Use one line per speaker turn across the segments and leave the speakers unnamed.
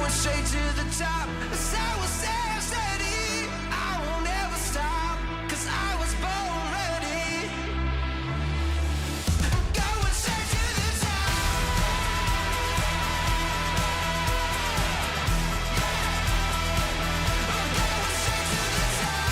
going straight to the top. As I will stay steady, I won't ever stop, 'cause I was born ready. Going straight to the top. Going straight to the top. Going straight to the top.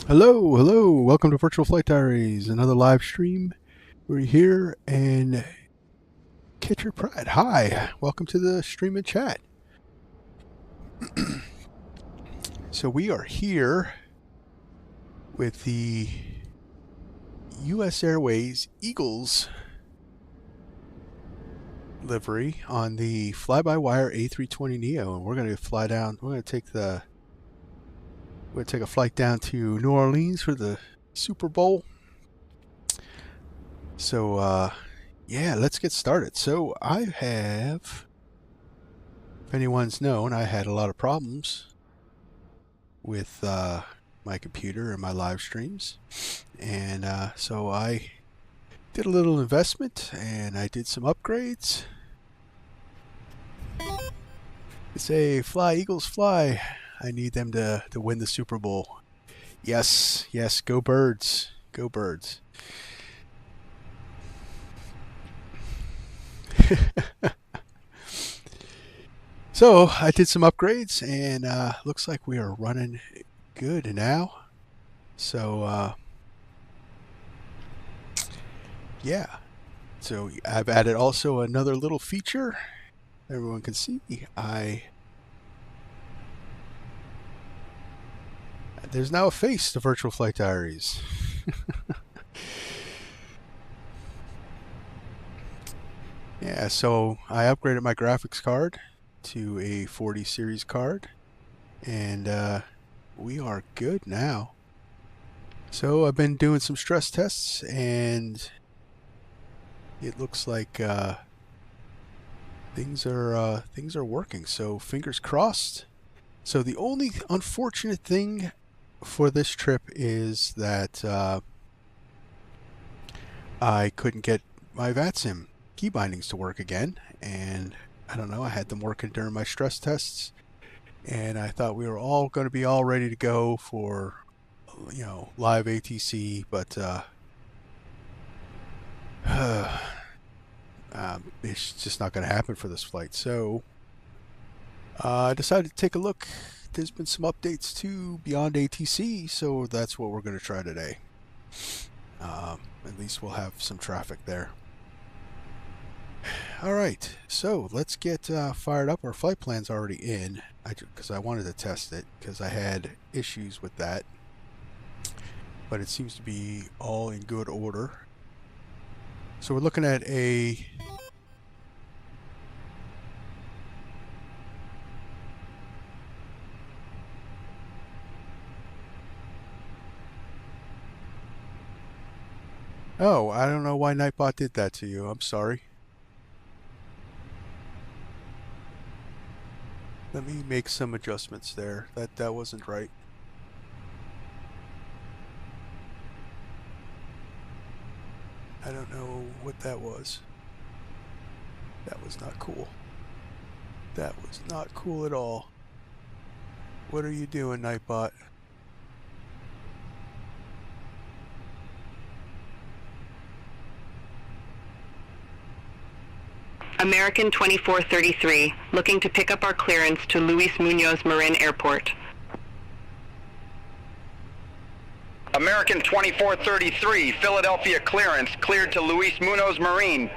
Hello, hello. Welcome to Virtual Flight Diaries, another live stream. We're here and catch your pride. Hi, welcome to the stream and chat. So we are here with the U.S. Airways Eagles livery on the FlyByWire A320neo, and we're going to fly down. We're going to take a flight down to New Orleans for the Super Bowl. So, yeah, let's get started. So I have, if anyone's known, I had a lot of problems with my computer and my live streams. And so I did a little investment and I did some upgrades. It's a Fly Eagles Fly. I need them to win the Super Bowl. Yes, yes, go Birds. Go Birds. So I did some upgrades and looks like we are running good now. So yeah. So I've added also another little feature. Everyone can see there's now a face to Virtual Flight Diaries. Yeah, so I upgraded my graphics card to a 40 series card, and we are good now. So I've been doing some stress tests, and it looks like things are working. So fingers crossed. So the only unfortunate thing for this trip is that I couldn't get my Vatsim key bindings to work again, and I don't know, I had them working during my stress tests, and I thought we were all going to be all ready to go for, you know, live ATC, but it's just not going to happen for this flight. So I decided to take a look. There's been some updates to Beyond ATC, so that's what we're going to try today. At least we'll have some traffic there. Alright, so let's get fired up. Our flight plan's already in, because I wanted to test it, because I had issues with that. But it seems to be all in good order. So we're looking at a Oh, I don't know why Nightbot did that to you. I'm sorry. Let me make some adjustments there. That wasn't right. I don't know what that was. That was not cool. That was not cool at all. What are you doing, Nightbot?
American 2433, looking to pick up our clearance to Luis Munoz Marin Airport.
American 2433, Philadelphia clearance, cleared to Luis Munoz Marine.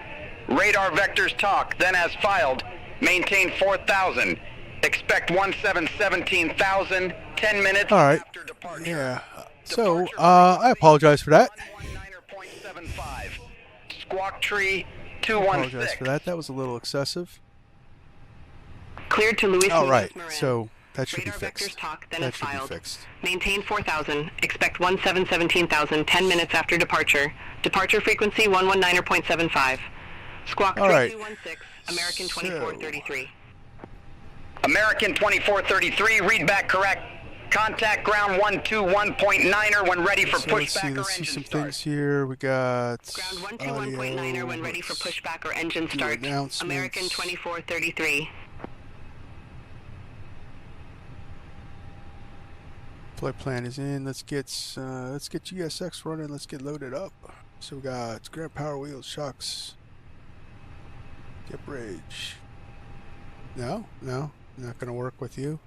Radar vectors talk, then as filed, maintain 4,000. Expect 17,000, 10 minutes
All right.
after departure.
Yeah. So, I apologize for that.
119.75. Squawk Tree
I
216.
apologize for that. That was a little excessive.
Cleared to Luis
All
Munoz
right.
Marin.
So, that should be
Radar
fixed.
vectors talk, then
That
as
should be
filed.
fixed.
Maintain 4,000. Expect 17,000, 10 minutes after departure. Departure frequency 119.75. Squawk
All right.
3216, American 2433.
American 2433, read back correct. Contact ground 121.9er when ready for
So let's see.
pushback or
Let's see
engine
some
start.
things here. We got
Ground
audio.
121.9er when ready for
Let's
pushback or engine
do
start.
announcements.
American 2433.
Flight plan is in. Let's get GSX running. Let's get loaded up. So we got ground power wheels, shocks. Get bridge. No, not gonna work with you.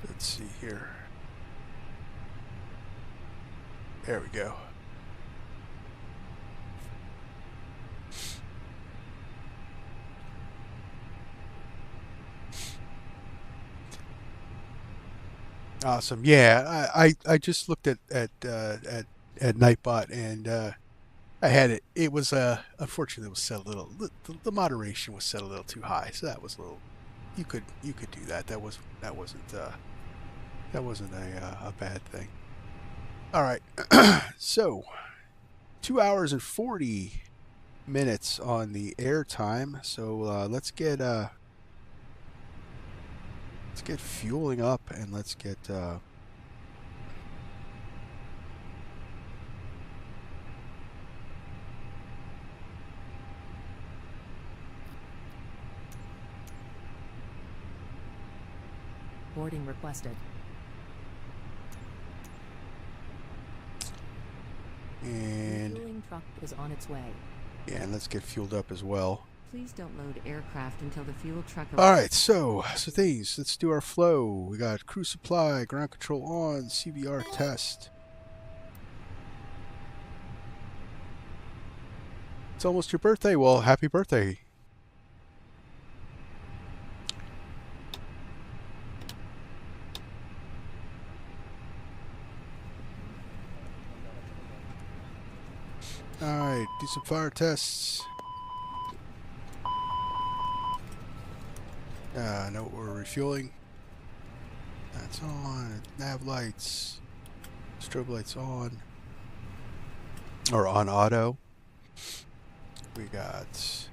Let's see here. There we go. Awesome. Yeah, I just looked at Nightbot and I had it. It was unfortunately it was set a little. The moderation was set a little too high, so that was a little. You could do that. That wasn't a bad thing. All right. So 2 hours and 40 minutes on the air time. So let's get fueling up and let's get
boarding requested.
and
Refueling truck is on its way.
yeah, and let's get fueled up as well.
Please don't load aircraft until the fuel truck
All right, so things. Let's do our flow. We got crew supply, ground control on, CVR test. It's almost your birthday. Well, happy birthday. All right, do some fire tests. No, we're refueling. That's on. Nav lights. Strobe lights on. Or on auto. We got.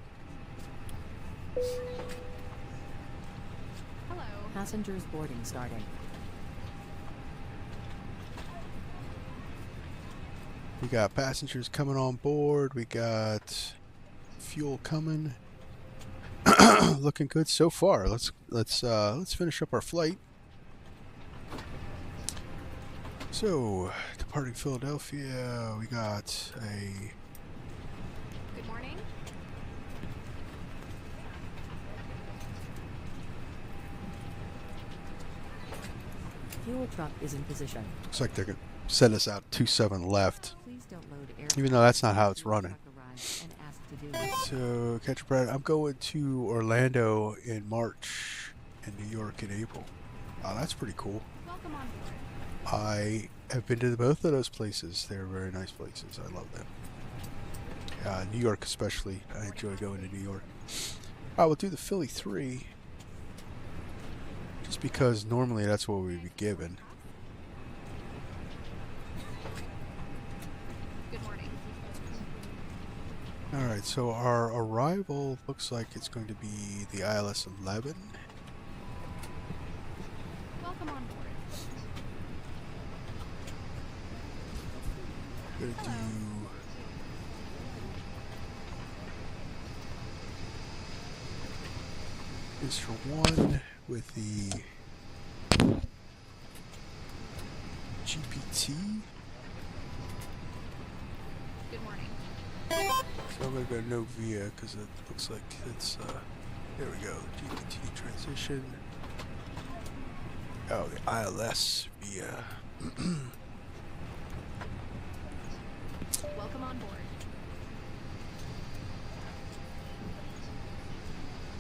Hello. Passengers boarding starting.
We got passengers coming on board. We got fuel coming. Looking good so far. Let's finish up our flight. So, departing Philadelphia, we got a.
Good morning.
Fuel truck is in position.
Looks like they're gonna send us out 27 left.
Please don't load
Even though that's not how it's running.
And ask to do it.
So, catch a breath. I'm going to Orlando in March and New York in April. Oh, that's pretty cool.
Welcome on board.
I have been to both of those places. They're very nice places. I love them. New York especially. I enjoy going to New York. Alright, we'll do the Philly 3. Just because normally that's what we'd be given.
Good morning.
Alright, so our arrival looks like it's going to be the ILS 11.
Welcome on board.
Gonna do Mr. 1 with the GPT.
Good morning.
So I'm gonna go no via because it looks like it's there we go, GPT transition. Oh, the ILS via.
Welcome on board.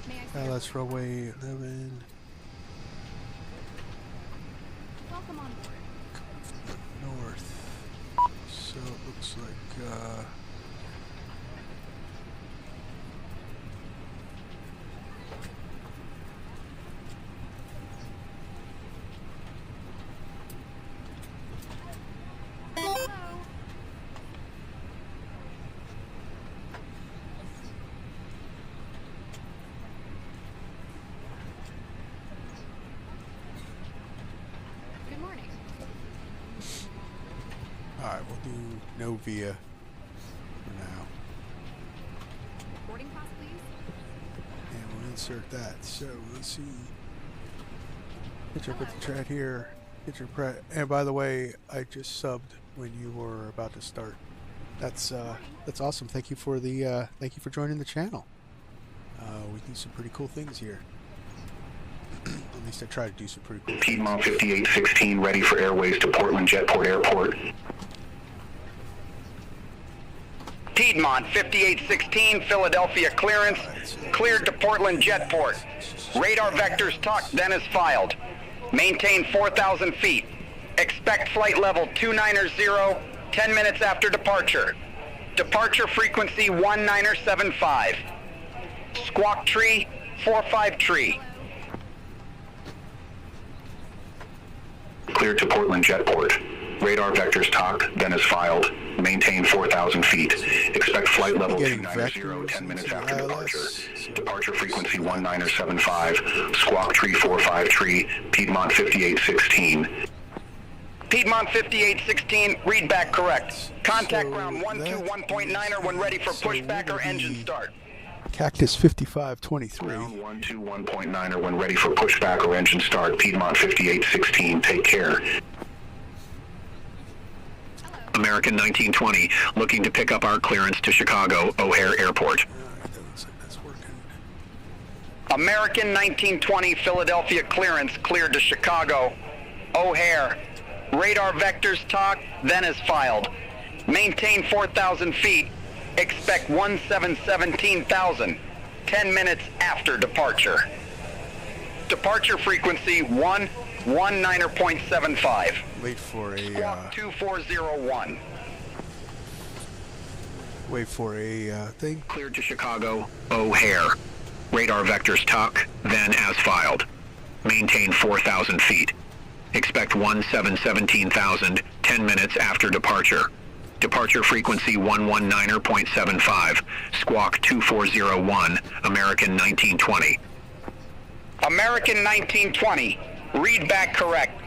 May I see your
That's runway 11.
welcome on board.
North. So it looks like
Hello. Good morning.
alright, we'll do no via for now.
Boarding pass, please.
And we'll insert that. So let's see. Get your put the chat here. Get your and by the way, I just subbed when you were about to start. That's awesome. Thank you for the thank you for joining the channel. We do some pretty cool things here. At least I try to do some pretty cool things.
Piedmont 5816 ready for airways to Portland Jetport Airport.
Piedmont 5816, Philadelphia clearance, cleared to Portland Jetport. Radar vectors tucked, then is filed. Maintain 4,000 feet. Expect flight level 290, 10 minutes after departure. Departure frequency 1975. Squawk tree, 45 tree.
Cleared to Portland Jetport. Radar vectors talked, then is filed. Maintain 4,000 feet. Expect flight level
Getting
290, 10 minutes after
ILS.
departure. Departure frequency 1975. Squawk tree 45 tree. Piedmont 5816.
Piedmont 5816, read back correct. Contact
So
ground
that
121.9er when ready for
so
pushback or
we'll
engine
be-
start.
Cactus 5523.
Ground 121.9er when ready for pushback or engine start. Piedmont 5816. Take care. American 1920, looking to pick up our clearance to Chicago O'Hare Airport.
Alright, that looks like that's working.
American 1920, Philadelphia clearance, cleared to Chicago. O'Hare. Radar vectors talk, then is filed. Maintain 4,000 feet. Expect 17,000. 10 minutes after departure. Departure frequency 119.75.
Wait for a
Squawk 2401.
wait for a thing.
Cleared to Chicago O'Hare. Radar vectors tuck, then as filed. Maintain 4,000 feet. Expect 17,000, 10 minutes after departure. Departure frequency 119.75. Squawk 2401, American 1920.
American 1920, read back correct.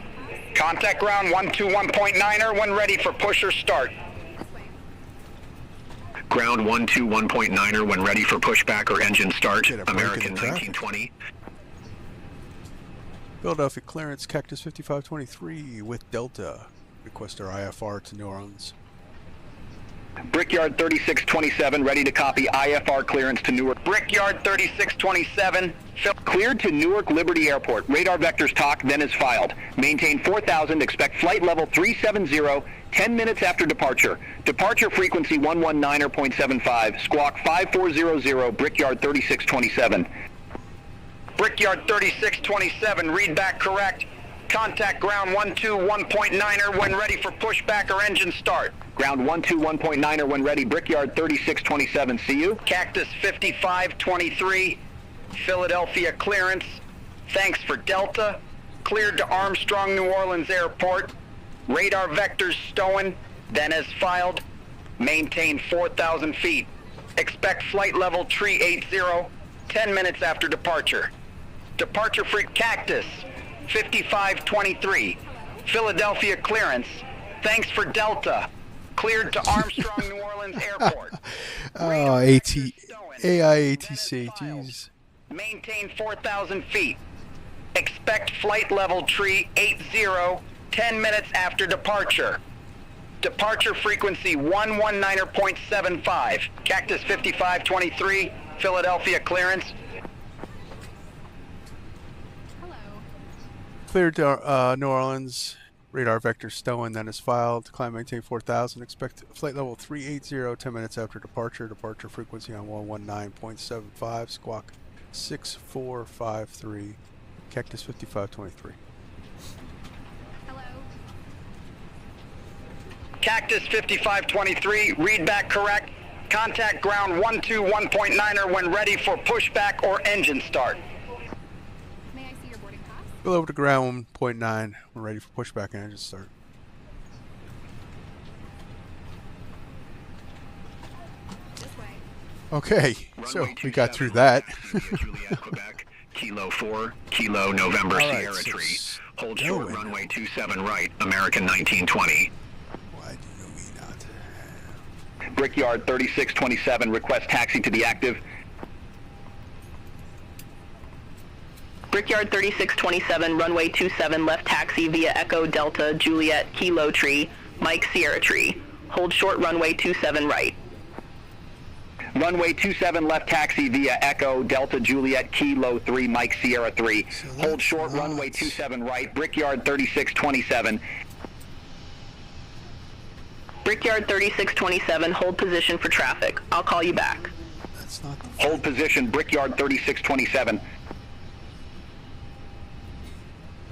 Contact ground 121.9er when ready for push or start.
Ground 121.9er when ready for pushback or engine start.
Get a break in
American
the traffic.
1920.
Philadelphia clearance Cactus 5523 with Delta. Request our IFR to New Orleans.
Brickyard 3627, ready to copy IFR clearance to Newark. Brickyard 3627, cleared to Newark Liberty Airport. Radar vectors talk, then is filed. Maintain 4,000, expect flight level 370, 10 minutes after departure. Departure frequency 119.75, squawk 5400, Brickyard 3627. Brickyard 3627, read back correct. Contact ground 121.9er when ready for pushback or engine start. Ground 121.9er when ready, Brickyard 3627, see you. Cactus 5523, Philadelphia clearance. Thanks for Delta. Cleared to Armstrong New Orleans Airport. Radar vectors STOEN, then as filed. Maintain 4,000 feet. Expect flight level tree 80, 10 minutes after departure. Departure free Cactus 5523, Philadelphia clearance. Thanks for Delta. Cleared to Armstrong New Orleans Airport.
Oh, AIATC, jeez.
Maintain 4,000 feet. Expect flight level tree 80, 10 minutes after departure. Departure frequency 119.75. Cactus 5523, Philadelphia clearance.
Hello.
Cleared to New Orleans. Radar vector STOEN then is filed. Climb maintain 4000. Expect flight level 380 10 minutes after departure. Departure frequency on 119.75. Squawk 6453. Cactus 5523.
Hello.
Cactus 5523, read back correct. Contact ground 121.9er when ready for pushback or engine start.
May I see your boarding pass?
Go over to ground 1.9. We're ready for pushback and engine start.
This way.
Okay, so we got through that.
Juliet, Quebec, Kilo 4, Kilo November
All right,
Sierra
so
Tree. Hold short,
STOEN.
runway 27 right, American 1920.
Why do we not have...
Brickyard 3627, request taxi to the active.
Brickyard 3627, runway 27, left taxi via Echo Delta Juliet Kilo Tree, Mike Sierra Tree. Hold short runway 27 right.
Runway 27 left taxi via Echo Delta Juliet Kilo 3 Mike Sierra 3.
So
Hold
that's
short
not-
runway 27 right, Brickyard 3627.
Brickyard 3627, hold position for traffic. I'll call you back.
That's not the...
Hold position, Brickyard 3627.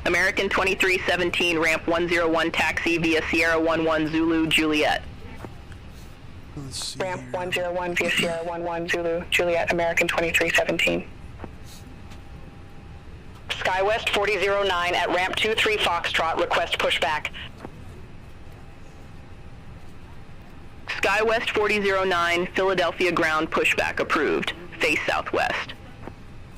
American 2317, ramp 101 taxi via Sierra 11 Zulu Juliet.
Let's see
Ramp
here.
101 via Sierra 11 Zulu Juliet American 2317. SkyWest 4009 at ramp 23 Foxtrot, request pushback.
SkyWest 4009, Philadelphia ground pushback approved. Face southwest.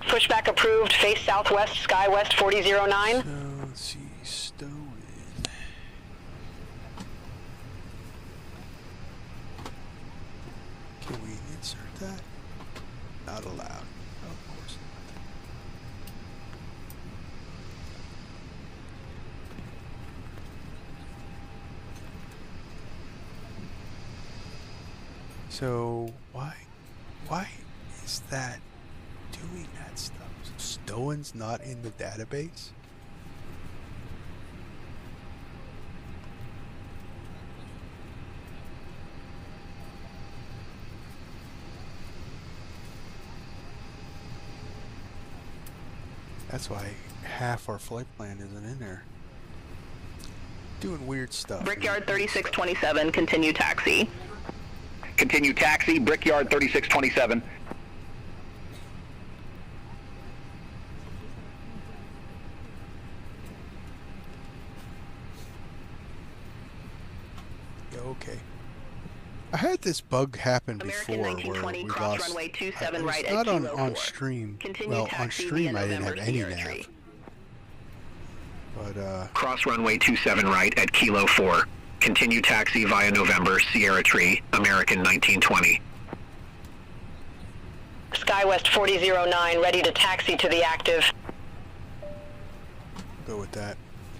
Pushback approved, face southwest, SkyWest 4009.
So, let's see, STOEN. Can we insert that? Not allowed. Of course not. So, why is that doing that stuff? STOEN's not in the database? That's why half our flight plan isn't in there. Doing weird stuff.
Brickyard 3627, continue taxi.
Continue taxi, Brickyard 3627.
Okay. I had this bug happen
American
before where
1920,
we
cross
lost.
runway 27
it was
right at
not on,
Kilo
on
4.
stream.
Continue
Well, on
taxi
stream
via
I didn't have
November
any
Sierra
nav.
Tree.
But
Cross runway 27 right at Kilo 4. Continue taxi via November Sierra Tree, American 1920.
SkyWest 4009 ready to taxi to the active.
go with that.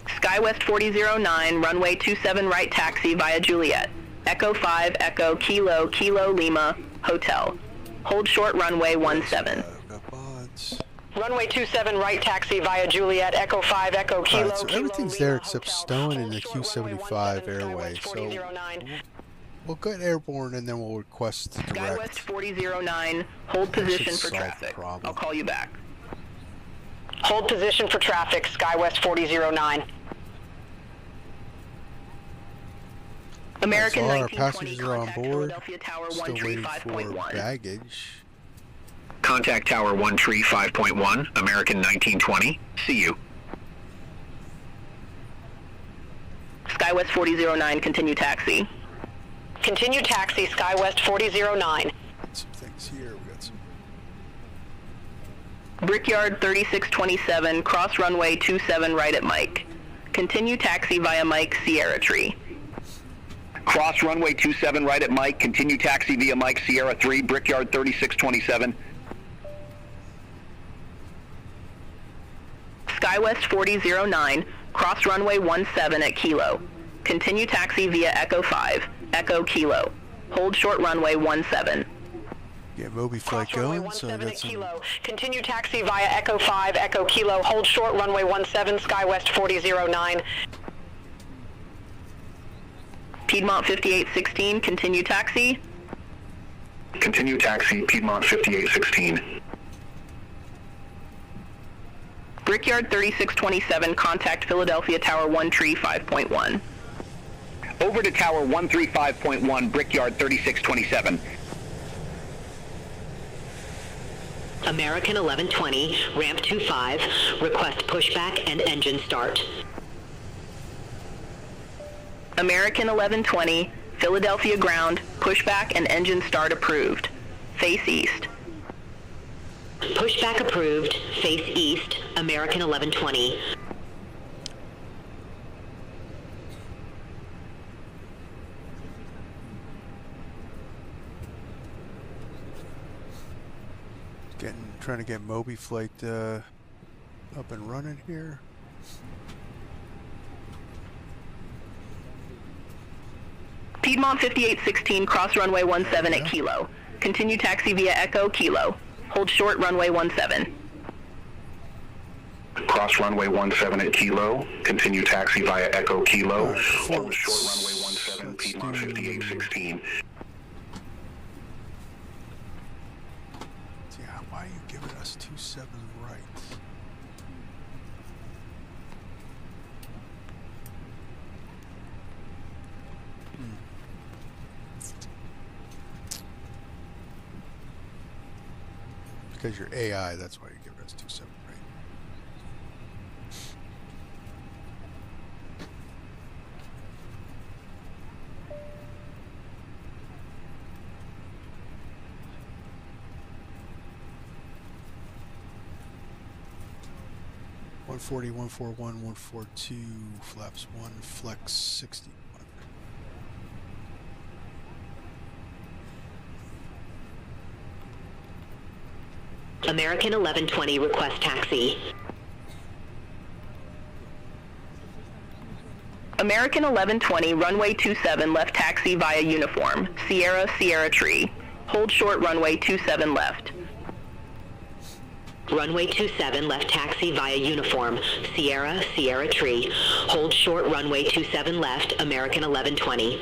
SkyWest 4009, runway 27 right taxi via Juliet. Echo 5, Echo Kilo, Kilo Lima, Hotel. Hold short runway 17.
Got bots.
Runway 27 right taxi via Juliet Echo 5 Echo Kilo.
Alright, so
Kilo,
everything's
Lima,
there except
Hotel.
STOEN and the
Hold short runway
Q75
17,
airway.
SkyWest
So
4009.
we'll get airborne and then we'll request
SkyWest
direct.
4009, hold
That should
position for
solve the
traffic.
problem.
I'll call you back.
Hold position for traffic, SkyWest 4009.
American
So all our
1920,
passengers are on
contact
board.
Philadelphia Tower
Still waiting for
135.1.
baggage.
Contact Tower 135.1, American 1920. See you.
SkyWest 4009, continue taxi.
Continue taxi, SkyWest 4009.
Some things here. We got some.
Brickyard 3627, cross runway 27 right at Mike. Continue taxi via Mike Sierra Tree.
Cross runway 27 right at Mike, continue taxi via Mike Sierra 3, Brickyard 3627.
SkyWest 4009, cross runway 17 at Kilo. Continue taxi via Echo 5, Echo Kilo. Hold short runway 17.
Get Moby flight
Cross runway
going. So I
17
got
at
some.
Kilo. Continue taxi via Echo 5 Echo Kilo. Hold short runway 17 SkyWest 4009.
Piedmont 5816, continue taxi.
Continue taxi, Piedmont 5816.
Brickyard 3627, contact Philadelphia Tower 135.1.
Over to Tower 135.1, Brickyard 3627.
American 1120, ramp 25, request pushback and engine start.
American 1120, Philadelphia ground, pushback and engine start approved. Face east.
Pushback approved, face east, American 1120.
Trying to get Moby Flight up and running here.
Piedmont 5816, cross runway 17 at Kilo. Continue taxi via Echo, Kilo. Hold short runway 17.
Cross runway 17 at Kilo. Continue taxi via Echo Kilo. Hold short runway 17, Piedmont 5816.
Yeah, why are you giving us 27 right? Because you're AI, that's why you're giving us 27 right. One 141, 142, flaps 1, flex 61.
American 1120, request taxi.
American 1120, runway 27 left taxi via uniform. Sierra, Sierra Tree. Hold short runway 27 left.
Runway 27 left taxi via uniform, Sierra, Sierra Tree. Hold short runway 27 left, American 1120.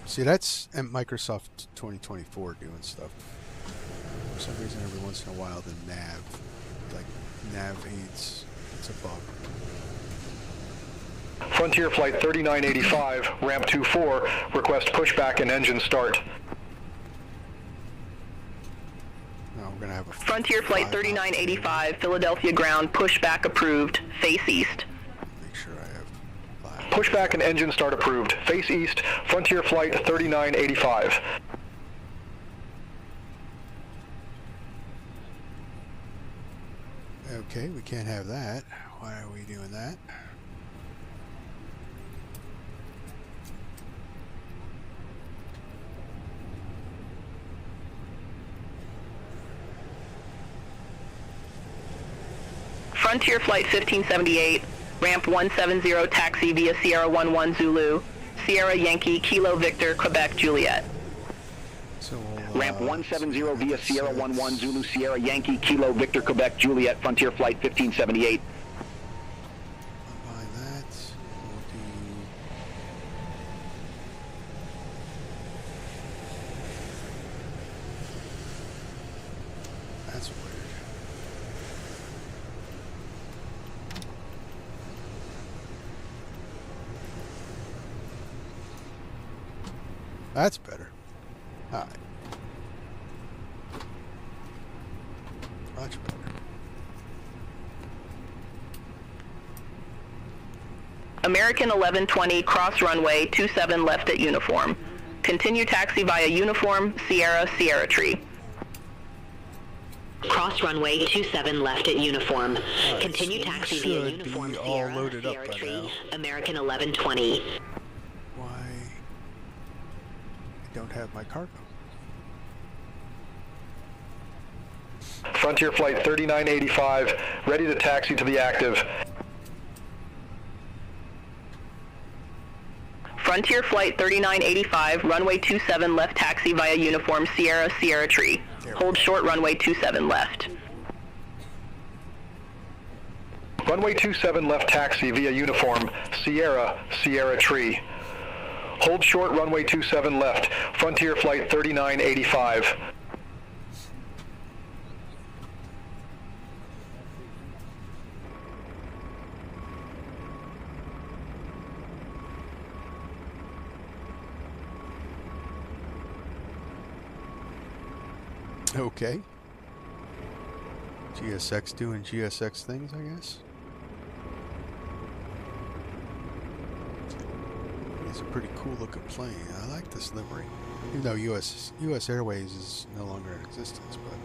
See, that's Microsoft 2024 doing stuff. For some reason, every once in a while, the nav aids, it's a bug.
Frontier Flight 3985, ramp 24, request pushback and engine start.
No, we're gonna have a
Frontier Flight 3985, Philadelphia ground, pushback approved. Face east.
Make sure I have 5.
Pushback and engine start approved. Face east, Frontier Flight 3985.
Okay, we can't have that. Why are we doing that?
Frontier Flight 1578, ramp 170 taxi via Sierra 11 Zulu, Sierra Yankee, Kilo Victor, Quebec, Juliet.
So
Ramp 170 via Sierra 11 Zulu, Sierra Yankee, Kilo Victor, Quebec, Juliet, Frontier Flight 1578.
Combine that. We'll do. That's weird. That's better. All right. Much better.
American 1120, cross runway 27 left at uniform. Continue taxi via uniform, Sierra, Sierra Tree.
Cross runway 27 left at uniform.
Right,
Continue
so
taxi
we
via
should
uniform,
be all
Sierra,
loaded up
Sierra
by
Tree,
now.
American 1120.
Why? I don't have my cargo.
Frontier Flight 3985, ready to taxi to the active.
Frontier Flight 3985, runway 27 left taxi via uniform Sierra, Sierra Tree. Hold short runway 27 left.
Runway 27 left taxi via uniform Sierra, Sierra Tree. Hold short runway 27 left, Frontier Flight 3985.
Okay. GSX doing GSX things, I guess. It's a pretty cool looking plane. I like this livery. Even though US Airways is no longer in existence, but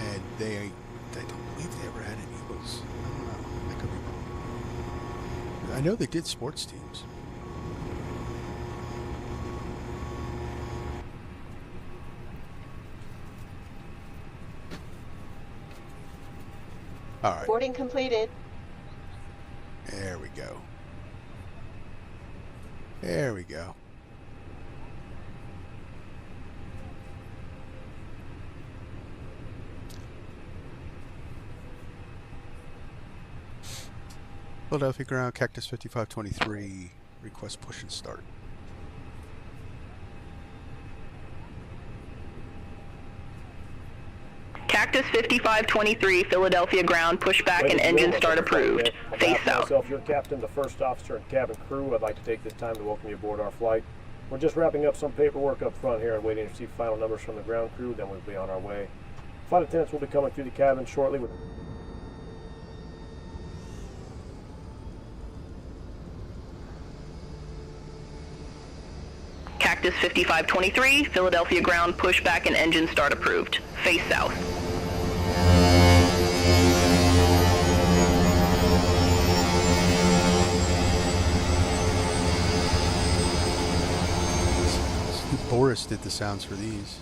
and I don't believe they ever had any Eagles. I don't know. That could be wrong. I know they did sports teams. All right.
Boarding completed.
There we go. There we go. Philadelphia ground, Cactus 5523, request push and start.
Cactus 5523, Philadelphia ground, pushback and engine start approved. Face south.
Myself, your captain, the first officer, and cabin crew, I'd like to take this time to welcome you aboard our flight. We're just wrapping up some paperwork up front here and waiting to receive final numbers from the ground crew, then we'll be on our way. Flight attendants will be coming through the cabin shortly with...
Cactus 5523, Philadelphia ground, pushback and engine start approved. Face south.
Boris did the sounds for these.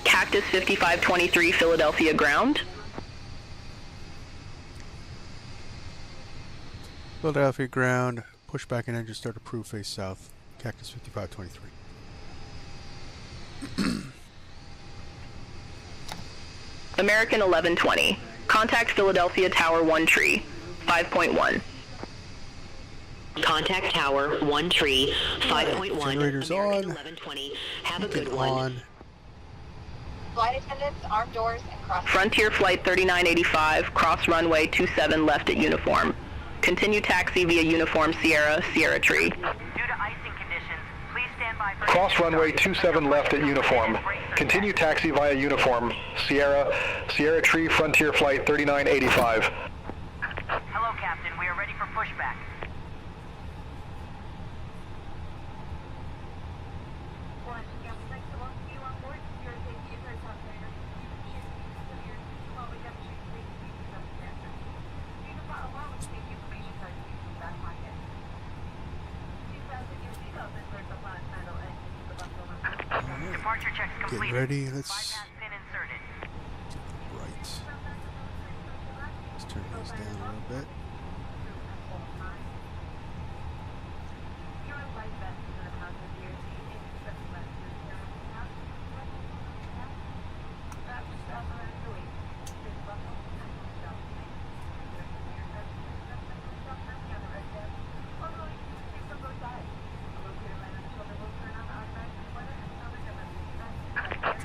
Cactus 5523, Philadelphia ground.
Philadelphia ground, pushback and engine start approved, face south. Cactus 5523.
American 1120. Contact Philadelphia Tower 1 tree. 5.1.
Contact Tower 1 tree, 5.1.
Generators
American
on.
1120. Have a
Keep it
good one.
on.
Flight attendants, armed doors, and cross...
Frontier Flight 3985, cross runway 27 left at uniform. Continue taxi via uniform Sierra, Sierra Tree.
Due to icing conditions, please stand by for...
Cross runway 27 left at uniform. Continue taxi via uniform Sierra, Sierra Tree, Frontier Flight 3985.
Hello, Captain. We are ready for pushback. Departure checks complete.
Get ready. Let's
Bypass pin inserted.
right. Let's turn these down a little bit.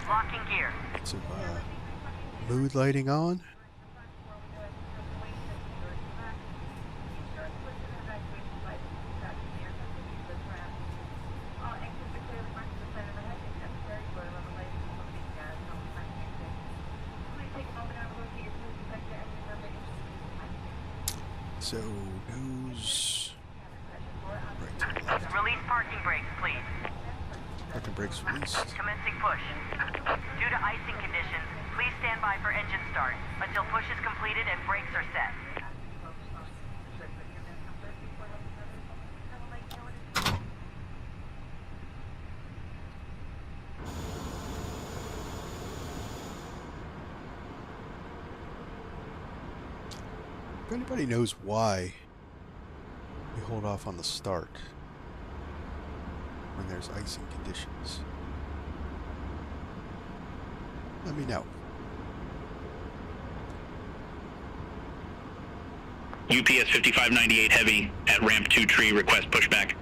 Locking gear.
Get some mood lighting on. So nose right to the left.
Release parking brakes, please.
Parking brakes released.
Commencing push. Due to icing conditions, please stand by for engine start until push is completed and brakes are set.
anybody knows why we hold off on the start when there's icing conditions, let me know.
UPS 5598 Heavy at ramp 2 tree, request pushback.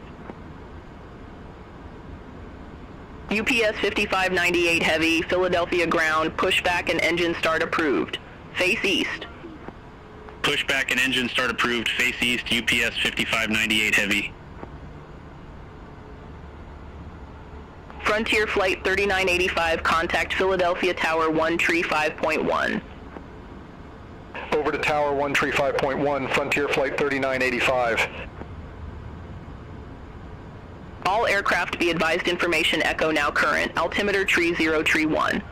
UPS 5598 Heavy, Philadelphia ground, pushback and engine start approved. Face east.
Pushback and engine start approved, face east, UPS 5598 Heavy.
Frontier Flight 3985, contact Philadelphia Tower 1 Tree 5.1.
Over to Tower 1 Tree 5.1, Frontier Flight 3985.
All aircraft be advised information echo now current, altimeter tree 0 tree 1.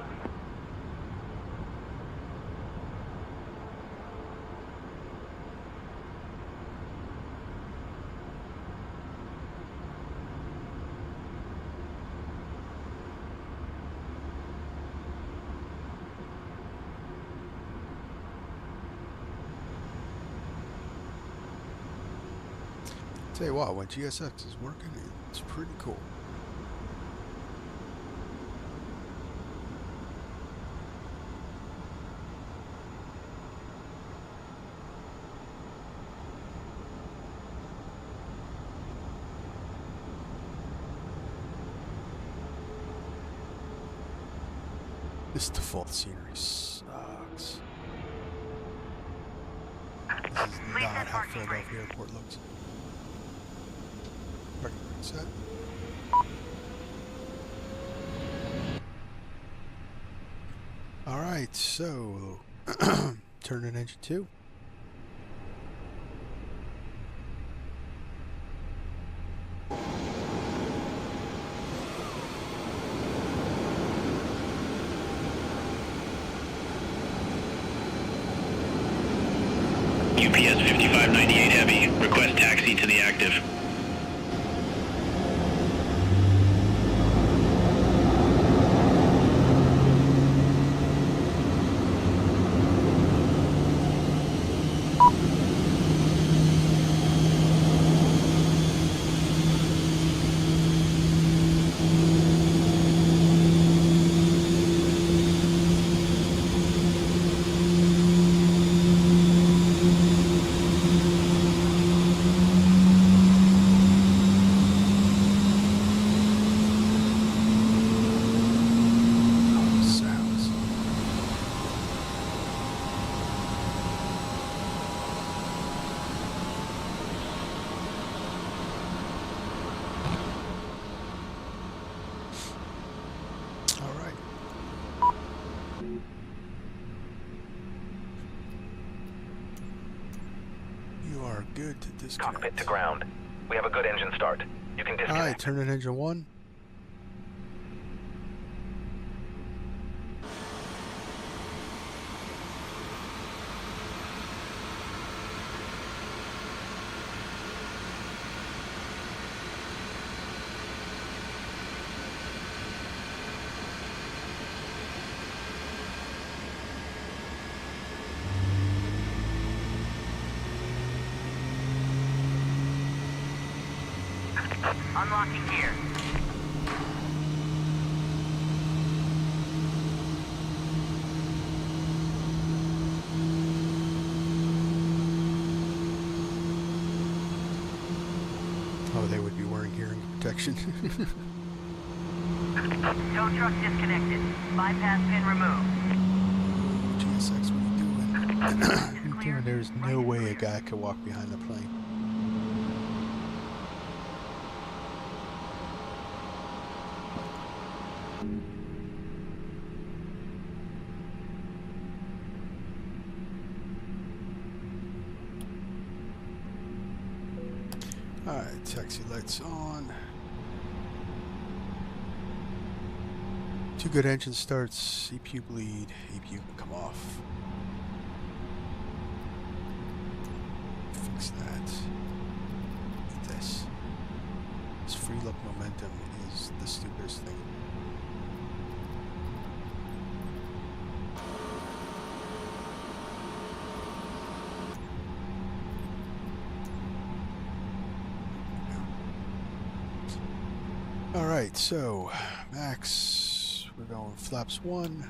Tell you what, when GSX is working, it's pretty cool. This default scenery sucks. This is not how Philadelphia Airport looks. Parking brake set. Alright, so turn in engine 2.
UPS 5598 Heavy, request taxi to the active.
Good to disconnect.
Cockpit to ground. We have a good engine start. You can disconnect.
Alright, turn in engine 1.
Unlocking gear.
Oh, they would be wearing hearing protection.
Tow truck disconnected. Bypass pin removed.
GSX, what are you doing? There's no way a guy could walk behind the plane. Alright, taxi lights on. 2 good engine starts, EPU bleed, EPU can come off. Fix that. This. This free look momentum is the stupidest thing. All right, so max, we're going flaps 1.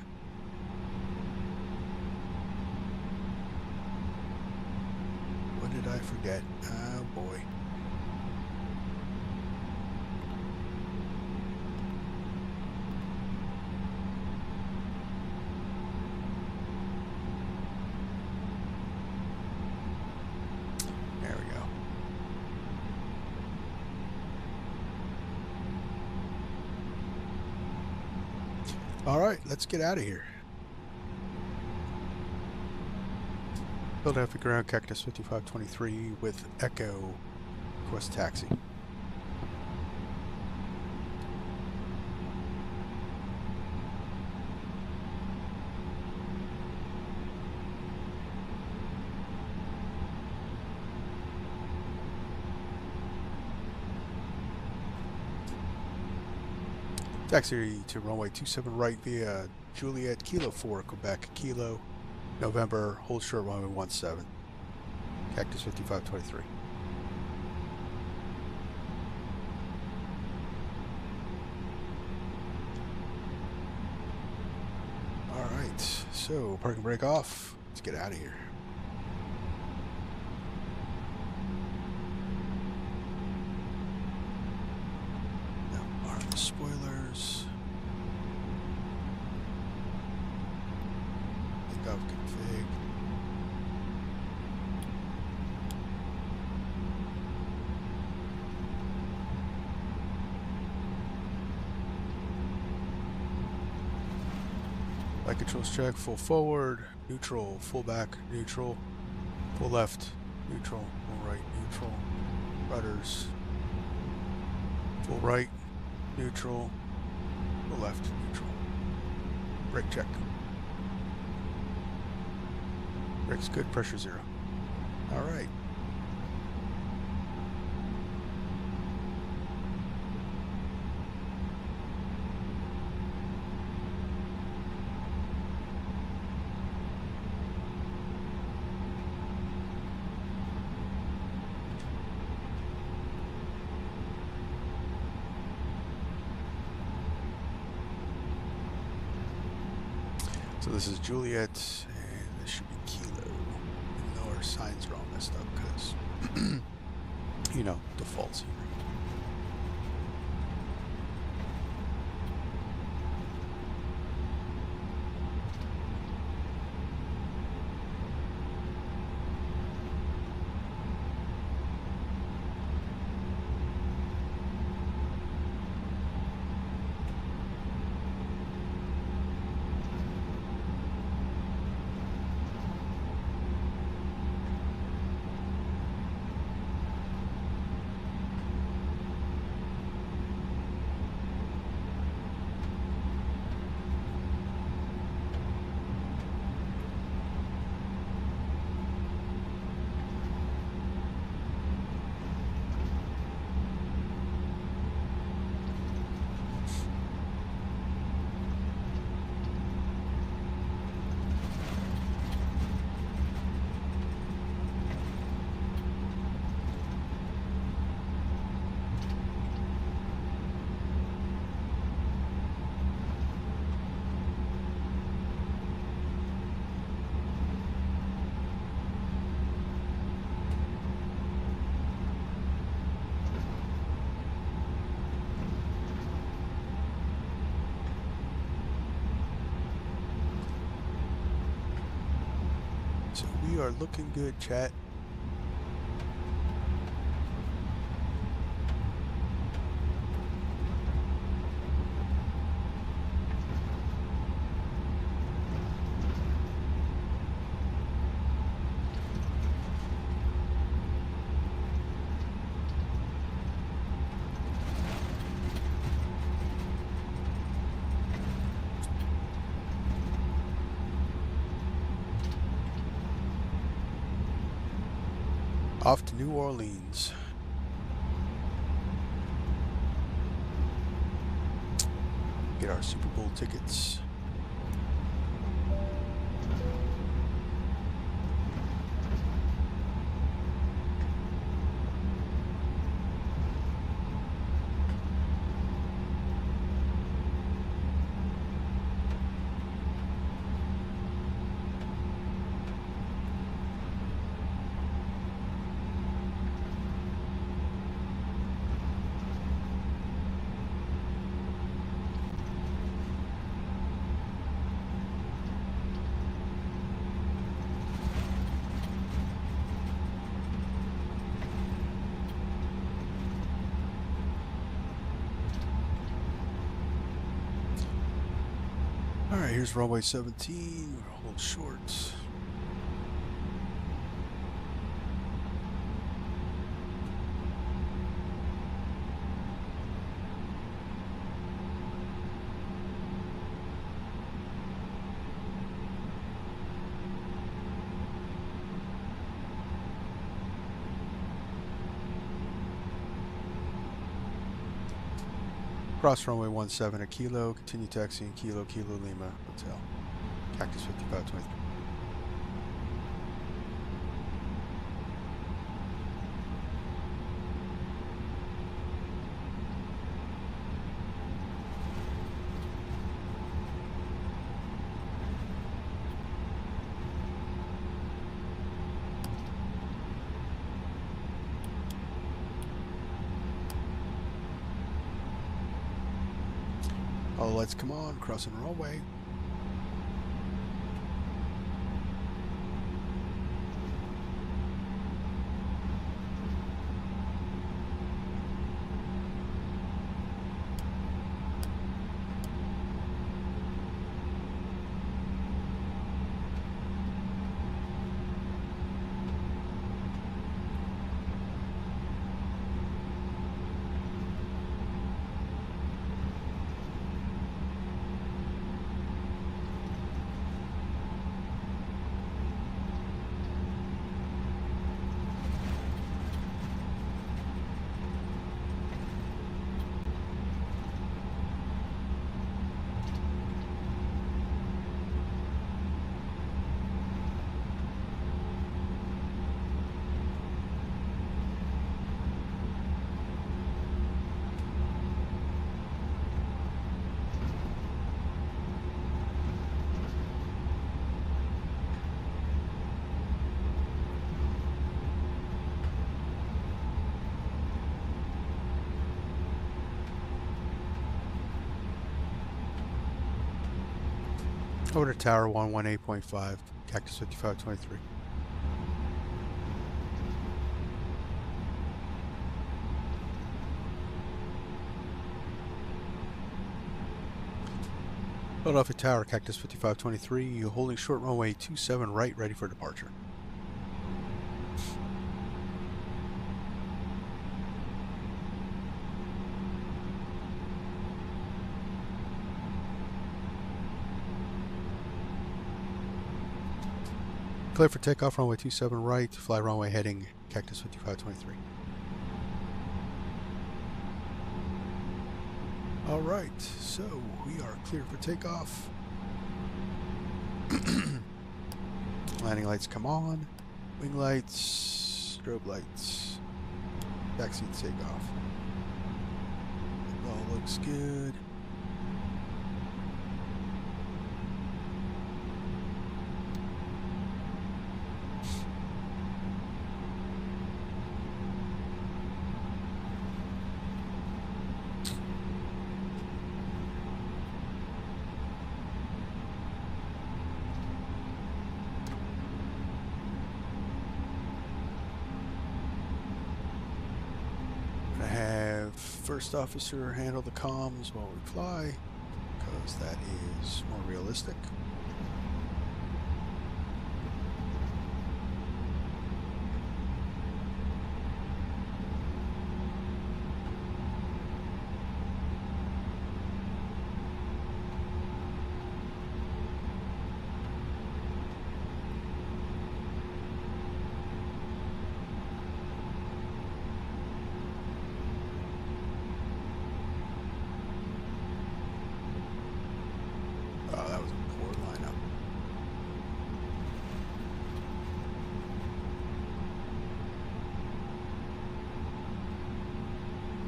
What did I forget? Oh boy. There we go. All right, let's get out of here. Philadelphia ground, Cactus 5523 with Echo, request taxi. Taxi to runway 27 right via Juliet Kilo 4, Quebec Kilo, November, hold short runway 17. Cactus 5523. Alright, so parking brake off. Let's get out of here. Now arm the spoilers. Take off config. Light controls check, full forward, neutral, full back, neutral, full left, neutral, full right, neutral, rudders, full right, neutral, full left, neutral, brake check. Brake's good, pressure 0. Alright. So this is Juliet, and this should be Kilo. Even though our signs are all messed up because, you know, defaults here. So we are looking good, chat. Off to New Orleans. Get our Super Bowl tickets. here's runway 17. We'll hold short. Cross runway 17 at Kilo, continue taxiing Kilo, Kilo Lima, Hotel. Cactus 5523. All the lights come on, crossing runway. Over to Tower 118.5, Cactus 5523. Philadelphia Tower, Cactus 5523, you're holding short runway 27 right, ready for departure. Clear for takeoff, runway 27 right, fly runway heading Cactus 5523. Alright, so we are clear for takeoff. Landing lights come on, wing lights, strobe lights, backseat takeoff. It all looks good. First officer handle the comms while we fly, because that is more realistic.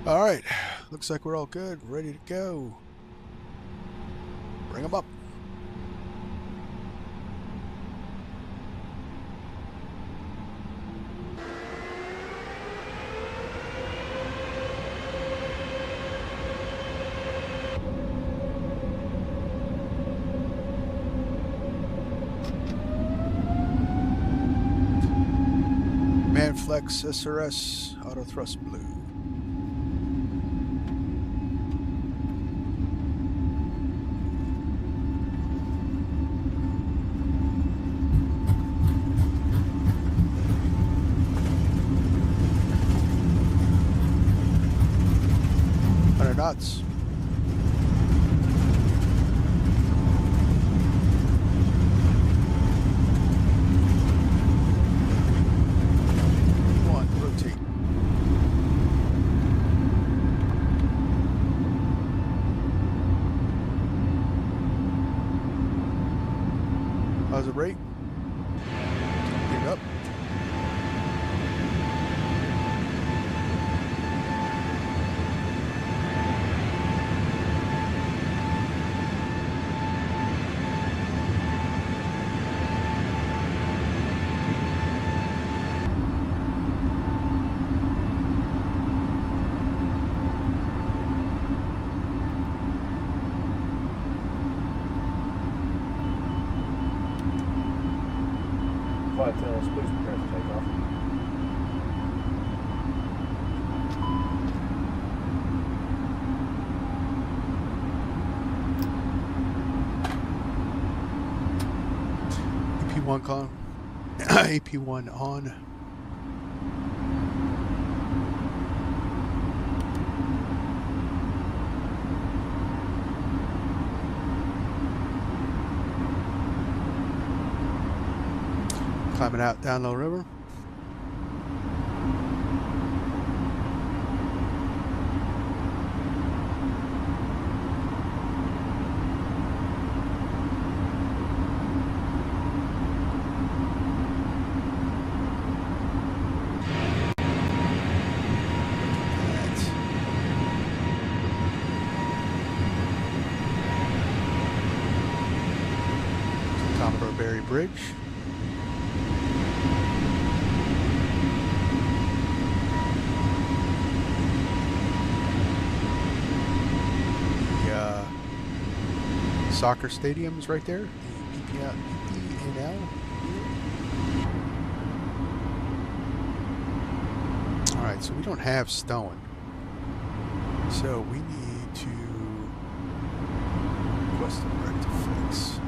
Alright, looks like we're all good, ready to go. Bring them up. Manflex SRS, auto thrust blue. shots. One, rotate. How's the rate? Pick it up.
Flight attendants, please prepare for takeoff.
AP1 con. AP1 on. Climbing out down the river. Commodore Barry Bridge. Soccer stadium is right there. The PPNL. Alright, so we don't have STOEN. So we need to request a direct fix.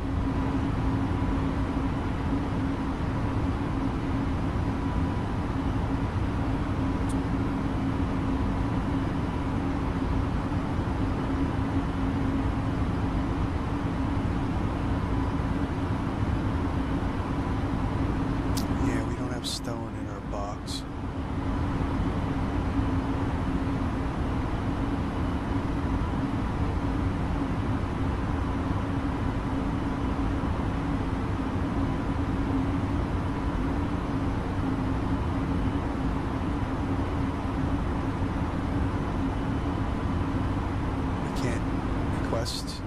STOEN in our box. We can't request.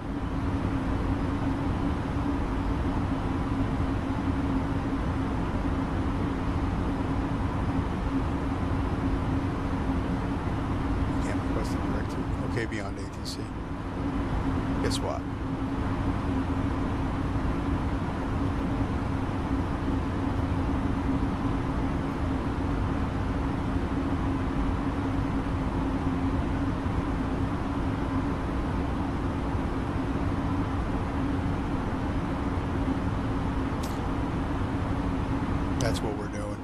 Okay, beyond ATC. Guess what? That's what we're doing.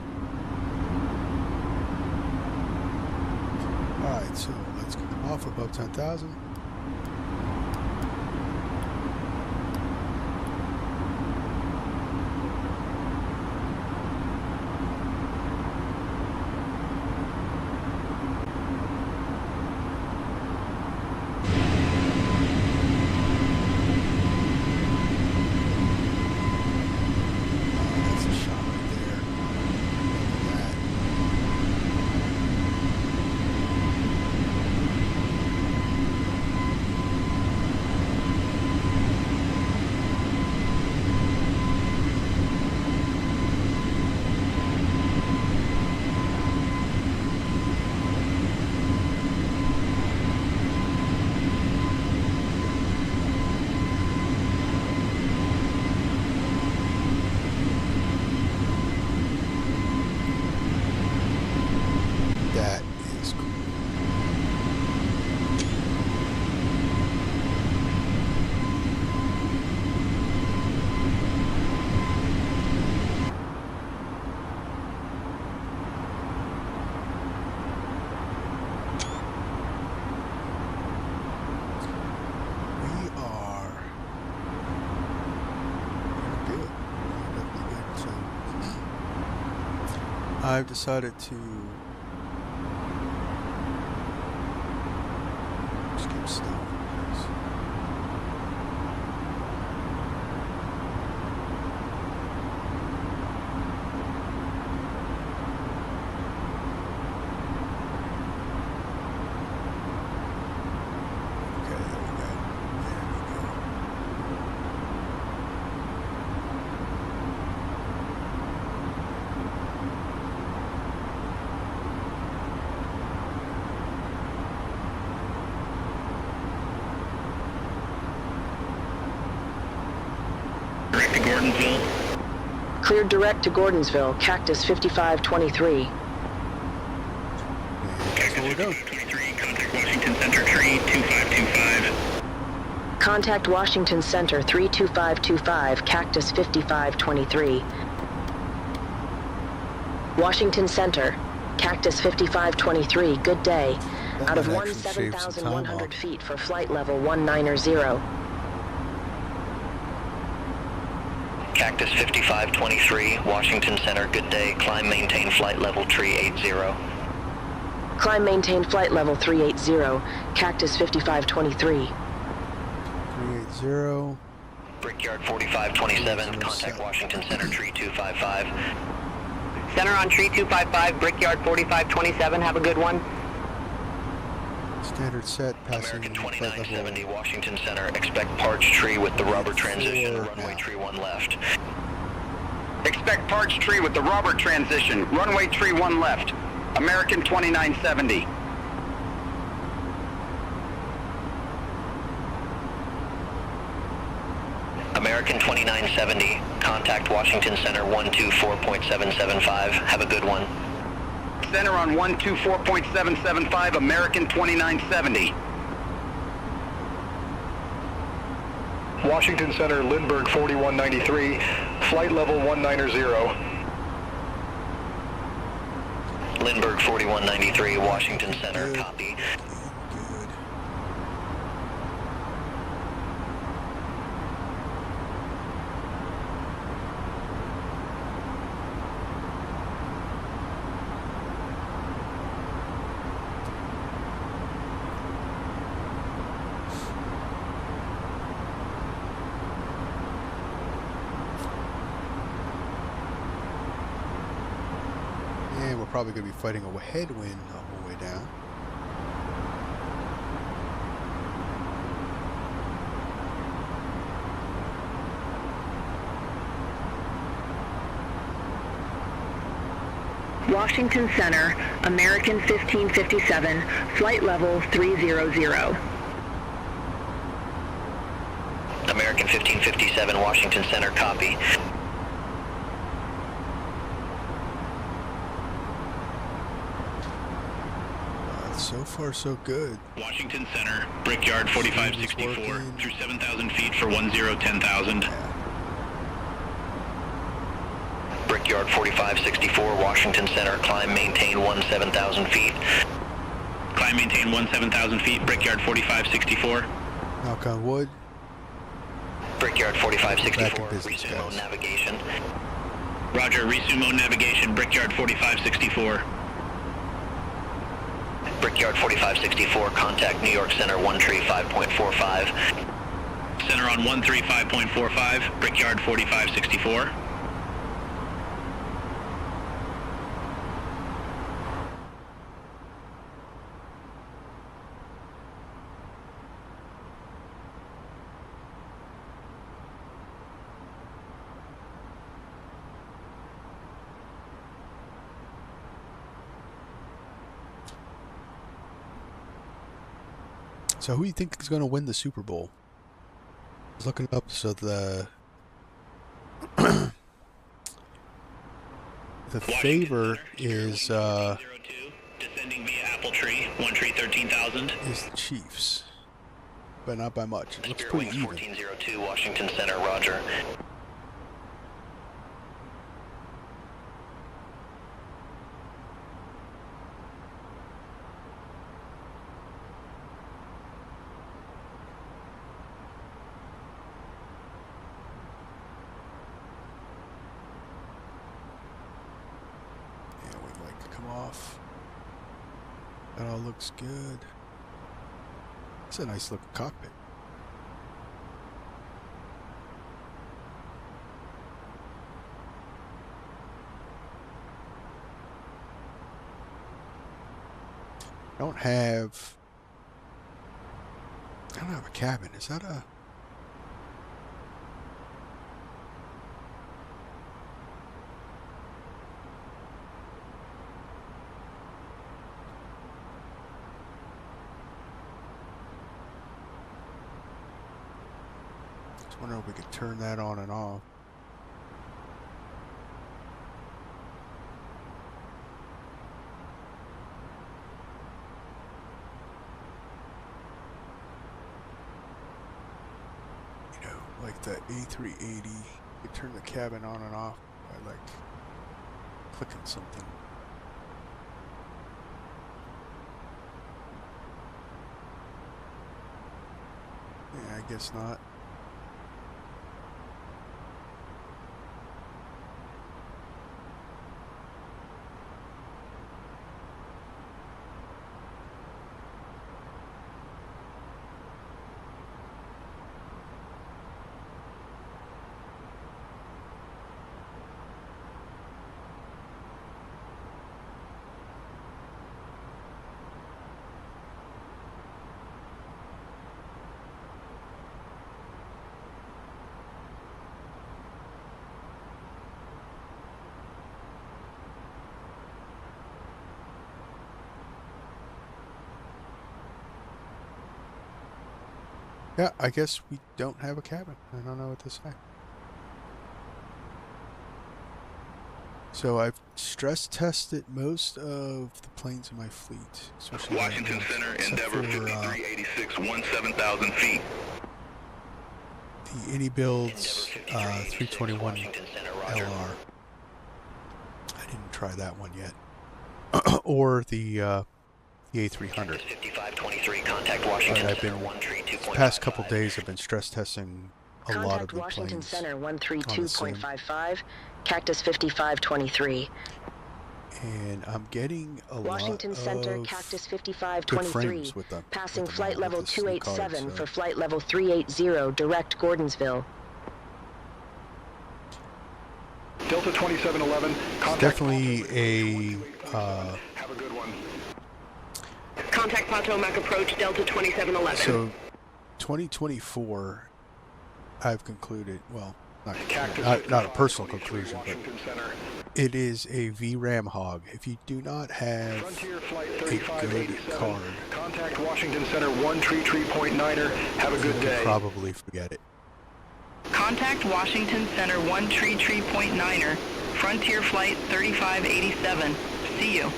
Alright, so let's get them off above 10,000. I've decided to skip stone.
Cleared direct to Gordonsville, Cactus 5523.
Contact Washington Center 32525.
Contact Washington Center 32525, Cactus 5523. Washington Center, Cactus 5523, good day. Out of 17,100 feet for flight level 190.
Cactus 5523, Washington Center, good day. Climb, maintain flight level 380.
Climb, maintain flight level 380, Cactus 5523.
380.
Brickyard 4527, contact Washington Center, tree 255.
Center on tree 255, Brickyard 4527, have a good one.
Standard set, passing
American 2970, Washington Center, expect parch tree with the rubber transition, runway tree 1 left.
Expect parch tree with the rubber transition, runway tree 1 left. American 2970.
American 2970, contact Washington Center 124.775, have a good one.
Center on 124.775, American 2970.
Washington Center, Lindbergh 4193, flight level 190.
Lindbergh 4193, Washington Center, copy.
Probably going to be fighting a headwind on the way down.
Washington Center, American 1557, flight level 300.
American 1557, Washington Center, copy.
So far, so good.
Washington Center, Brickyard 4564, through 7,000 feet for 1010,000.
Brickyard 4564, Washington Center, climb, maintain 17,000 feet.
Climb, maintain 17,000 feet, Brickyard 4564.
Knock on wood.
Brickyard 4564, resume mode navigation.
Roger, resume mode navigation, Brickyard 4564.
Brickyard 4564, contact New York Center 135.45.
Center on 135.45, Brickyard 4564.
So who do you think is going to win the Super Bowl? I was looking up, so the favor is
descending via Apple Tree, 1 tree 13,000.
Is the Chiefs, but not by much. It looks
Spirit
pretty
Wings
even.
1402, Washington Center, roger.
There we off. That all looks good. It's a nice looking cockpit. I don't have a cabin. Is that a... Just wonder if we could turn that on and off. Like the A380, you turn the cabin on and off by like clicking something. Yeah, I guess not. Yeah, I guess we don't have a cabin. I don't know what to say. So I've stress tested most of the planes in my fleet. Especially
Washington Center, Endeavor 5386, 17,000 feet.
The Any-Builds 321 LR. I didn't try that one yet. Or the A300.
5523, contact Washington
I've been, the past couple days I've been stress testing a lot of the
Washington
planes.
Center 132.55, Cactus 5523.
And I'm getting a
Washington
lot
Center,
of
Cactus
good
5523,
frames with them.
passing flight level 287
card, so.
for flight level 380, direct Gordonsville.
Delta 2711,
It's definitely a
have a good one.
Contact Potomac approach Delta 2711.
so 2024 I've concluded, well, not a personal conclusion, but it is a VRAM hog. If you do not have a good card,
Contact Washington Center 133.9er. Have a good
you
day.
can probably forget it.
Contact Washington Center 133.9er, Frontier Flight 3587. See you.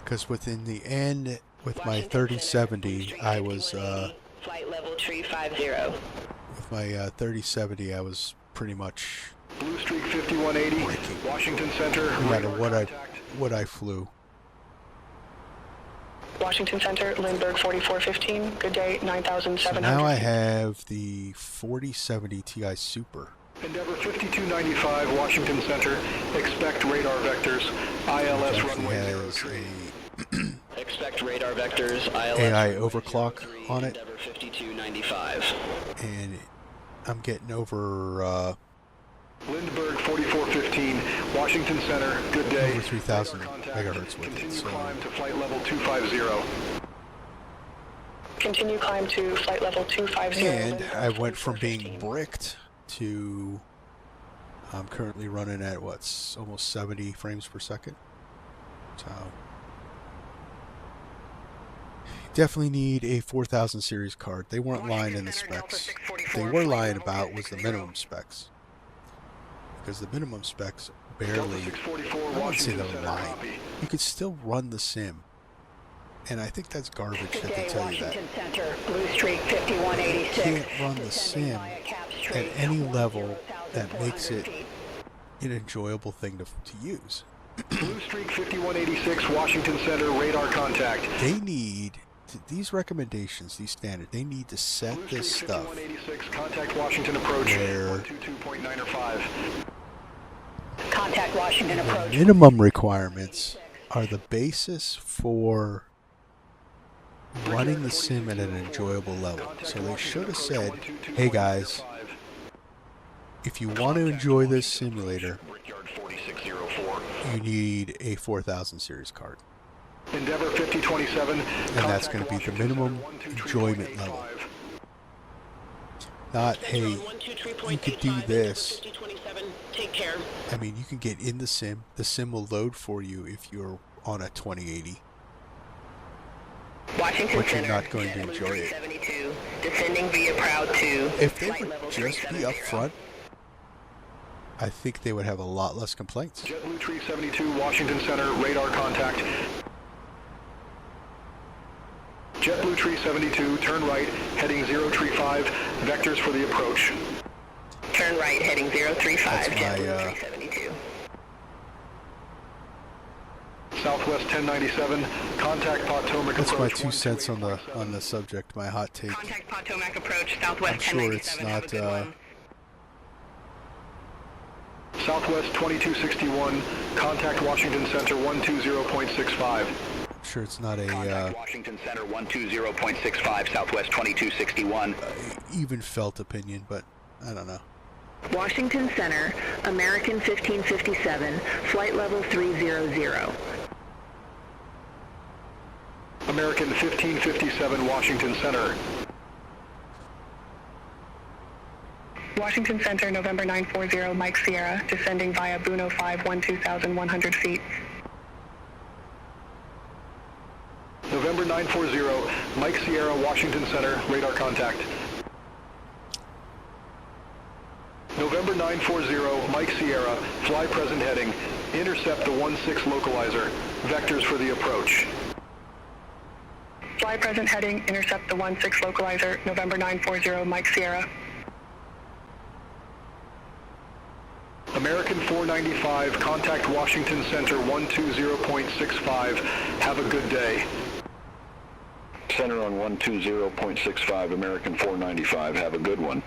Because within the end, with my 3070, I was
Flight level 350.
with my 3070, I was pretty much
Blue Streak 5180,
breaking.
Washington Center.
No matter what I flew.
Washington Center, Lindbergh 4415. Good day, 9,700.
So now I have the 4070 Ti Super.
Endeavor 5295, Washington Center. Expect radar vectors. ILS runway
Has
03.
Expect radar vectors, ILS
AI overclock on it,
Endeavor 5295.
and I'm getting over
Lindbergh 4415, Washington Center. Good day.
over 3,000
Radar contact.
megahertz with it.
Continue
So
climb to flight level 250.
Continue climb to flight level 250.
and I went from being bricked to I'm currently running at what's almost 70 frames per second. So definitely need a 4000 series card. They weren't lying in the specs. They were lying about was the minimum specs, because the minimum specs barely, I wouldn't say they were lying. You could still run the sim, and I think that's garbage that they tell you that.
Center, Blue Streak 5186.
You can't run the sim at any level that makes it an enjoyable thing to use.
Blue Streak 5186, Washington Center. Radar contact.
They need these recommendations, these standards. They need to set
Blue
this
Streak
stuff
5186, contact Washington approach.
where
122.905.
Contact Washington
the
approach.
minimum requirements are the basis for running the sim at an enjoyable level. So they should have said, hey guys, if you want to enjoy this simulator, you need a 4000 series card.
Endeavor 5027.
And that's going to be the minimum enjoyment level. Not, hey, you could do this.
Take care.
I mean, you can get in the sim. The sim will load for you if you're on a 2080.
Washington
But you're
Center,
not going to enjoy it.
72, descending via Proud 2.
If they would just be up front, I think they would have a lot less complaints.
JetBlue 372, Washington Center, radar contact. JetBlue 372, turn right, heading 035, vectors for the approach.
Turn right, heading 035,
That's
JetBlue
my,
372.
Southwest 1097, contact Potomac
That's my
approach.
2 cents on the subject, my hot take.
Contact Potomac approach, Southwest
I'm sure it's
1097. Have a good
not,
one.
Southwest 2261, contact Washington Center 120.65.
I'm sure it's not
Contact Washington Center 120.65, Southwest 2261.
even felt opinion, but I don't know.
Washington Center, American 1557, flight level 300.
American 1557, Washington Center.
Washington Center, November 940, Mike Sierra, descending via Buno 5, 12,100 feet.
November 940, Mike Sierra, Washington Center, radar contact. November 940, Mike Sierra, fly present heading, intercept the 16 localizer, vectors for the approach.
Fly present heading, intercept the 16 localizer, November 940, Mike Sierra.
American 495, contact Washington Center 120.65, have a good day.
Center on 120.65, American 495, have a good one.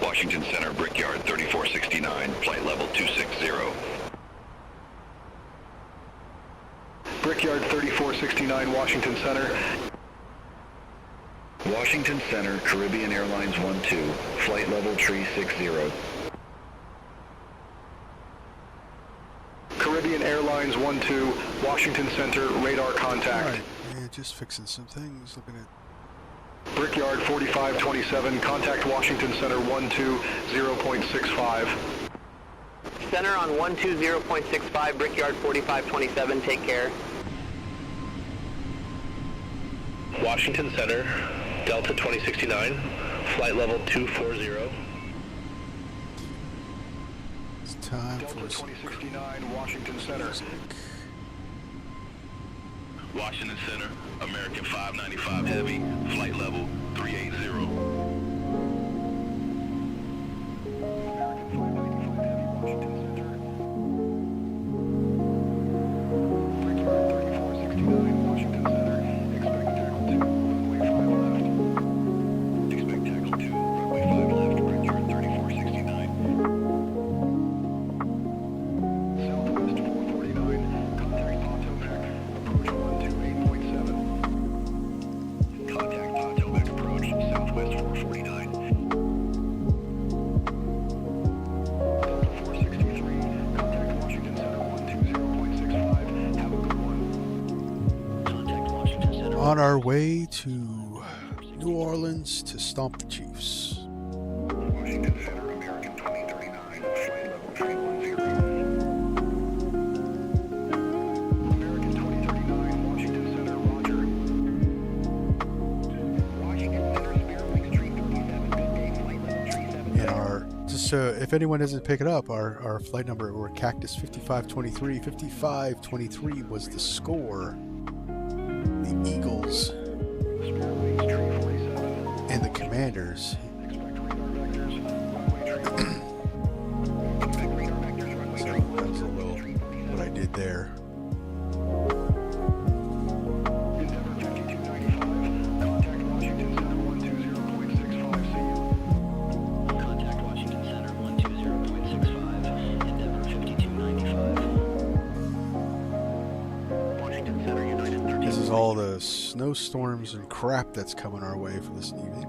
Washington Center, Brickyard 3469, flight level 260.
Brickyard 3469, Washington Center.
Washington Center, Caribbean Airlines 12, flight level 360.
Caribbean Airlines 12, Washington Center, radar contact.
Alright, yeah, just fixing some things, looking at
Brickyard 4527, contact Washington Center 120.65.
Center on 120.65, Brickyard 4527, take care.
Washington Center, Delta 2069, flight level 240.
it's time
Delta
for some
2069, Washington Center.
music.
Washington Center, American 595 Heavy, flight level 380.
On our way to New Orleans to stomp the Chiefs.
Washington Center, American 2039, flight level 310. American 2039, Washington Center, roger. Washington Center, Spirit Wings 337, good day, flight level 37.
And our, just so if anyone doesn't pick it up, our flight number, or Cactus 5523. 5523 was the score. The Eagles and the Commanders. So that's a little what I did there. This is all the snowstorms and crap that's coming our way for this evening.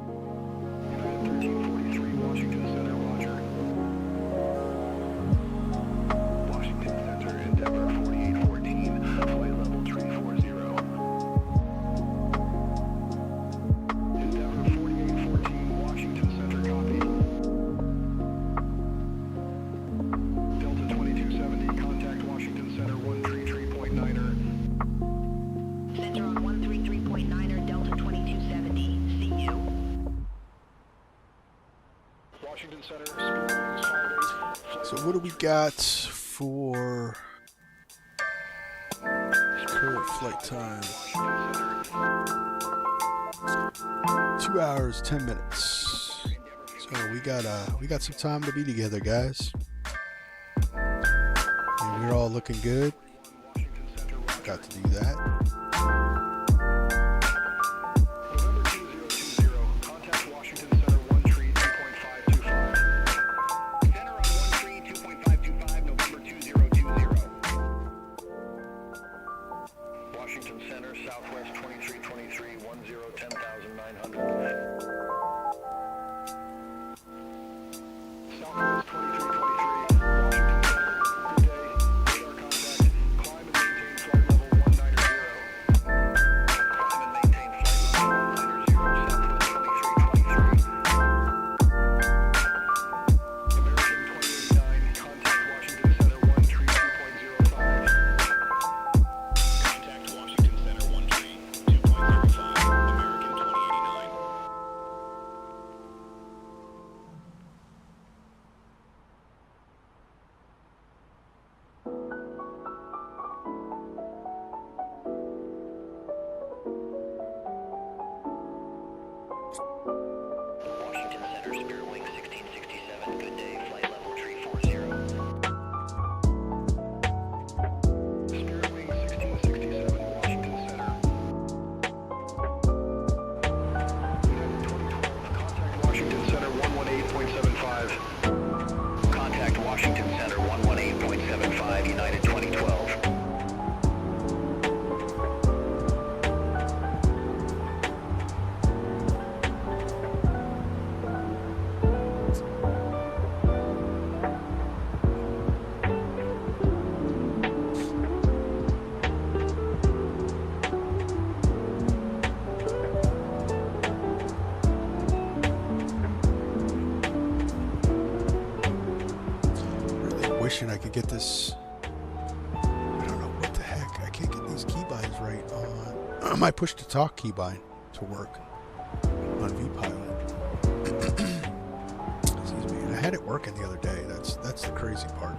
So what do we got for current flight time? 2 hours, 10 minutes. So we got some time to be together, guys. And we're all looking good. Got to do that. I could get this. I don't know what the heck. I can't get these keybinds right on my push to talk keybind to work on vPilot. Excuse me. And I had it working the other day. That's the crazy part.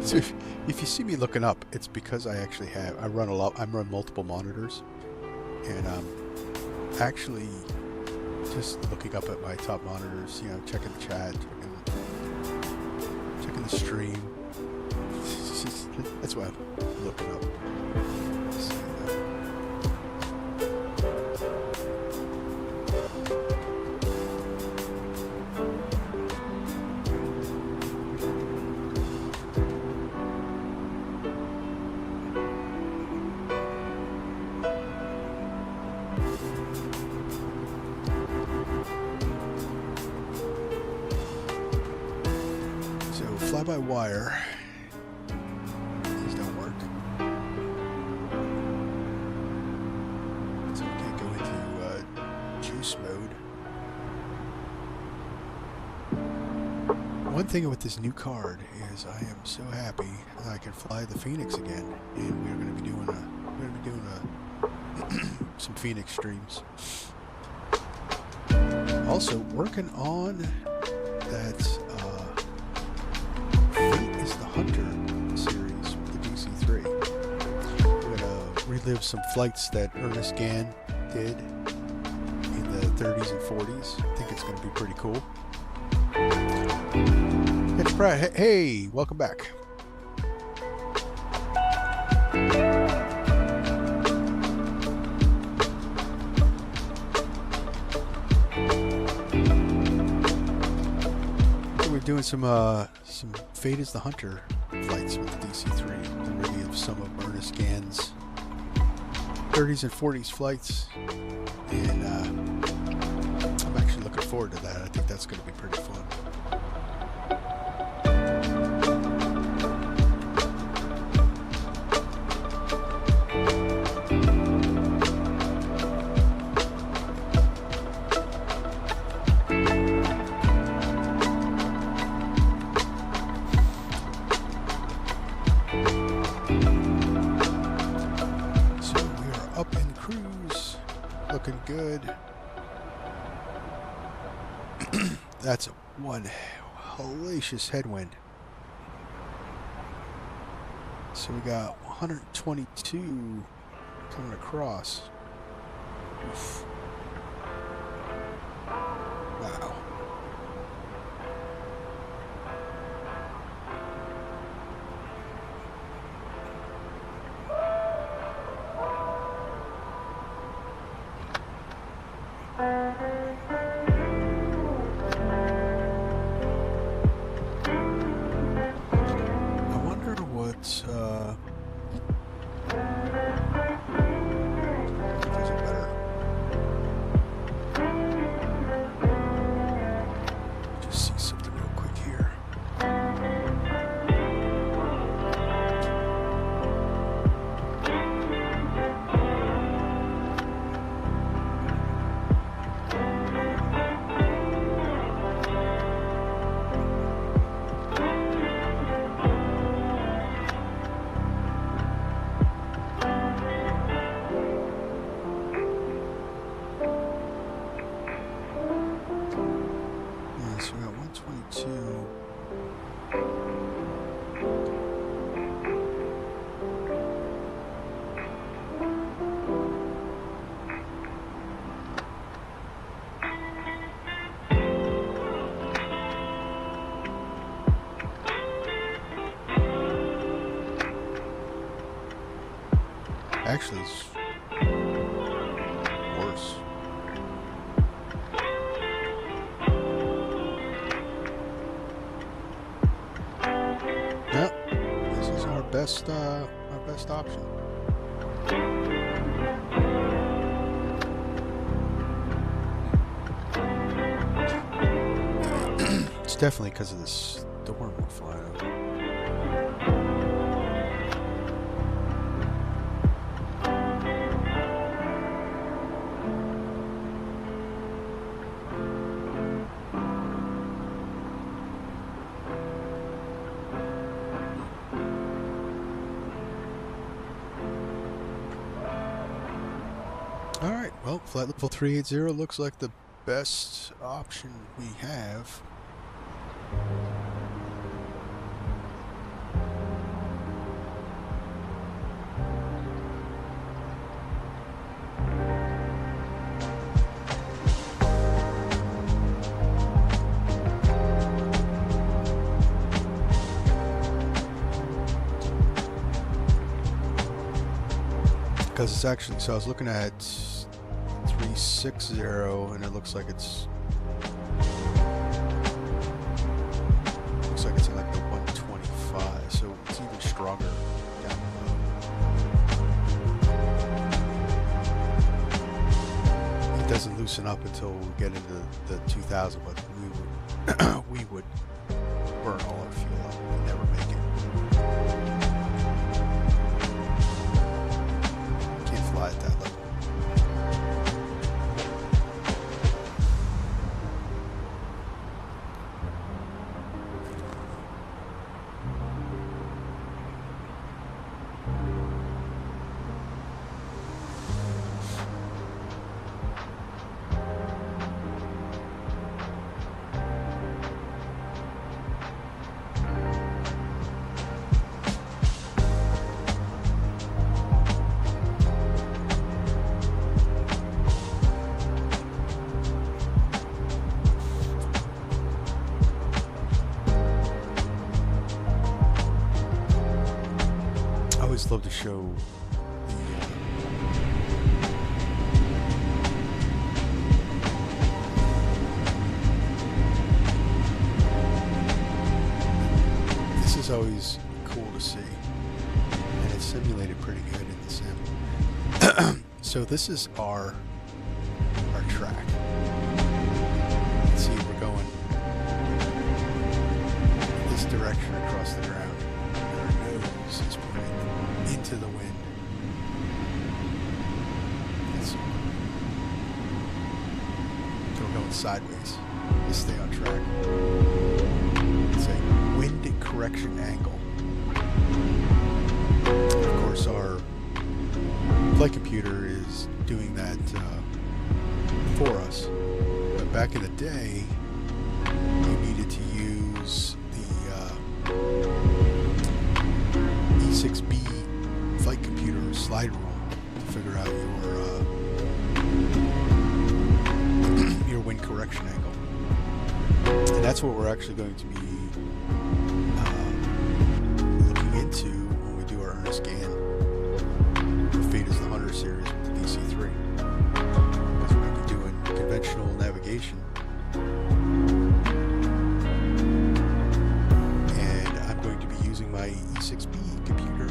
So if you see me looking up, it's because I actually I run multiple monitors, and actually just looking up at my top monitors, you know, checking the chat, checking the stream. That's why I'm looking up. So, fly-by-wire. These don't work. So we can't go into juice mode. One thing with this new card is I am so happy that I can fly the Phoenix again, and we're going to be doing some Phoenix streams. Also working on that Fate is the Hunter series with the DC-3. We're going to relive some flights that Ernest Gann did in the 30s and 40s. I think it's going to be pretty cool. It's Brad. Hey, welcome back. So we're doing some Fate is the Hunter flights with the DC-3. The review of some of Ernest Gann's 30s and 40s flights, and I'm actually looking forward to that. I think that's going to be pretty fun. Good. That's one hellacious headwind. So we got 122 coming across. Oof. Wow. Actually, it's worse. Yep, this is our best option. It's definitely because of this storm we're flying over. Well, flight level 380 looks like the best option we have. Because it's actually, so I was looking at 360 and it looks like it's in like the 125, so it's even stronger down below. It doesn't loosen up until we get into the 2000, but we would burn all our fuel up. love to show this is always cool to see, and it's simulated pretty good in the sim. So this is our track. Let's see, we're going this direction across the ground. Our nose is pointing into the wind. So we're going sideways to stay on track. It's a wind correction angle. Of course, our flight computer is doing that for us. But back in the day, you needed to use the E6B flight computer slide rule to figure out your wind correction angle. And that's what we're actually going to be looking into when we do our earnest scan for Fetus the Hunter series with the DC-3. Because we're going to be doing conventional navigation. And I'm going to be using my E6B computer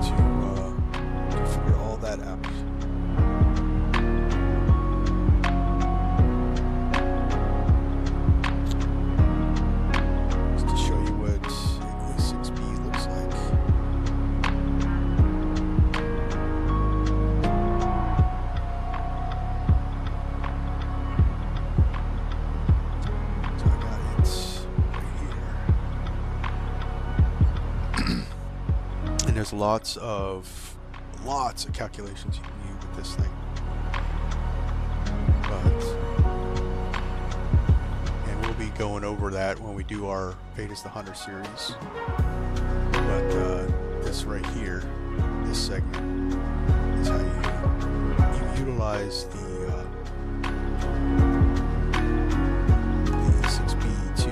to figure all that out. There's lots of calculations you can use with this thing, and we'll be going over that when we do our Fetus the Hunter series. But this right here, this segment, is how you utilize the E6B to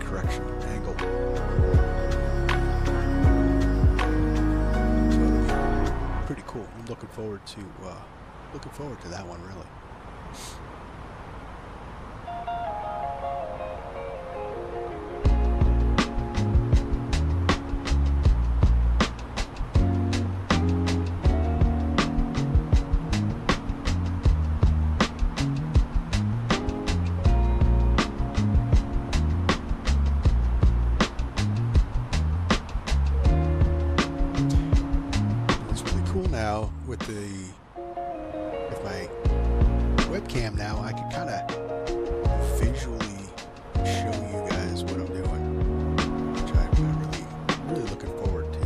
correction angle. So pretty cool. I'm looking forward to that one, really. With my webcam now, I can kind of visually show you guys what I'm doing, which I'm really looking forward to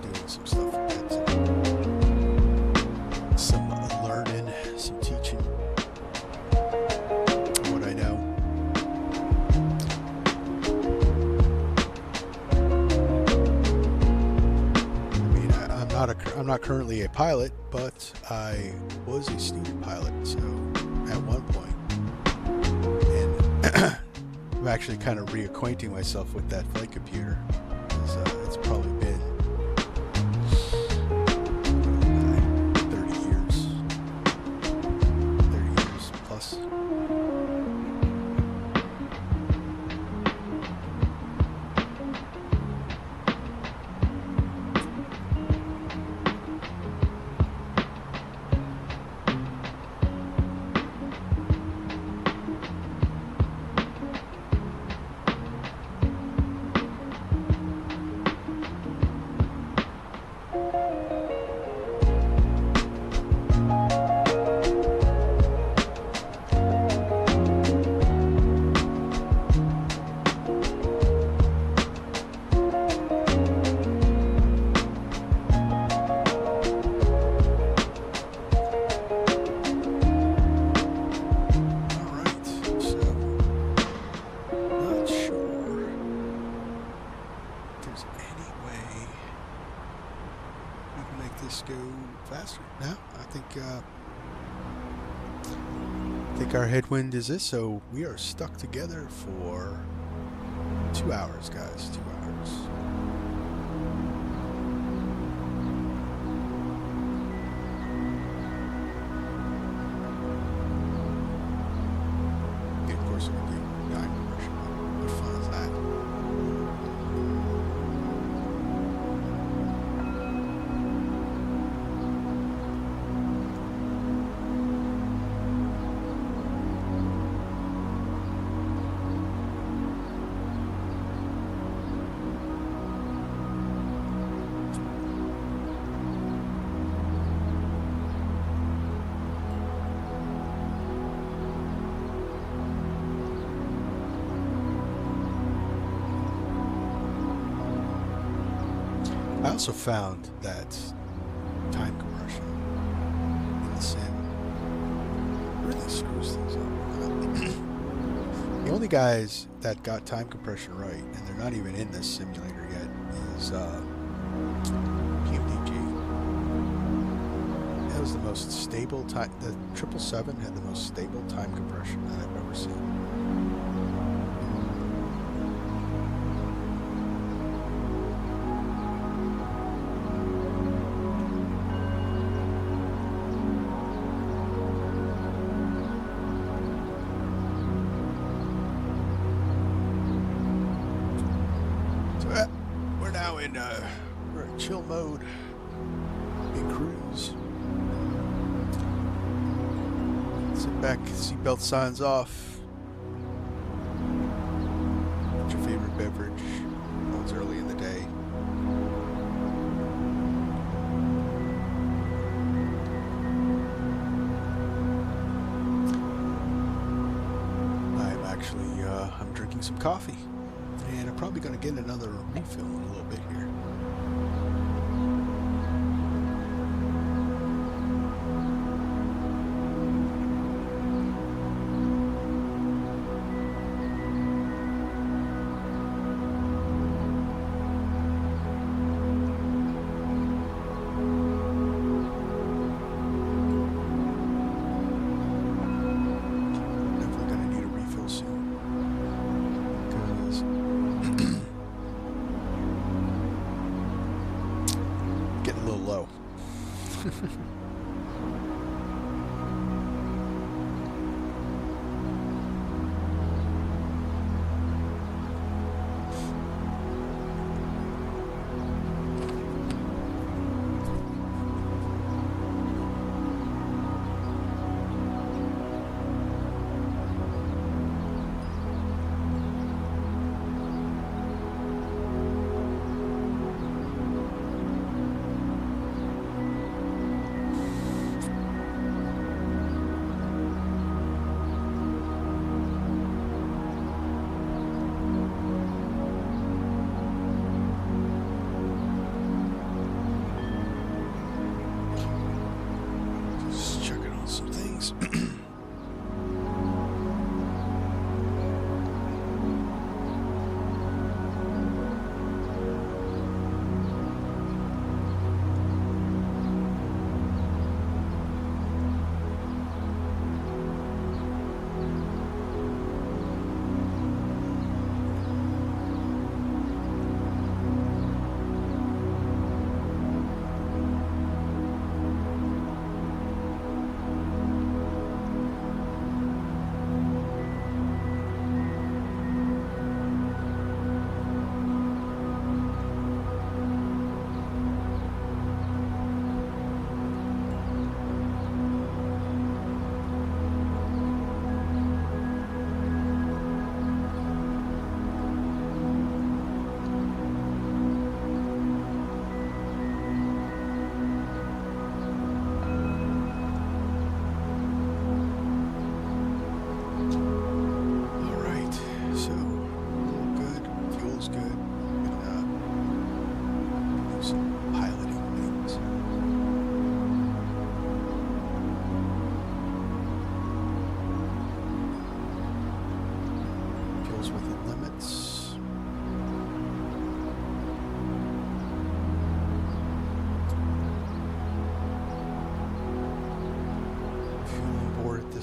doing some stuff with that. Some learning, some teaching what I know. I mean, I'm not currently a pilot, but I was a student pilot, so at one point, and I'm actually kind of reacquainting myself with that flight computer, because it's probably been 30 years plus. I think our headwind is this, so we are stuck together for 2 hours, guys. 2 hours. Yeah, of course, it would be time compression. What fun is that? I also found that time compression in the sim really screws things up. The only guys that got time compression right, and they're not even in this simulator yet, is PMDG. That was the most stable time. The 777 had the most stable time compression that I've ever seen. We're in chill mode in cruise. Sit back, seatbelt signs off. What's your favorite beverage? Oh, it's early in the day. I'm actually, I'm drinking some coffee. And I'm probably going to get another refill in a little bit here. Definitely going to need a refill soon. Because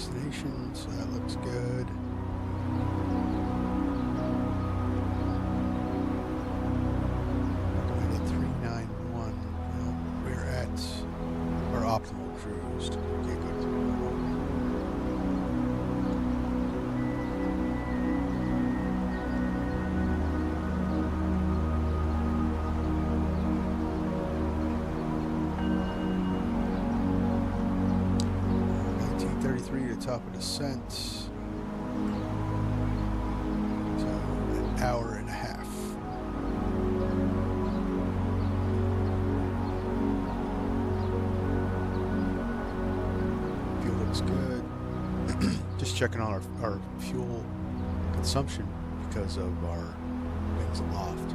destination, so that looks good. Recommended 391. Well, we're at our optimal cruise. Can't go to 391. Top of descent. So an hour and a half. Fuel looks good. Just checking on our fuel consumption because of our wings aloft.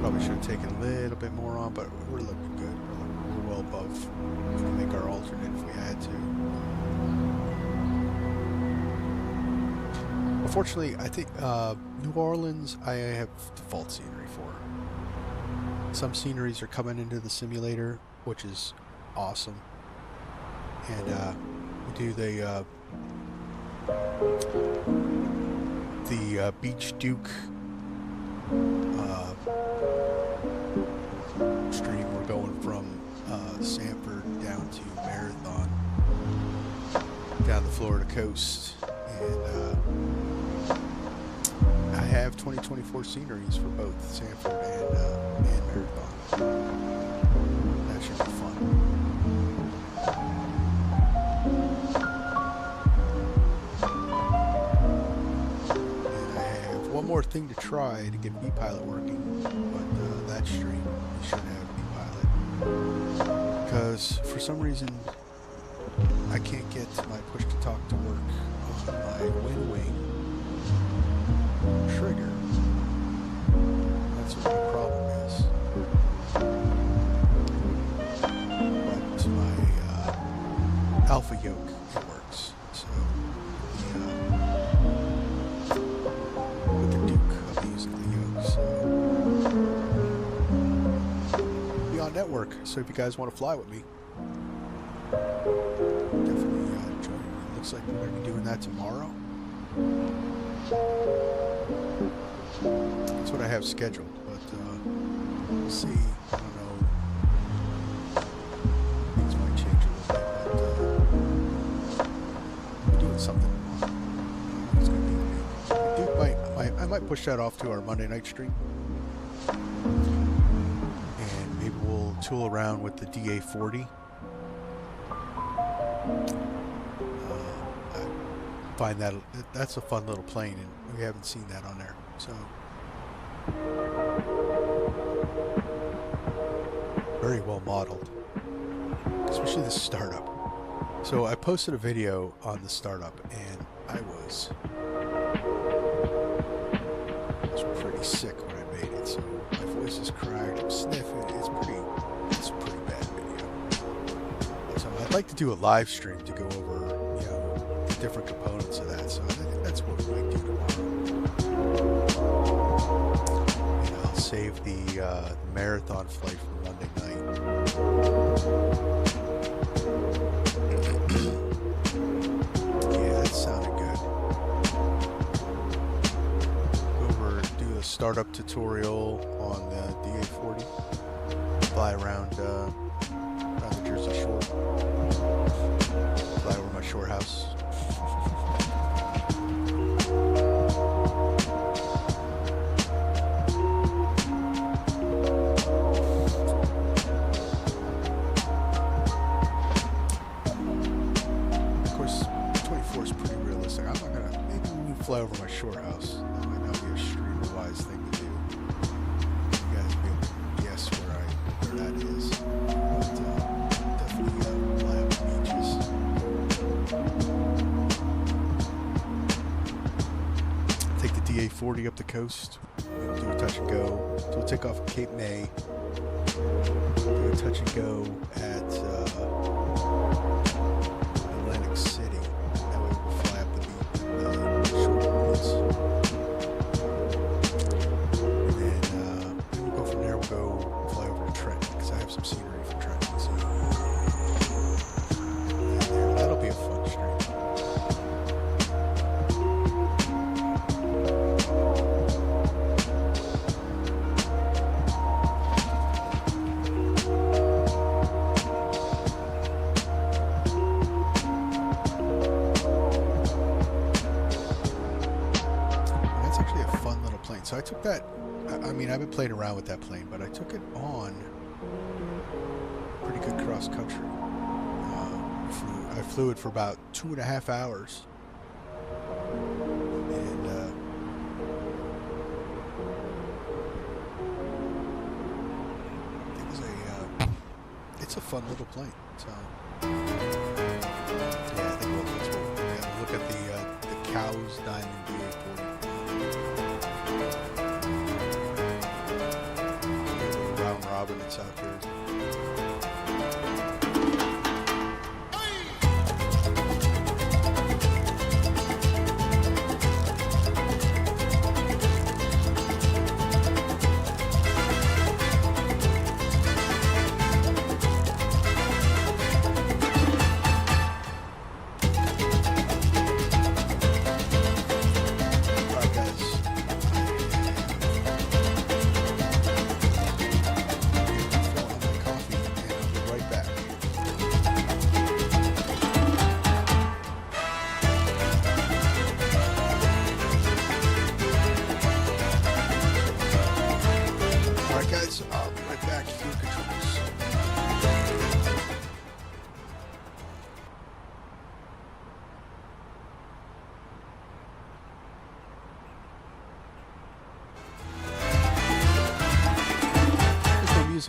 Probably should have taken a little bit more on, but we're looking good. We're well above. We can make our alternate if we had to. Unfortunately, I think New Orleans I have default scenery for. Some sceneries are coming into the simulator, which is awesome. And we do the Beach Duke stream. We're going from Sanford down to Marathon, down the Florida coast, and I have 2024 sceneries for both Sanford and Marathon. That should be fun. And I have one more thing to try to get V-Pilot working, but that stream we should have V-Pilot, because for some reason I can't get my push-to-talk to work on my wind wing trigger. That's what my problem is. But my alpha yoke, it works. So with the Duke, I'll be using the yoke. So be on network. So if you guys want to fly with me, definitely join me. It looks like we're going to be doing that tomorrow. That's what I have scheduled, but we'll see. I don't know. Things might change a little bit, but we're doing something tomorrow. It's going to be I might push that off to our Monday night stream, and maybe we'll tool around with the DA-40. I find that's a fun little plane, and we haven't seen that on there. So very well modeled, especially the startup. So I posted a video on the startup, and I was pretty sick when I made it. So my voice is cracked, I'm sniffing. It's a pretty bad video. So I'd like to do a live stream to go over, the different components of that. So I think that's what we might do tomorrow. And I'll save the marathon flight for Monday night. Yeah, that sounded good. Go over, do a startup tutorial on the DA-40. Fly around the Jersey Shore. Fly over my shore house. Fly over my shore house. That might not be a streamer-wise thing to do. You guys be able to guess where that is. But definitely fly up the beaches. Take the DA-40 up the coast. We'll do a touch and go. So we'll take off at Cape May. Do a touch and go at Atlantic City. That way we'll fly up the beach. And then that, I mean, I've been playing around with that plane, but I took it on pretty good cross country. I flew it for about 2.5 hours. And it was it's a fun little plane. So yeah, I think let's look at the Cows Diamond DA-40. Round robin in South Jersey.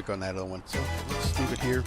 On that other one, so let's leave it here.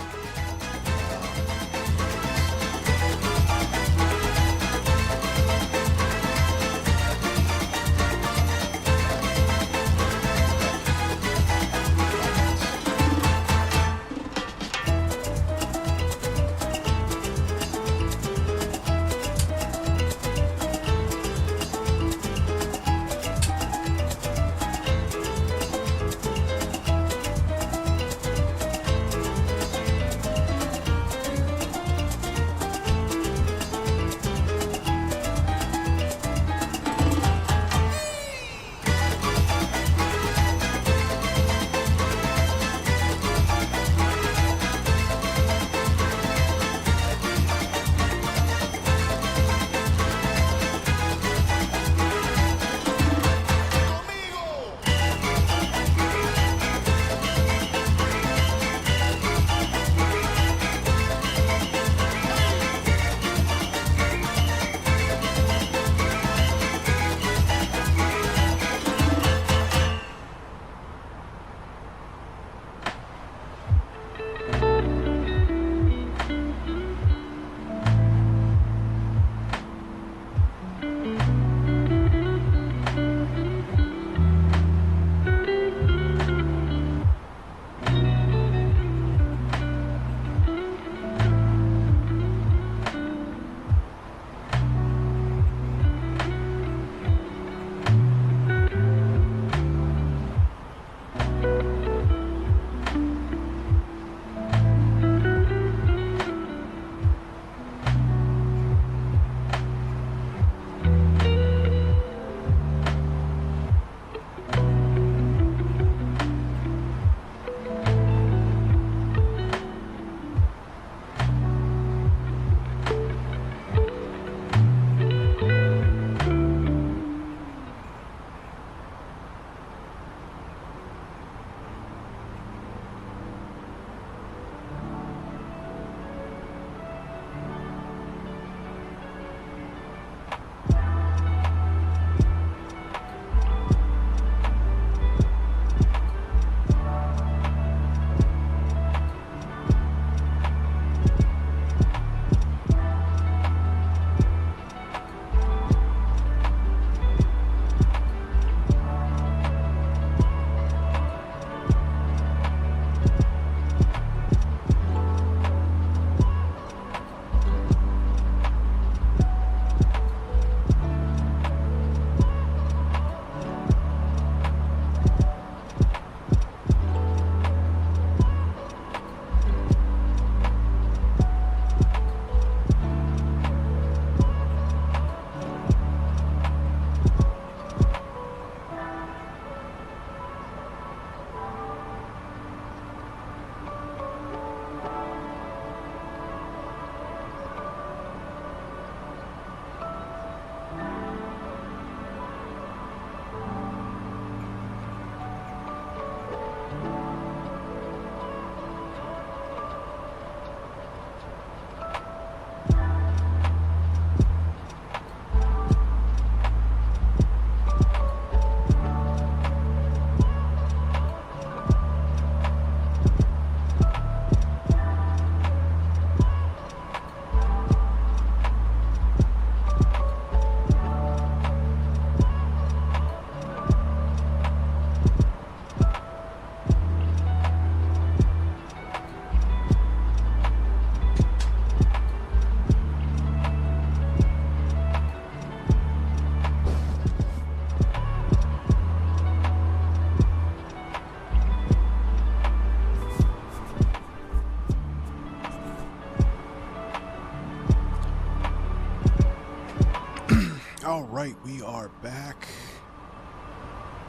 right, we are back.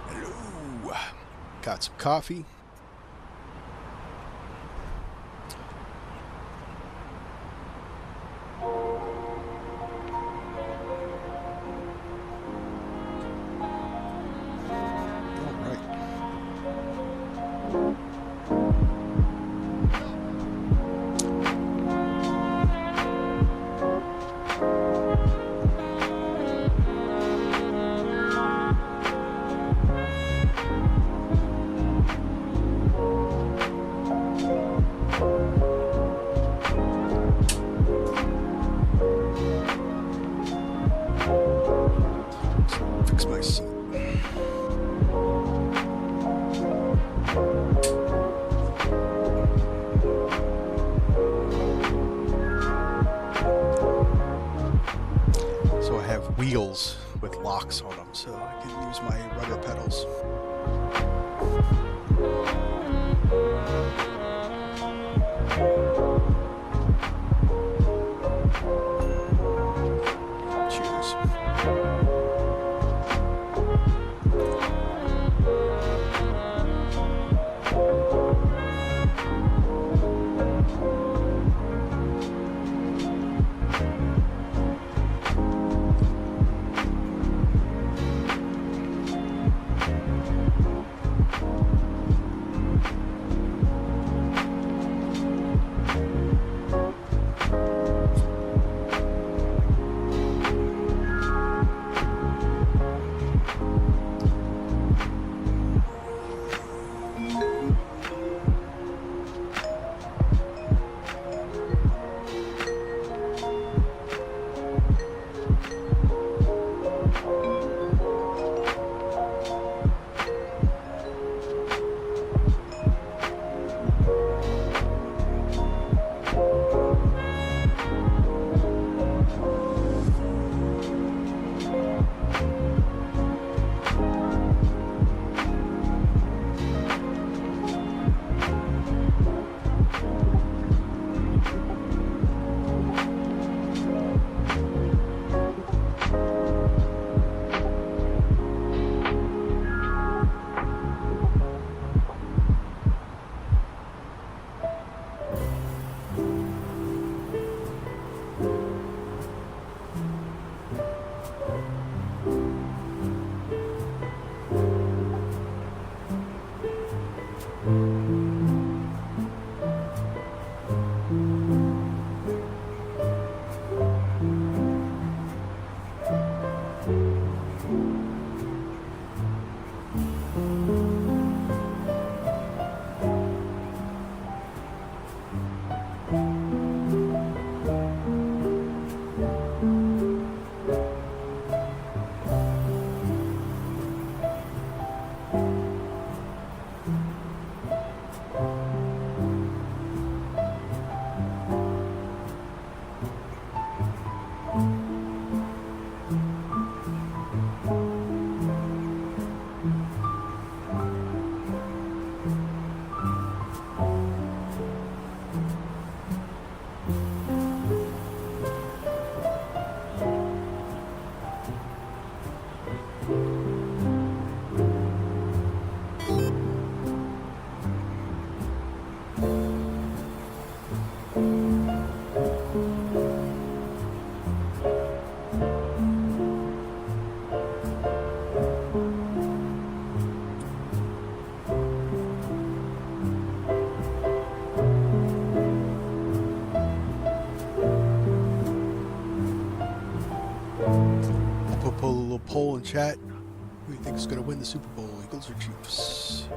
Hello. Got some coffee. Fix my seat. So I have wheels with locks on them, so I can use my rudder pedals. Cheers. Poll in chat. Who do you think is going to win the Super Bowl, Eagles or Chiefs?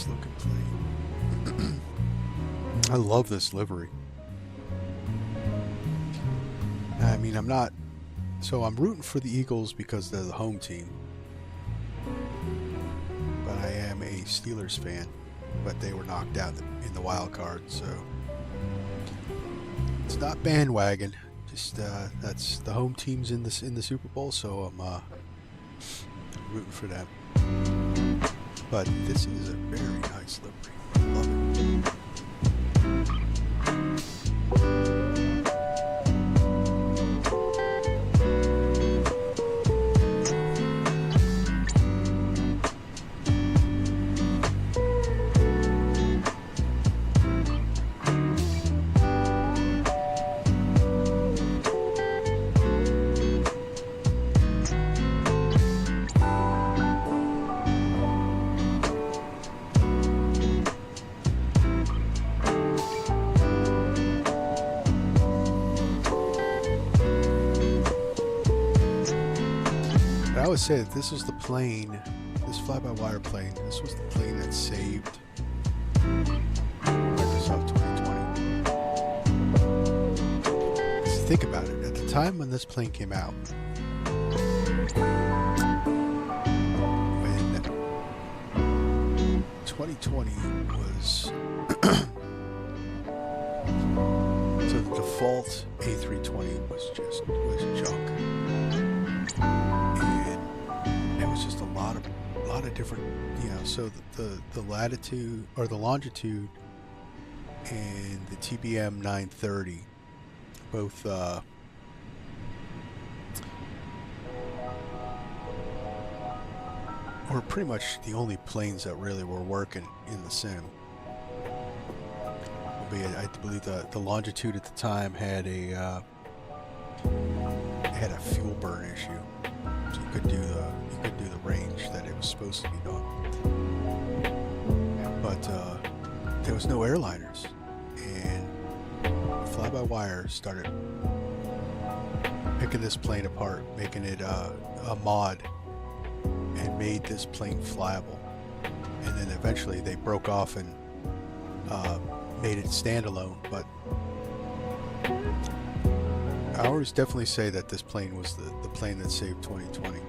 nice looking plane. I love this livery. I mean, I'm rooting for the Eagles because they're the home team. But I am a Steelers fan. But they were knocked out in the wild card, so it's not bandwagon. Just that's the home teams in the Super Bowl, so I'm rooting for them. But this is a very nice livery. I love it. I would say that this was the plane, this fly-by-wire plane, this was the plane that saved Microsoft 2020. Just think about it. At the time when this plane came out, when 2020 was so the default A320 was junk. It was just a lot of different, so the latitude or the longitude and the TBM 930 both were pretty much the only planes that really were working in the sim. I believe the longitude at the time had a fuel burn issue, so you could do the range that it was supposed to be doing. But there was no airliners, and fly-by-wire started picking this plane apart, making it a mod, and made this plane flyable. And then eventually they broke off and made it standalone. But I always definitely say that this plane was the plane that saved 2020.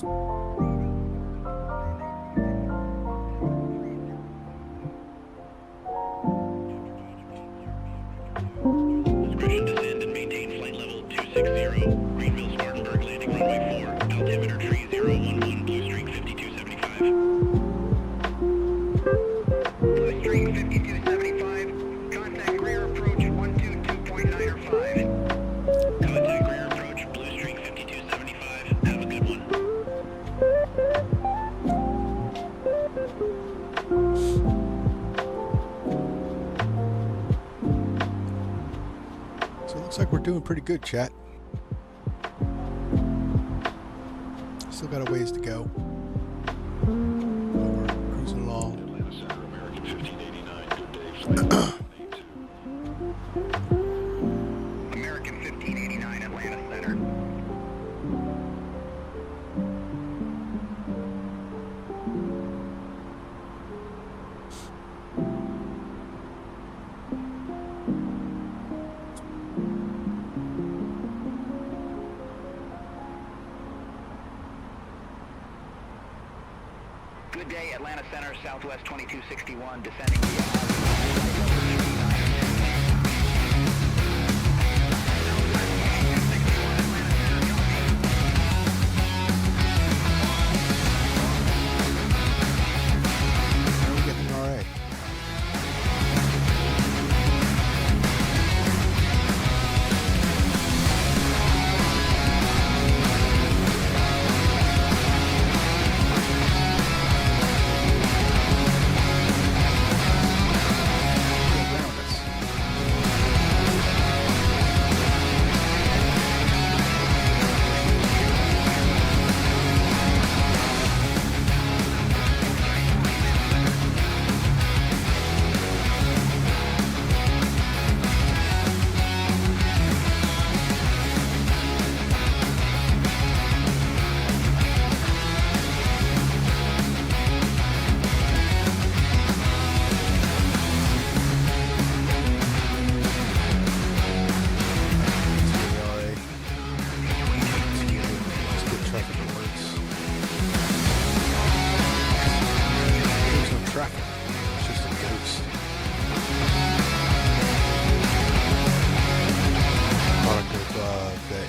Discretion descend and maintain flight level 260. Greenville Spartanburg landing runway 4. Altimeter tree 011 blue streak 5275.
Blue streak 5275. Contact rear approach 122.905.
Contact rear approach blue streak 5275. Have a good one.
So it looks like we're doing pretty good, chat. Still got a ways to go. But we're cruising along.
Atlanta Center, American 1589. Good day. Flight
American 1589 Atlanta Center. Good day, Atlanta Center, Southwest 2261, descending via
How are we getting all right? Around us.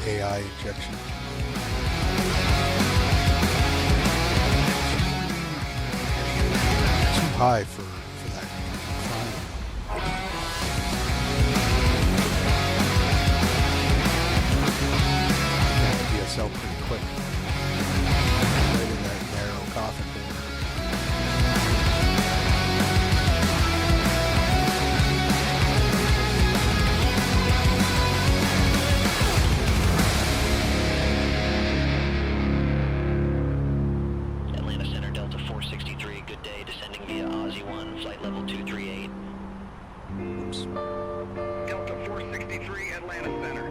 AI injection. Too high for that. DSL pretty quick. Right in that narrow coffin hole.
Atlanta Center, Delta 463, good day, descending via Aussie 1, flight level 238.
Oops.
Delta 463, Atlanta Center.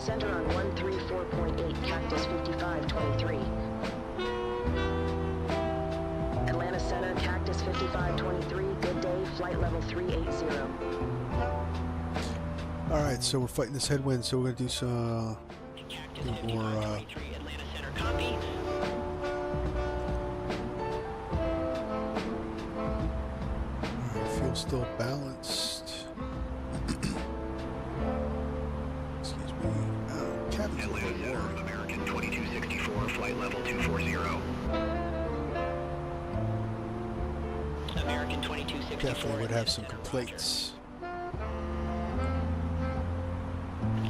Center on 134.8, Cactus 5523. Atlanta Center, Cactus 5523, good day, flight level 380.
Alright, so we're fighting this headwind, so we're going to do some more, alright, fuel still balanced. Excuse me. Cabin's a little warm.
American 2264, flight level 240. American 2264.
Definitely would have some complaints.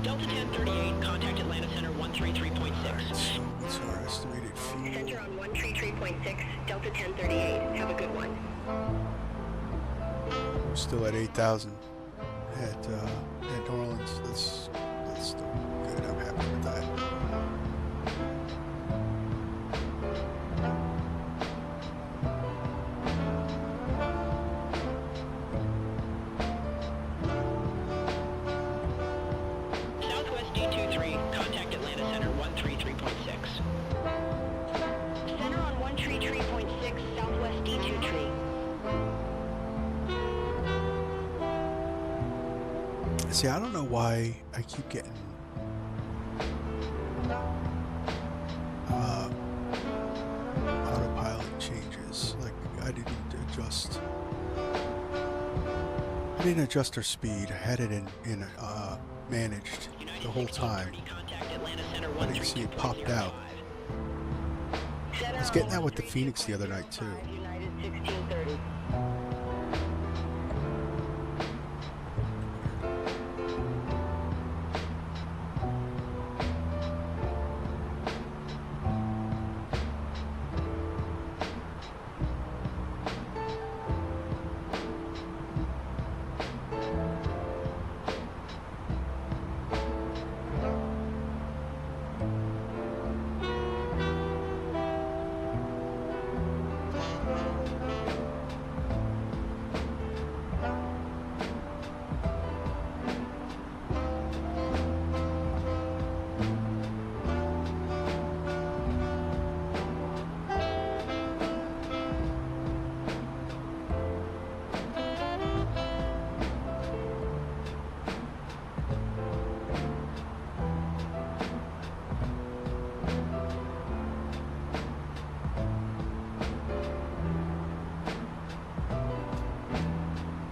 Delta 1038, contact Atlanta Center 133.6.
So what's our estimated fuel?
Center on 133.6, Delta 1038. Have a good one.
We're still at 8,000 at Orleans. That's still good. I'm happy with that.
Southwest D23, contact Atlanta Center 133.6.
Center on 133.6, Southwest D23.
See, I don't know why I keep getting autopilot changes. Like, I didn't adjust our speed. I had it in managed the whole time. I didn't see it popped out. I was getting that with the Phoenix the other night too.
United 1630.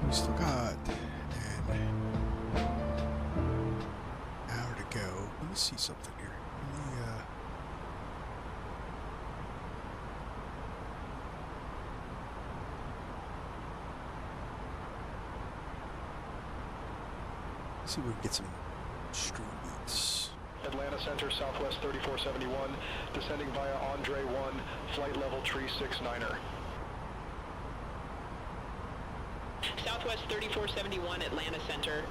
We still got an hour to go. Let me see something here. Let's see if we can get some stream beats.
Atlanta Center, Southwest 3471, descending via Andre 1, flight level 369er.
Southwest 3471, Atlanta Center.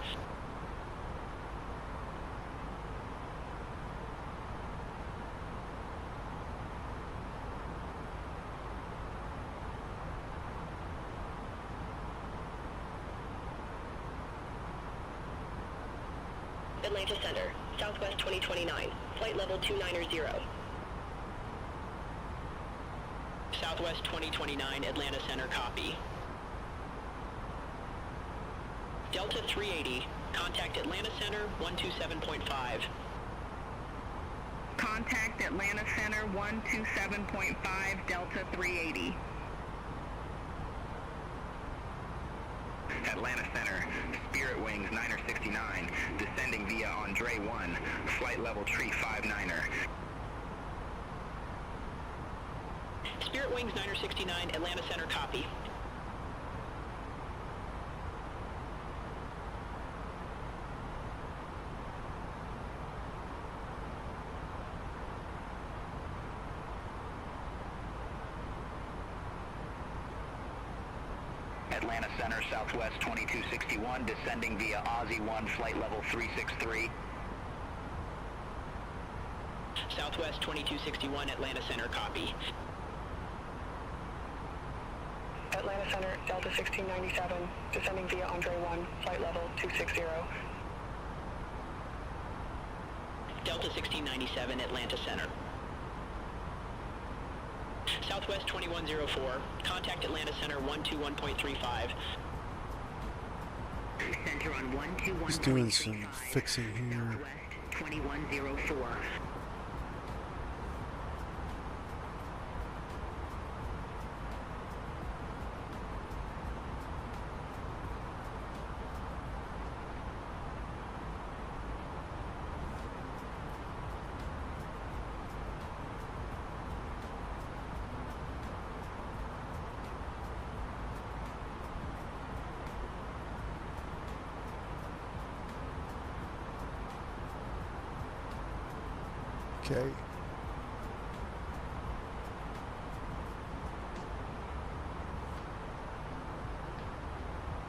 Atlanta Center, Southwest 2029, flight level 290.
Southwest 2029, Atlanta Center, copy. Delta 380, contact Atlanta Center 127.5.
Contact Atlanta Center 127.5, Delta 380.
Atlanta Center, Spirit Wings 969, descending via Andre 1, flight level tree 59er.
Spirit Wings 969, Atlanta Center, copy.
Atlanta Center, Southwest 2261, descending via Aussie 1, flight level 363.
Southwest 2261, Atlanta Center, copy.
Atlanta Center, Delta 1697, descending via Andre 1, flight level 260.
Delta 1697, Atlanta Center. Southwest 2104, contact Atlanta Center 121.35.
Center on 121.35.
He's doing some fixing here.
Southwest 2104.
Okay.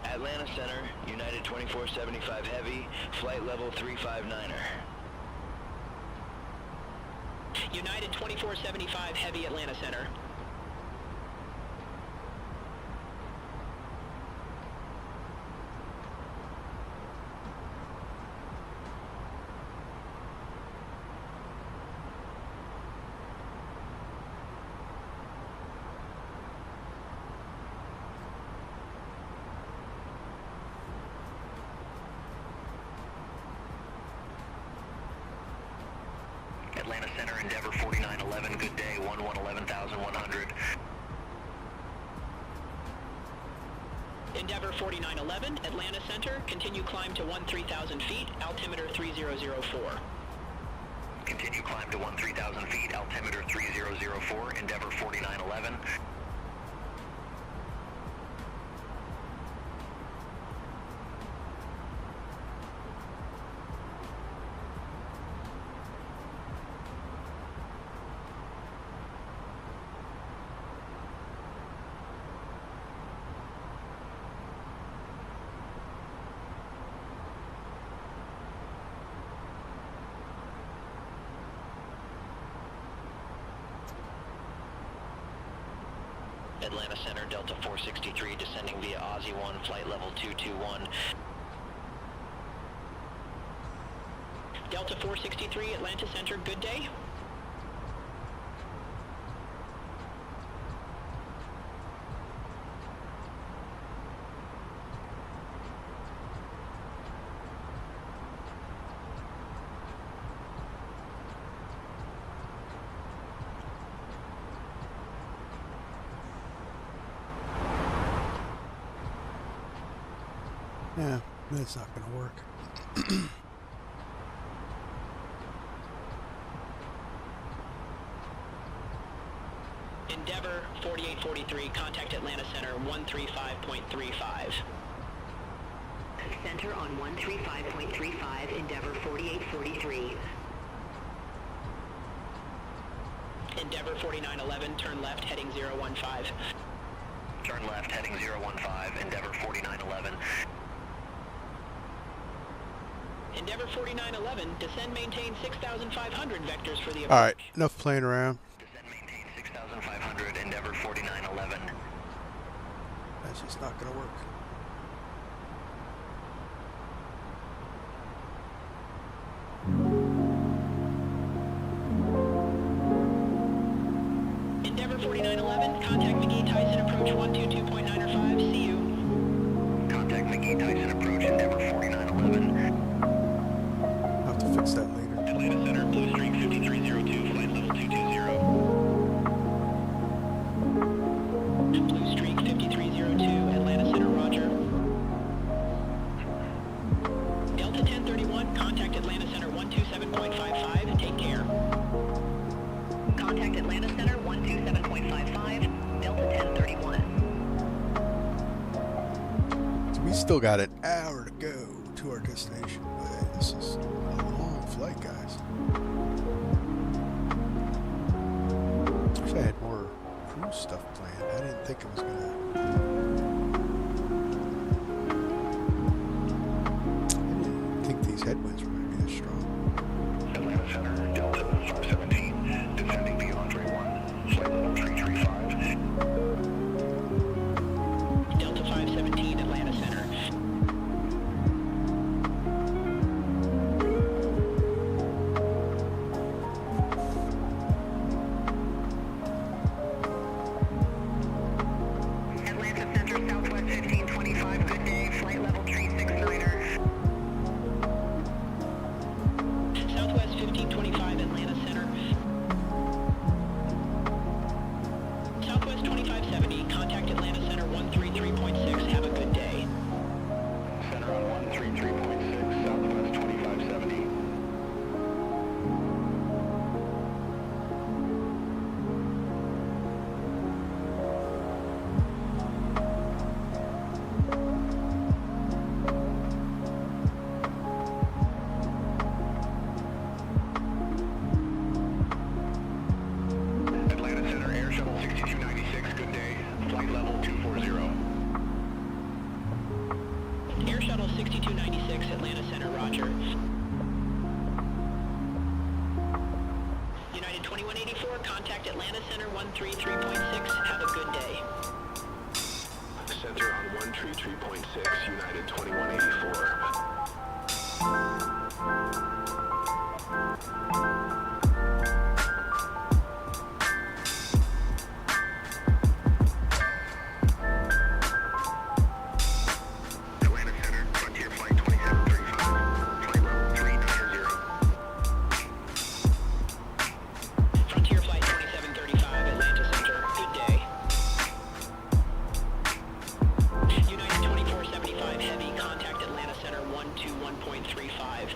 Atlanta Center, United 2475 Heavy, flight level 359er.
United 2475 Heavy, Atlanta Center.
Atlanta Center, Endeavor 4911, good day, 1111,100.
Endeavor 4911, Atlanta Center, continue climb to 13,000 feet, altimeter 3004.
Continue climb to 13,000 feet, altimeter 3004, Endeavor 4911. Atlanta Center, Delta 463, descending via Aussie 1, flight level 221.
Delta 463, Atlanta Center, good day.
Yeah, that's not going to work.
Endeavor 4843, contact Atlanta Center 135.35.
Center on 135.35, Endeavor 4843.
Endeavor 4911, turn left, heading 015.
Turn left, heading 015, Endeavor 4911.
Endeavor 4911, descend, maintain 6,500 vectors for the approach.
Alright, enough playing around.
Descend, maintain 6,500, Endeavor 4911.
That's just not going to work.
Endeavor 4911, contact McGee Tyson, approach 122.905, see you.
Contact McGee Tyson, approach Endeavor 4911.
I'll have to fix that later.
Atlanta Center, Blue Streak 5302, flight level 220.
Blue Streak 5302, Atlanta Center, roger. Delta 1031, contact Atlanta Center 127.55, take care.
Contact Atlanta Center 127.55, Delta 1031.
So we still got an hour to go to our destination. Man, this is a long flight, guys. Wish I had more cruise stuff planned. I didn't think it was gonna. I didn't think these headwinds were gonna be this strong.
Atlanta Center, Delta 517, descending via Andre 1, flight level 335.
Delta 517, Atlanta Center. United 2184, contact Atlanta Center 133.6. Have a good day.
Center on 133.6, United 2184.
Atlanta Center, Frontier Flight 2735, flight level 390.
Frontier Flight 2735, Atlanta Center, good day. United 2475 Heavy, contact Atlanta Center 121.35.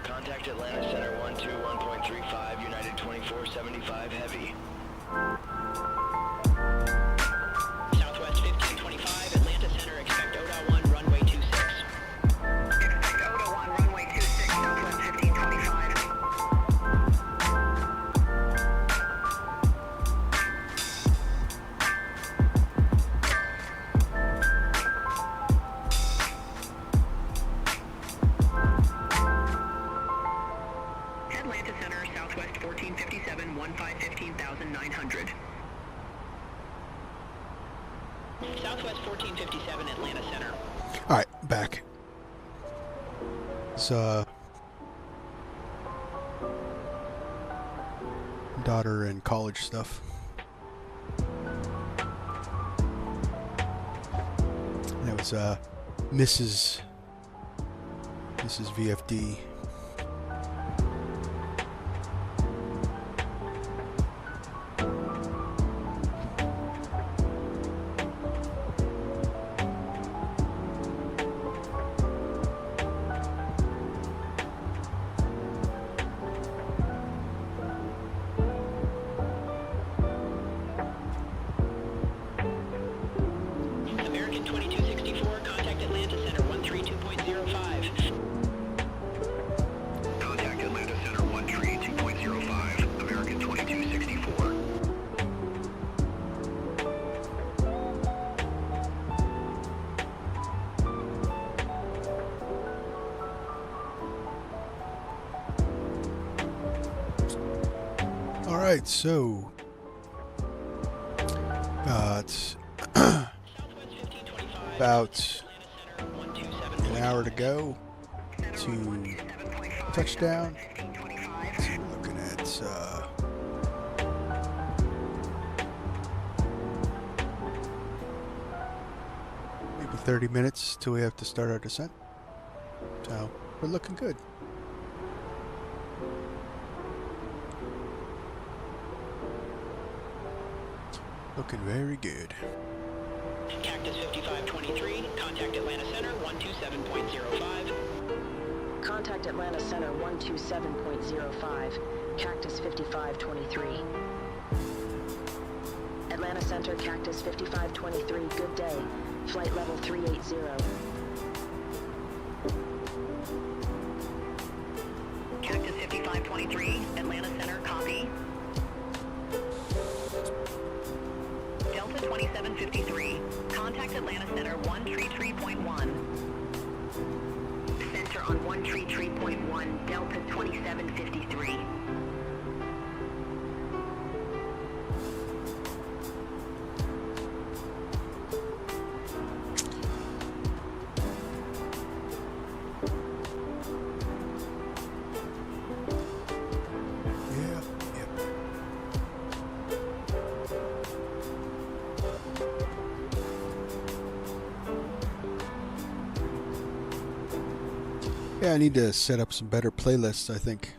Contact Atlanta Center 121.35, United 2475 Heavy.
Southwest 1525, Atlanta Center, expect ODA 1, runway 26.
Expect ODA 1, runway 26, Southwest 1525. Atlanta Center, Southwest 1457, 15,900.
Southwest 1457, Atlanta Center.
All right, back. It's daughter and college stuff. And it was Mrs. VFD.
American 2264, contact Atlanta Center 132.05.
Contact Atlanta Center 132.05, American 2264.
All right, so got about an hour to go to touchdown. So we're looking at maybe 30 minutes till we have to start our descent. So we're looking good. Looking very good.
Cactus 5523, contact Atlanta Center 127.05.
Contact Atlanta Center 127.05, Cactus 5523. Atlanta Center, Cactus 5523, good day. Flight level 380.
Cactus 5523, Atlanta Center, copy. Delta 2753, contact Atlanta Center 133.1. Center on 133.1, Delta 2753.
Yeah, I need to set up some better playlists, I think.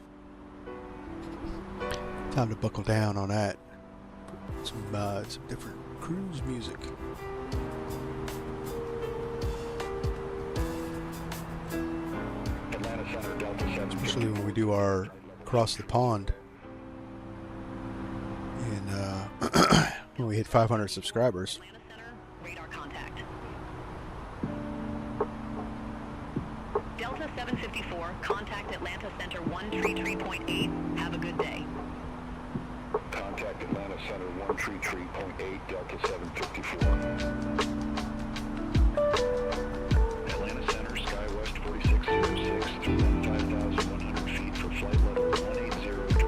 Time to buckle down on that. Put some different cruise music.
Atlanta Center, Delta 7.
Especially when we do our across the pond. And when we hit 500 subscribers.
Radar contact. Delta 754, contact Atlanta Center 133.8. Have a good day.
Contact Atlanta Center 133.8, Delta 754.
Atlanta Center, SkyWest 4606 through 5,100 feet for flight level 180.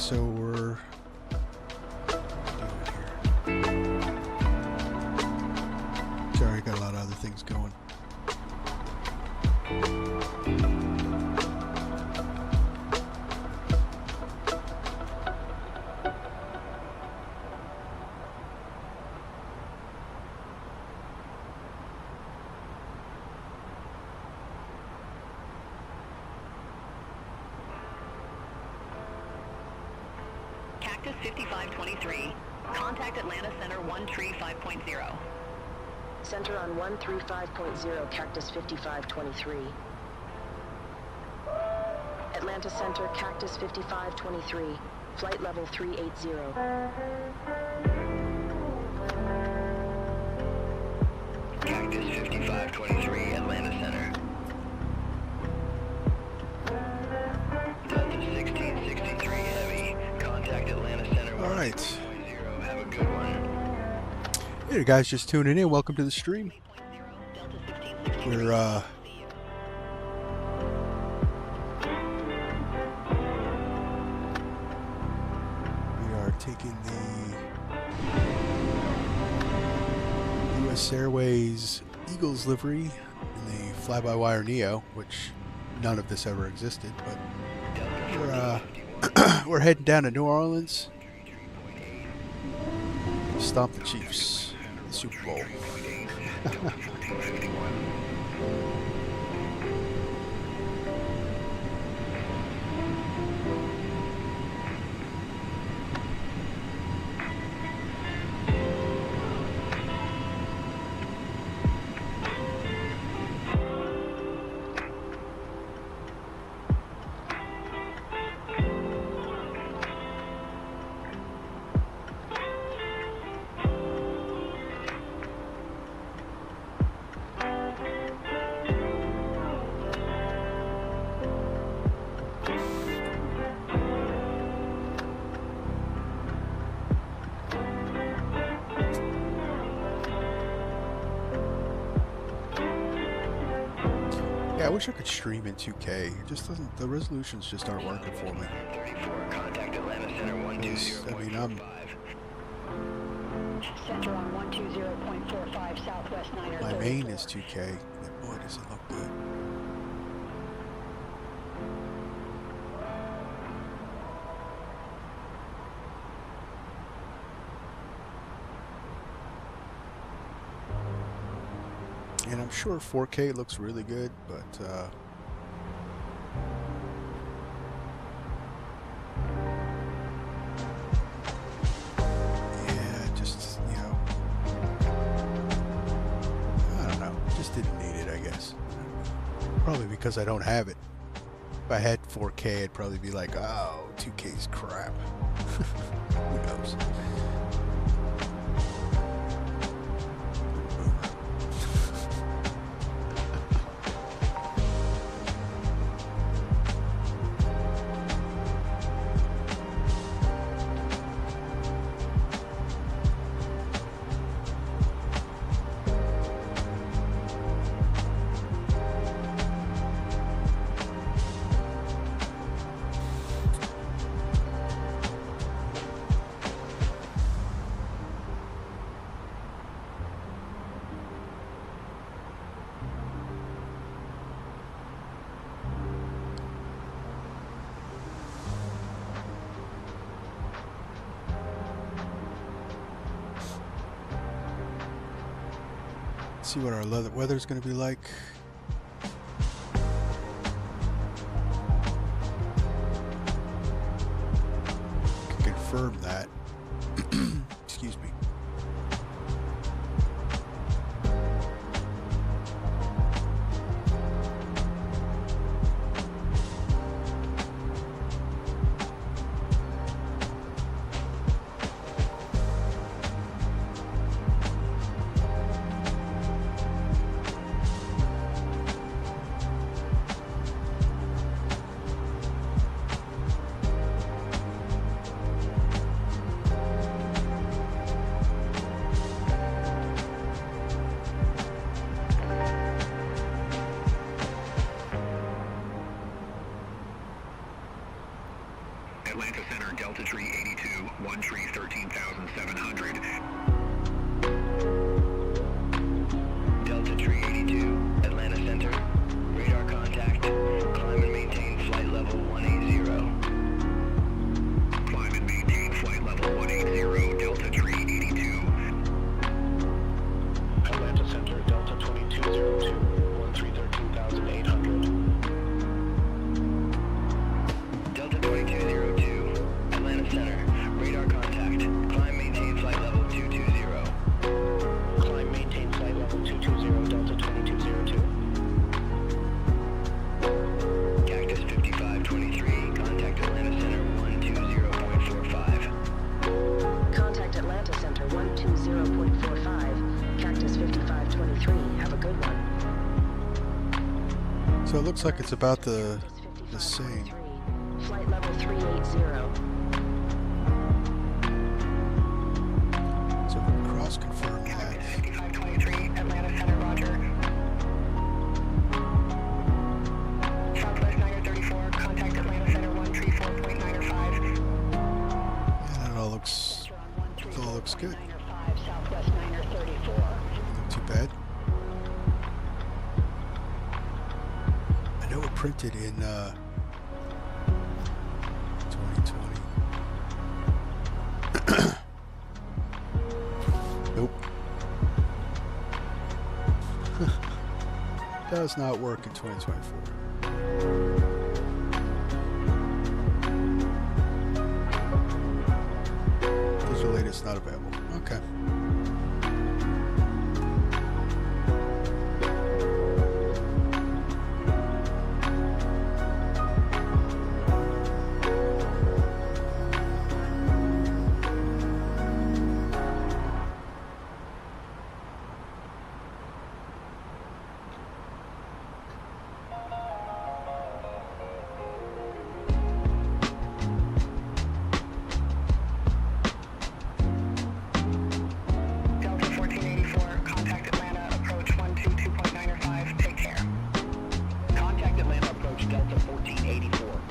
so we're sorry, got a lot of other things going.
Cactus 5523. Contact Atlanta Center 135.0.
Center on 135.0, Cactus 5523. Atlanta Center, Cactus 5523. Flight level 380.
Cactus 5523, Atlanta Center. Delta 1663 Heavy. Contact Atlanta Center.
All right.
Have a good one.
Hey guys, just tuning in. Welcome to the stream. We're we are taking the U.S. Airways Eagles livery in the FlyByWire Neo, which none of this ever existed, but we're heading down to New Orleans. Stomp the Chiefs. The Super Bowl. Yeah, I wish I could stream in 2K. It just doesn't. The resolutions just aren't working for me.
34, contact Atlanta Center 120.45.
I mean, I'm.
Center on 120.45 Southwest 9er.
My main is 2K. But boy, does it look good. And I'm sure 4K looks really good, but yeah, just, you know, I don't know, just didn't need it, I guess. Probably because I don't have it. If I had 4K, I'd probably be like, oh, 2K's crap. Who knows? See what our weather's going to be like. Can confirm that. Excuse me.
Atlanta Center, Center, Delta Tree 82, 1 tree 13,700.
Delta Tree 82, Atlanta Center. Radar contact. Climb and maintain flight level 180.
Climb and maintain flight level 180, Delta Tree 82.
Atlanta Center, Delta 2202, 13,800.
Delta 2202, Atlanta Center. Radar contact. Climb, maintain flight level 220.
Climb, maintain flight level 220, Delta 2202.
Cactus 5523, contact Atlanta Center 120.45.
Contact Atlanta Center 120.45. Cactus 5523. Have a good one.
So it looks like it's about the same.
Flight level 380.
So we'll cross confirm that.
5523, Atlanta Center, roger. Southwest 934, contact Atlanta Center 134.95.
Yeah, that all looks good.
Southwest 934.
Not too bad. I know it printed in 2020. Nope. Does not work in 2024. Digital latest not available. Okay.
Delta 1484, contact Atlanta, approach 122.95. Take care.
Contact Atlanta approach Delta 1484.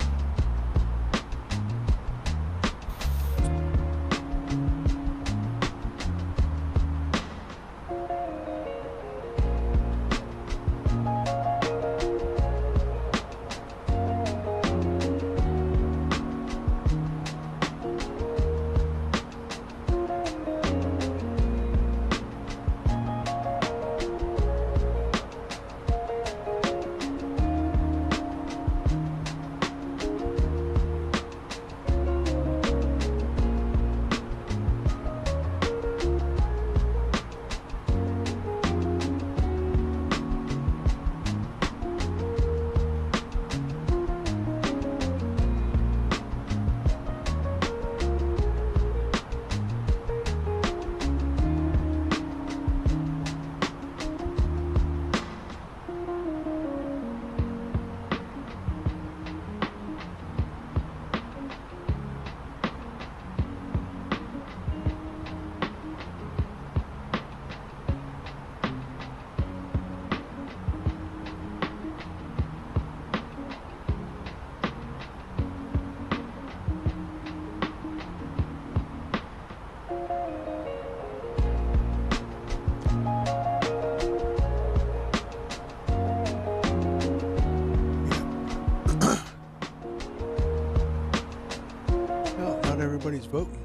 Everybody's voting.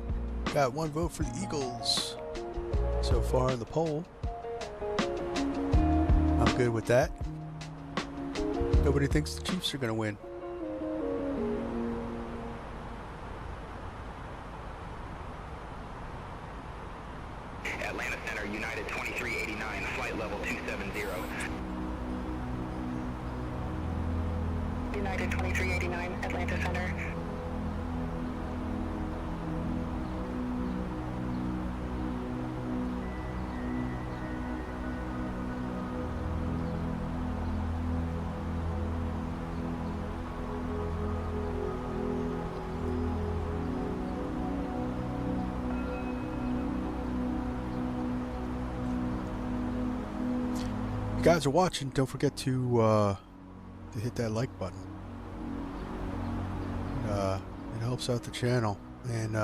Got one vote for the Eagles so far in the poll. I'm good with that. Nobody thinks the Chiefs are going to win.
Atlanta Center, United 2389, flight level 270.
United 2389, Atlanta Center.
If you guys are watching, don't forget to hit that like button. It helps out the channel, and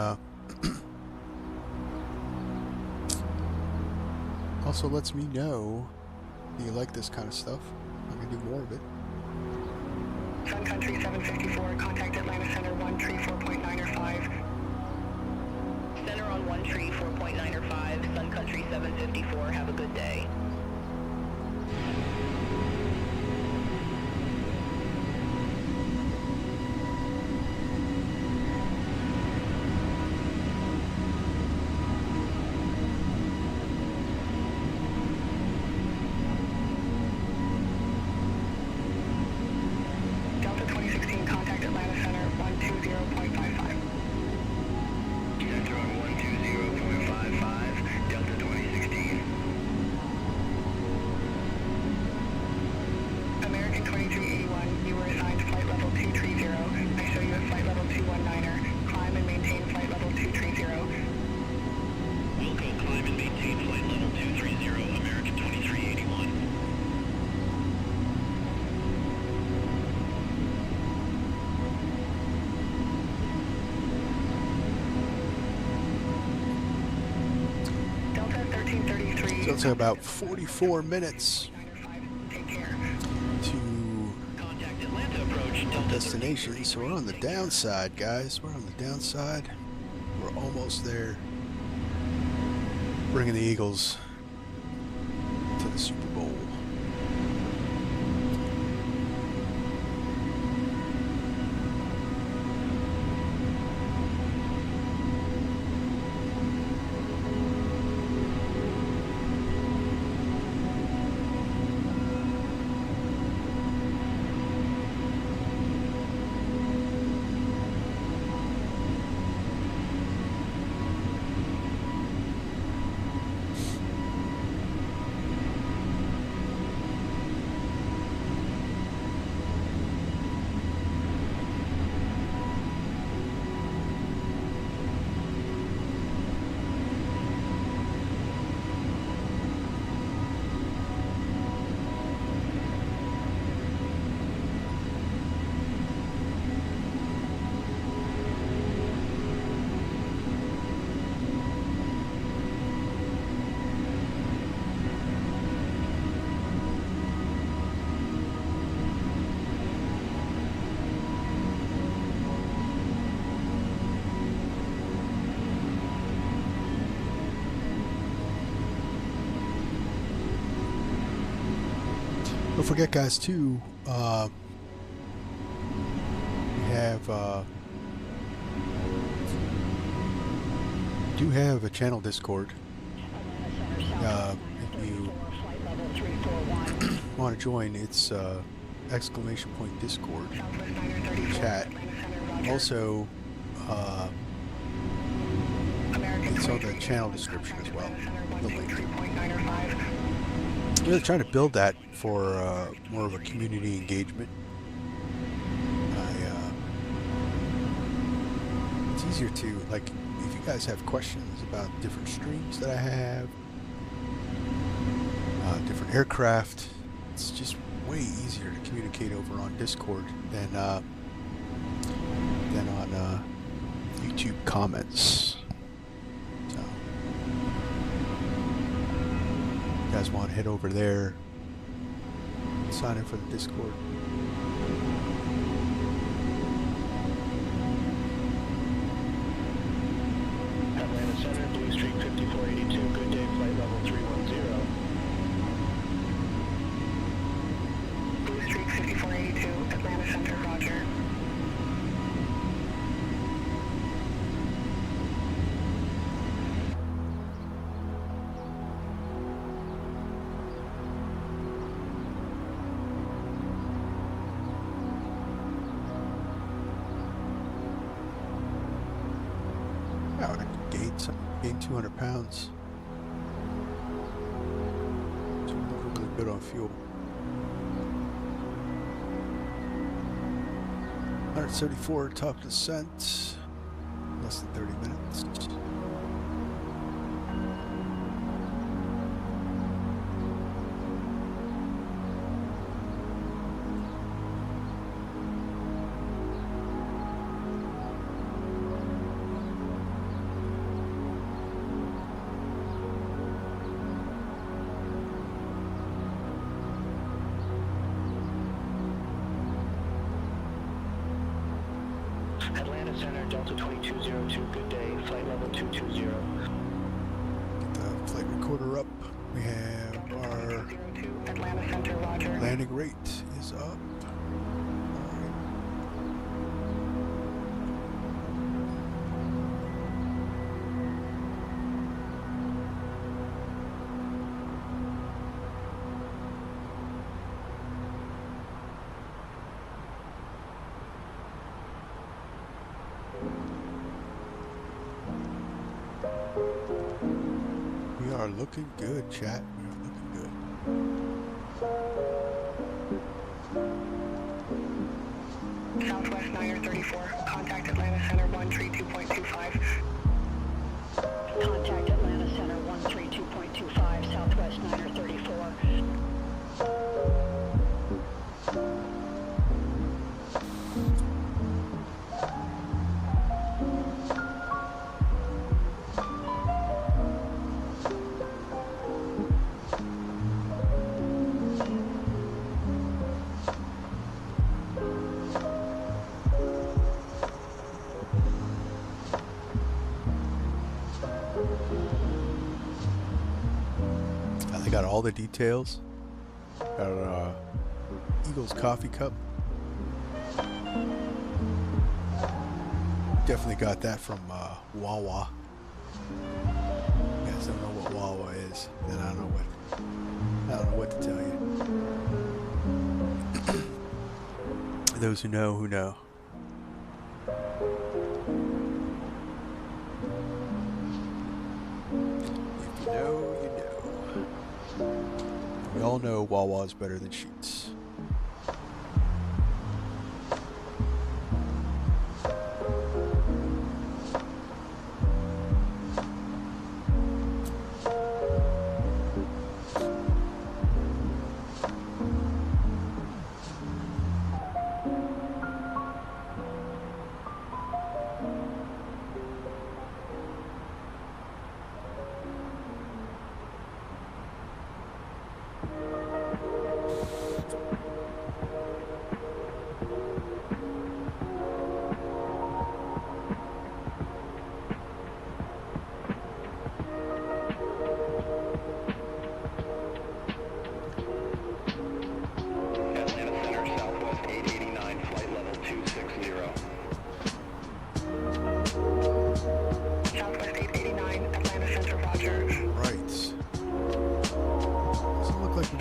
also lets me know that you like this kind of stuff. I'm gonna do more of it.
Sun Country 754, contact Atlanta Center 134.905.
Center on 134.905, Sun Country 754, have a good day.
Delta 2016, contact Atlanta Center 120.55.
Center on 120.55, Delta 2016.
American 2381, you were assigned flight level 230. I show you at flight level 219er. Climb and maintain flight level 230.
Wilco, climb and maintain flight level 230, American 2381.
Delta 1333.
So it's about 44 minutes
Take care.
to
Contact Atlanta approach, Delta
destination. So we're on the downside, guys. We're on the downside. We're almost there. Bringing the Eagles to the Super Bowl. Don't forget, guys, too, we do have a channel Discord. If you want to join, it's exclamation point Discord chat. Also, it's on the channel description as well. The link. I'm really trying to build that for more of a community engagement. It's easier to, like, if you guys have questions about different streams that I have, different aircraft, it's just way easier to communicate over on Discord than on YouTube comments. So, if you guys want to head over there, sign in for the Discord.
Atlanta Center, Blue Street 5482, good day, flight level 310.
Blue Street 5482, Atlanta Center, roger.
Oh, I gained 200 pounds. So we're really good on fuel. 174 top descent. Less than 30 minutes.
Atlanta Center, Delta 2202, good day, flight level 220.
Get the flight recorder up. We have our
Atlanta Center, roger.
landing rate is up. We are looking good, chat. We are looking good.
Southwest 934, contact Atlanta Center 132.25.
Contact Atlanta Center 132.25, Southwest 934.
They got all the details. Got Eagles coffee cup. Definitely got that from Wawa. You guys don't know what Wawa is, then I don't know what to tell you. Those who know, know. If you know, you know. We all know Wawa is better than Sheetz.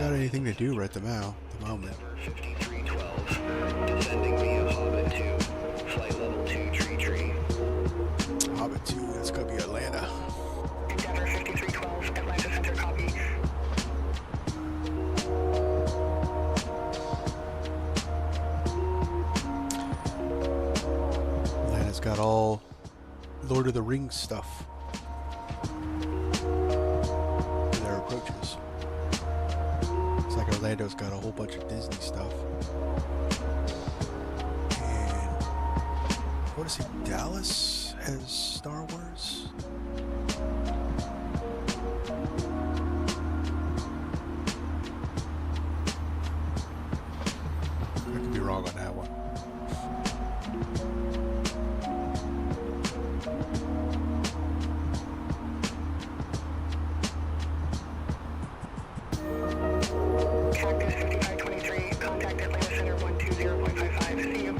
Anything to do right now at the moment.
5312, descending via Hobbit 2, flight level 2 tree.
Hobbit 2, that's gonna be Atlanta.
Endeavor 5312, Atlanta Center, copy.
Atlanta's got all Lord of the Rings stuff for their approaches. Like Orlando's got a whole bunch of Disney stuff. And what is it? Dallas has Star Wars? I could be wrong on that one.
Cactus 5523, contact Atlanta Center 120.55. See you.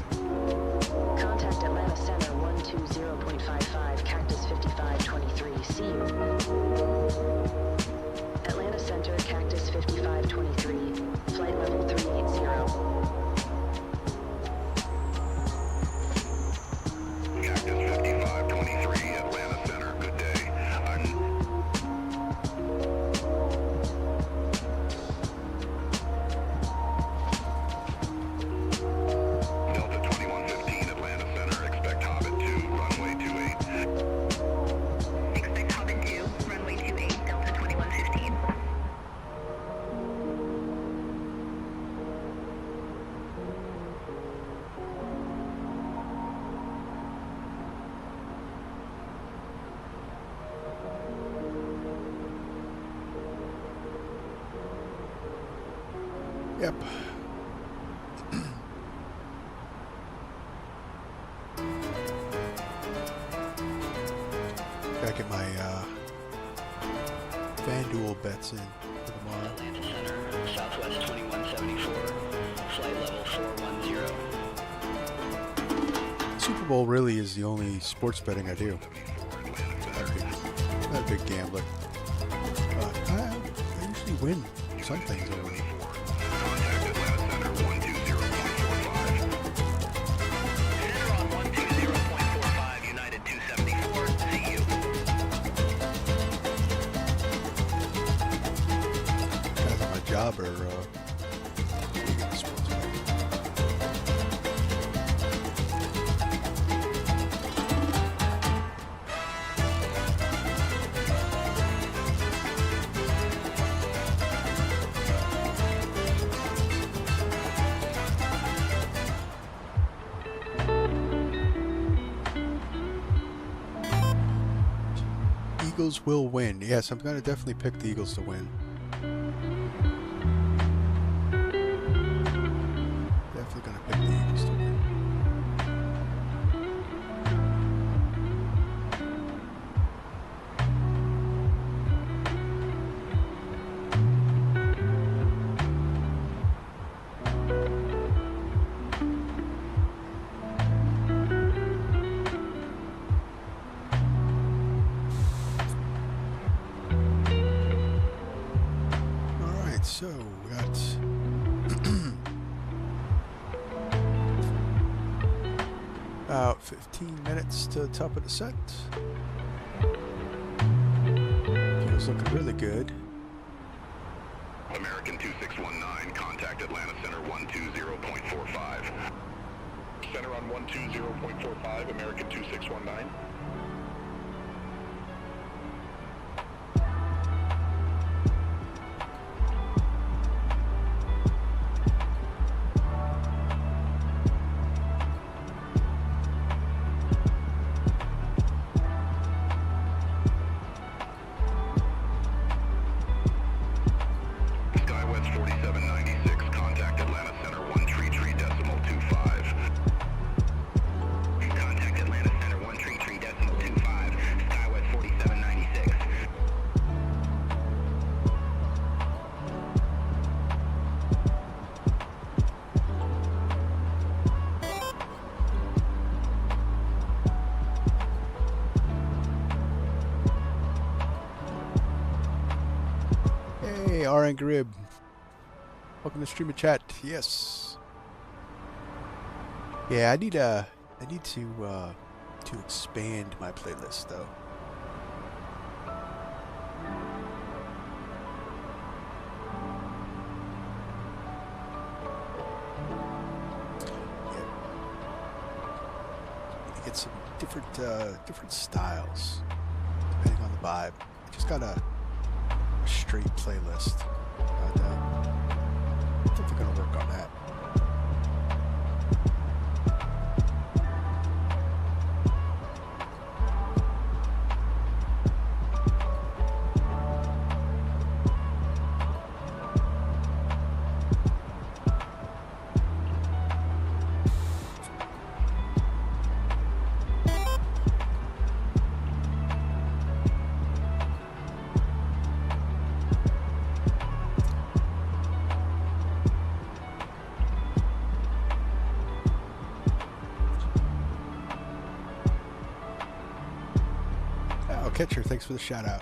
Contact Atlanta Center 120.55, Cactus 5523. See you. Atlanta Center, Cactus 5523, flight level 380.
Cactus 5523, Atlanta Center, good day. Delta 2115, Atlanta Center, expect Hobbit 2, runway 28.
Expect Hobbit 2, runway 28, Delta 2115.
Yep. bets in for tomorrow.
Atlanta Center, Southwest 2174, flight level 410.
Super Bowl really is the only sports betting I do. Not a big gambler. I usually win some things over it.
Center on 120.45, United 274, see you.
Guys on my job are big into sports betting. Eagles will win. Yes, I'm going to definitely pick the Eagles to win. Definitely going to pick the Eagles to win. So we got about 15 minutes to the top of the set. Feels looking really good.
American 2619, contact Atlanta Center 120.45. Center on 120.45, American 2619. Skywest 4796, contact Atlanta Center 133.25.
Contact Atlanta Center 133.25, Skywest 4796.
Hey, RN Grib. Welcome to Stream of Chat. Yes. Yeah, I need to expand my playlist though. Need to get some different styles depending on the vibe. I just got a straight playlist. But, I think we're gonna work on that. Catcher, thanks for the shout out.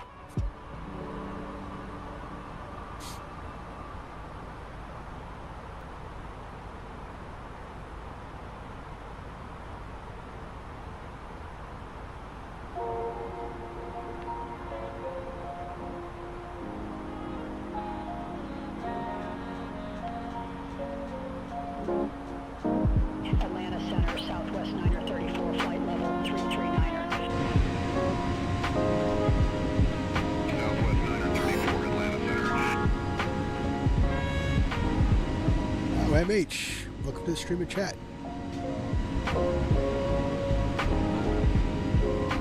Atlanta Center, Southwest 934, flight level 339er.
Southwest 934, Atlanta Center.
Oh, MH, welcome to the Stream of Chat.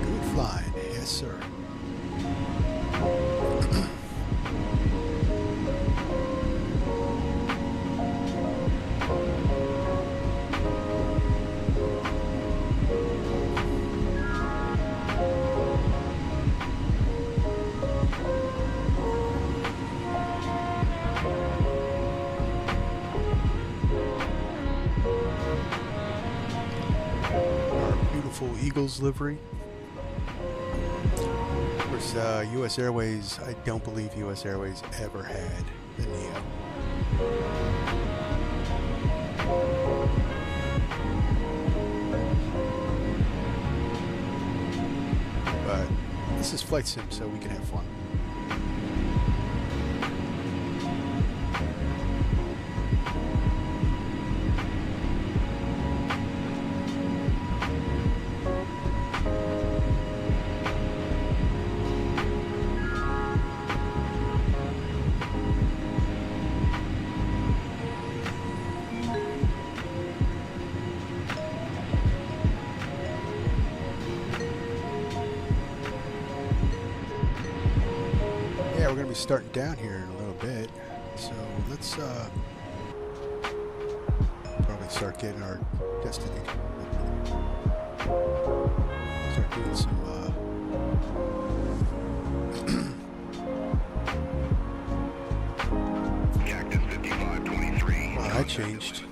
Good flying, yes sir. full Eagles livery. Of course, U.S. Airways, I don't believe U.S. Airways ever had the NEO. But this is flight sim, so we can have fun. We're going to be starting down here in a little bit, so let's probably start getting our destination. Start doing some
Cactus 5523.
wow, that changed.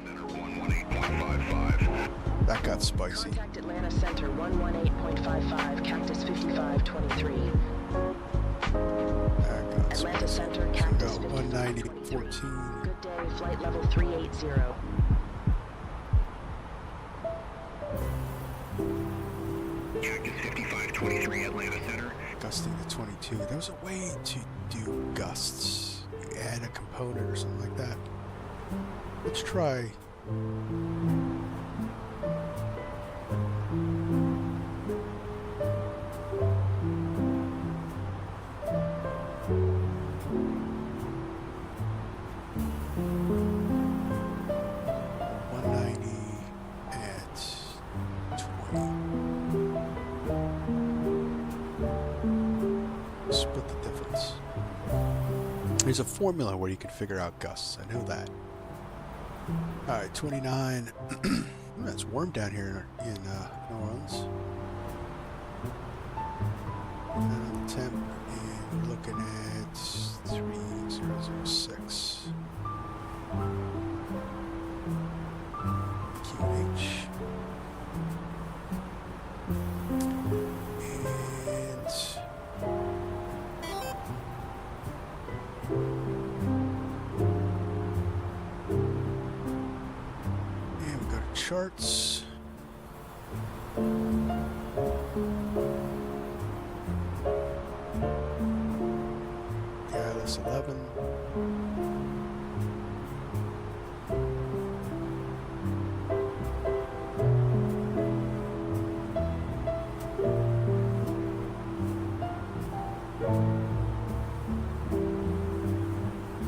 That got spicy.
Contact Atlanta Center 118.55, Cactus 5523. Atlanta Center, Cactus
190.14.
Good day, flight level 380.
Cactus 5523, Atlanta Center.
Gusting to 22. There was a way to do gusts. You add a component or something like that. Let's try. There's a formula where you can figure out gusts. I know that. All right, 29. It's warm down here in New Orleans. And temp, and we're looking at 3006. QH. Charts. The ILS 11.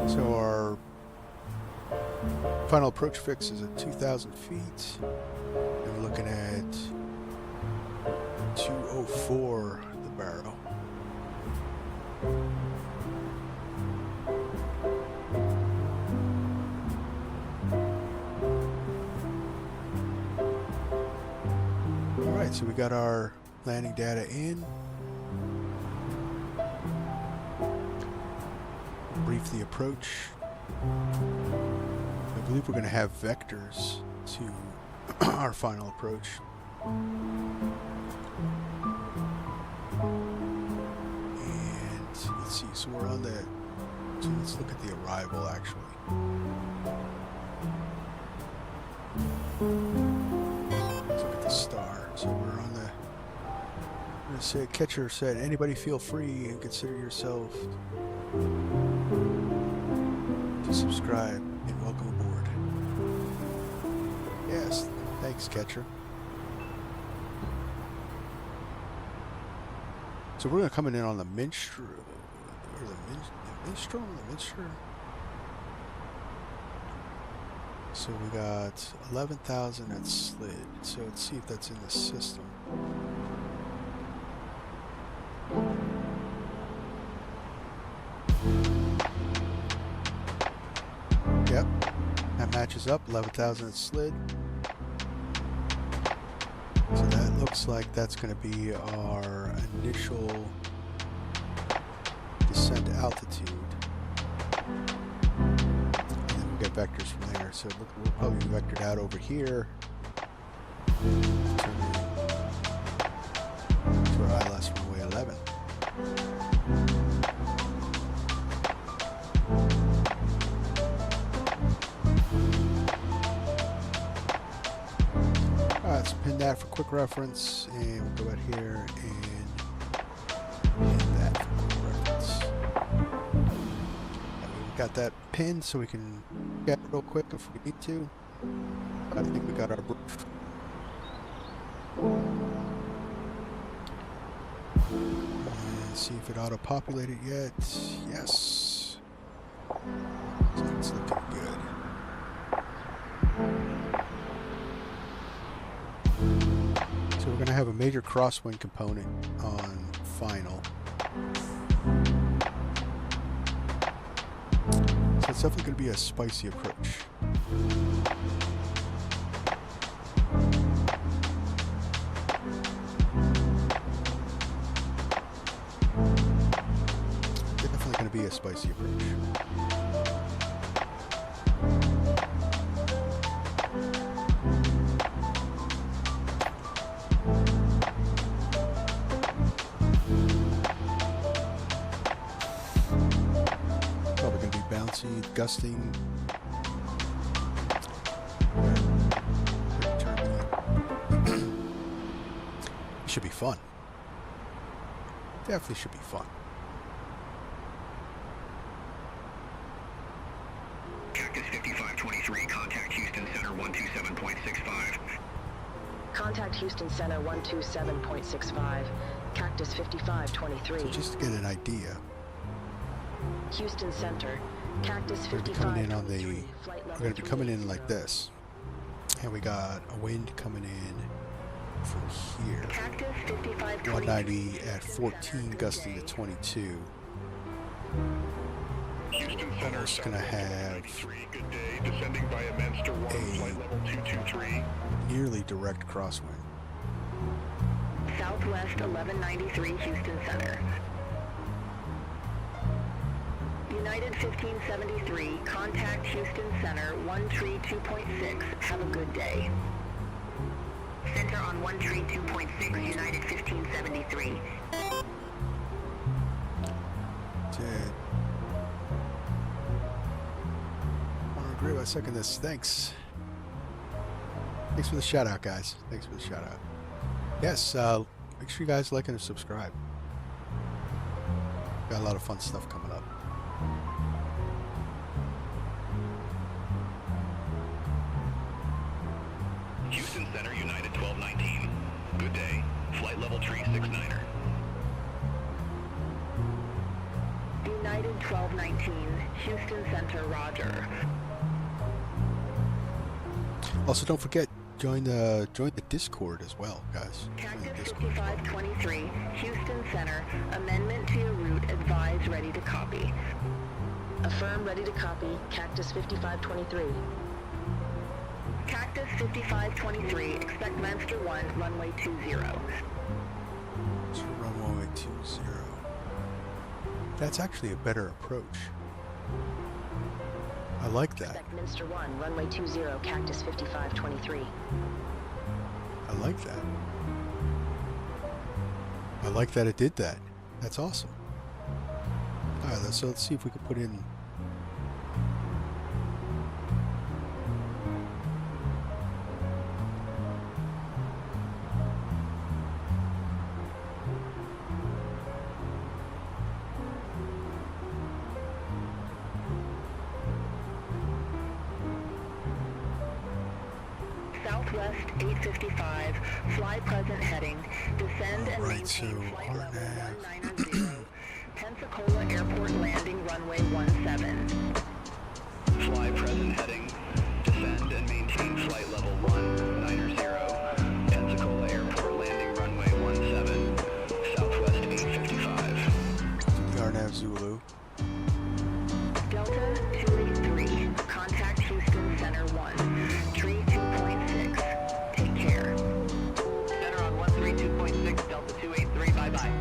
So our final approach fix is at 2,000 feet, and we're looking at 204 the barrel. Alright, so we got our landing data in. Brief the approach. I believe we're going to have vectors to our final approach. And let's see, so we're on the, so let's look at the arrival actually. Let's look at the star. So we're on the, I'm going to say, catcher said, anybody feel free and consider yourself to subscribe. Welcome aboard. Yes, thanks, catcher. So we're going to come in on the Minstrel, or the Minstrel, the Minstrel. So we got 11,000 at slid. So let's see if that's in the system. Yep, that matches up. 11,000 at slid. So that looks like that's going to be our initial descent altitude. And then we get vectors from there. So we'll probably be vectored out over here. Alright, let's pin that for quick reference, and we'll go out here and pin that for quick reference. We got that pinned so we can get it real quick if we need to. I think we got our brief. And see if it auto-populated yet. Yes. So it's looking good. So we're going to have a major crosswind component on final. So it's definitely going to be a spicy approach. Definitely going to be a spicy approach. Gusting. Should be fun. Definitely should be fun.
Cactus 5523, contact Houston Center 127.65.
Contact Houston Center 127.65. Cactus 5523.
So just to get an idea.
Houston Center. Cactus 55.
We're going to be coming in like this, and we got a wind coming in from here.
Cactus 5523.
190 at 14, gusting to 22. Almost going to have a nearly direct crosswind.
Southwest 1193 Houston Center. United 1573, contact Houston Center 132.6. Have a good day. Center on 132.6, United 1573.
I want to agree by second this. Thanks. Thanks for the shout out, guys. Thanks for the shout out. Yes, make sure you guys like and subscribe. Got a lot of fun stuff coming up.
Houston Center, United 1219. Good day. Flight level tree 69er.
United 1219, Houston Center, roger.
Also, don't forget, join the Discord as well, guys.
Cactus 5523, Houston Center, amendment to your route, advise ready to copy.
Affirm, ready to copy. Cactus 5523.
Cactus 5523, expect Monster 1, runway 20.
So runway 20. That's actually a better approach. I like that.
Expect Minster 1, runway 20, Cactus 5523.
I like that. I like that it did that. That's awesome. Alright, so let's see if we can put in...
Southwest 855, fly present heading, descend and
right, so
maintain flight level 190, Pensacola Airport landing runway 17.
Fly present heading, descend and maintain flight level 190, Pensacola Airport landing runway 17, Southwest 855.
Yarnav Zulu.
Delta 283, contact Houston Center 1, tree 2.6, take care.
Center on 132.6, Delta 283, bye-bye.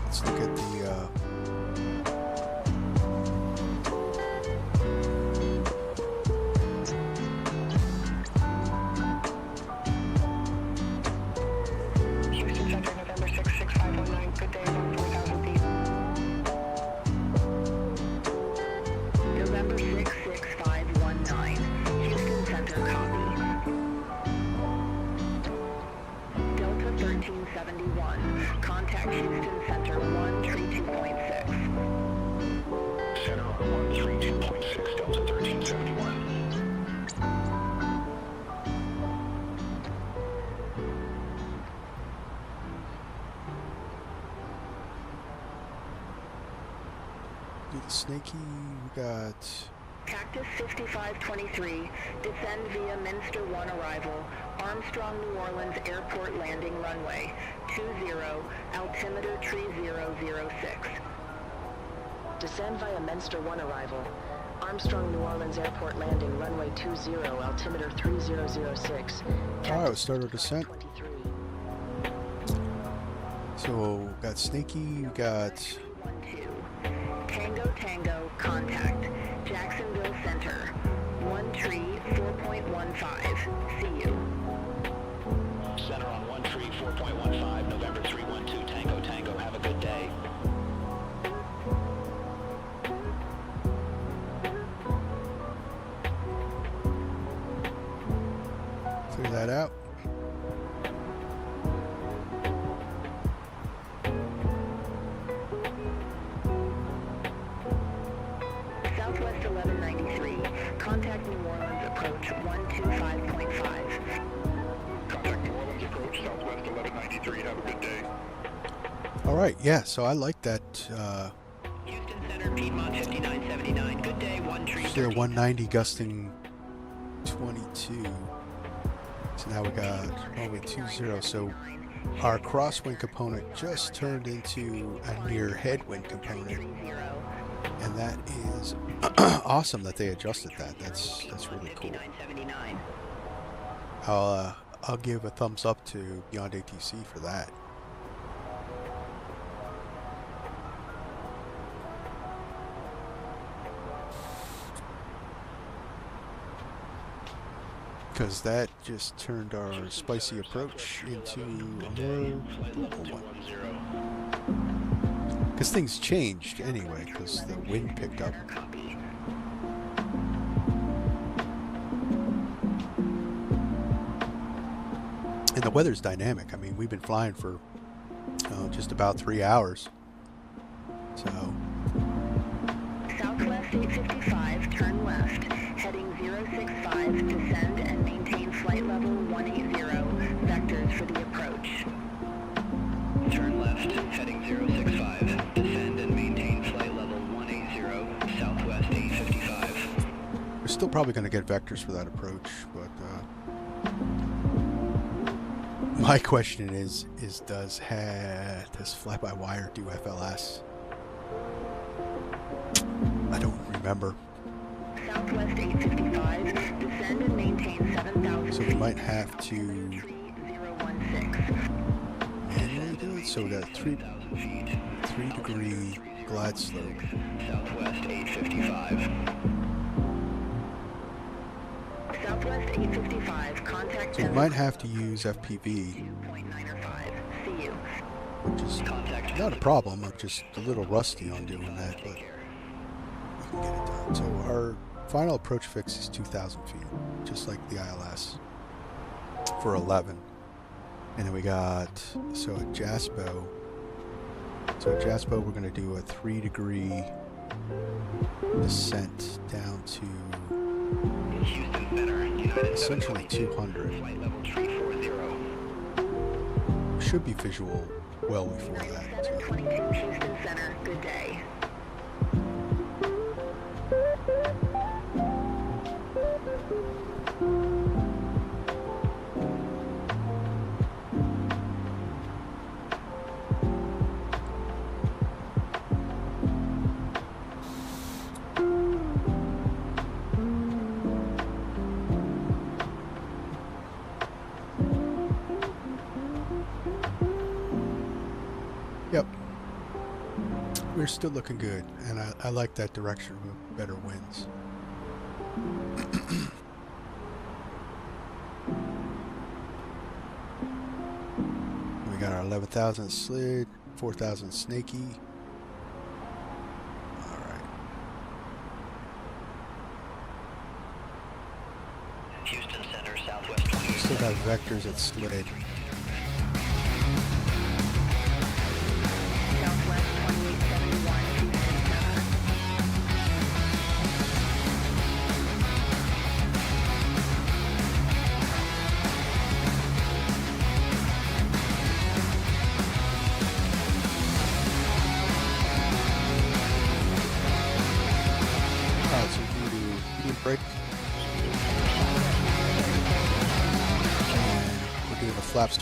Let's look at
2871.
Do the snaky. We got.
Cactus 5523, descend via Minster 1 arrival, Armstrong, New Orleans Airport landing runway, 20, altimeter tree 006.
Descend via Minster 1 arrival, Armstrong, New Orleans Airport landing runway 20, altimeter 3006.
Alright, we'll start our descent. So, we got snaky, we got.
Tango Tango, contact. Jacksonville Center. 1 tree, 4.15. See you.
Center on 1 tree, 4.15, November 312, Tango Tango. Have a good day.
Clear that out.
Southwest 1193. Contact New Orleans approach 125.5.
Contact New Orleans approach, Southwest 1193. Have a good day.
Alright, yeah, so I like that.
Houston Center, Piedmont 5979. Good day, 1 tree.
There 190 gusting 22. So now we got only 20. So our crosswind component just turned into a near headwind component. And that is awesome that they adjusted that. That's really cool. I'll give a thumbs up to Beyond ATC for that. Because that just turned our spicy approach into a more doable one. Because things changed anyway, because the wind picked up. And the weather's dynamic. I mean, we've been flying for just about 3 hours. So.
Southwest 855, turn left, heading 065, descend and maintain flight level 180, vectors for the approach.
Turn left, heading 065, descend and maintain flight level 180, Southwest 855.
We're still probably going to get vectors for that approach, but my question is does FlyByWire do FLS? I don't remember.
Southwest 855, descend and maintain 7,000.
So we might have to manually do it. So we got 3 degree glide slope.
Southwest 855.
Southwest 855, contact.
So we might have to use FPV,
See you.
which is not a problem. I'm just a little rusty on doing that, but we can get it done. So our final approach fix is 2,000 feet, just like the ILS for 11. And then we got, so at JASPO, we're going to do a 3 degree descent down to
Houston Center, United
essentially 200.
flight level 340.
Should be visual well before that.
722 Houston Center, good day.
Yep. We're still looking good, and I like that direction with better winds. We got our 11,000 slid, 4,000 snaky. Alright.
Houston Center, Southwest 28.
Still got vectors at slid.
Southwest 2871 Houston Center.
break. We're doing the flaps.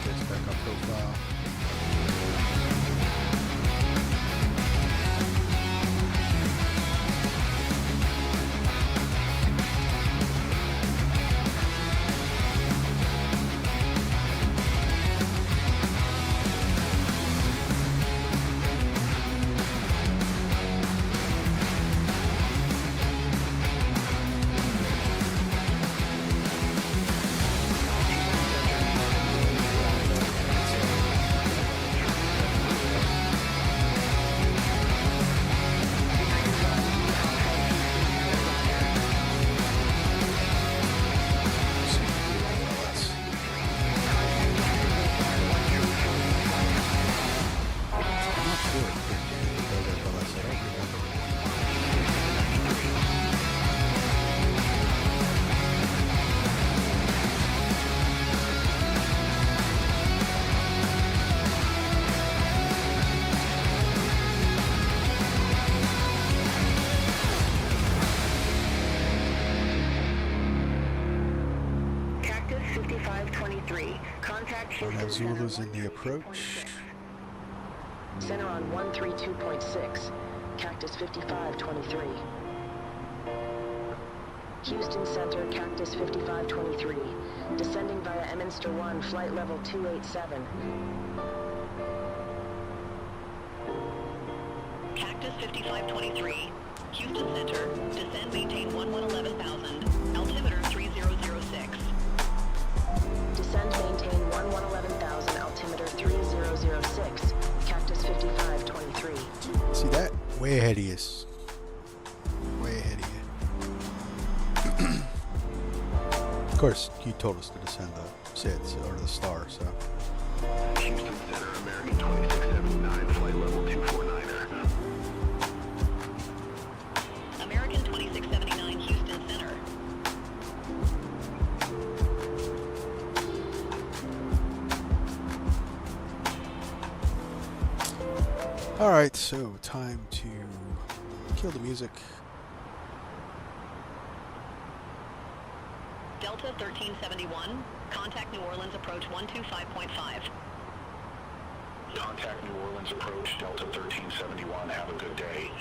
Gets back on profile. Zulu's in the approach.
Center on 132.6. Cactus 5523. Houston Center, Cactus 5523. Descending via Eminster 1, flight level 287.
Cactus 5523, Houston Center, descend maintain 111000, altimeter 3006.
Descend maintain 111000, altimeter 3006. Cactus 5523.
See that? Way ahead of you. Way ahead of you. Of course, he told us to descend the SIDS or the star, so.
Houston Center, American 2679, flight level 249er.
American 2679, Houston Center.
Alright, so time to kill the music.
Delta 1371, contact New Orleans approach 125.5.
Contact New Orleans approach, Delta 1371, have a good day.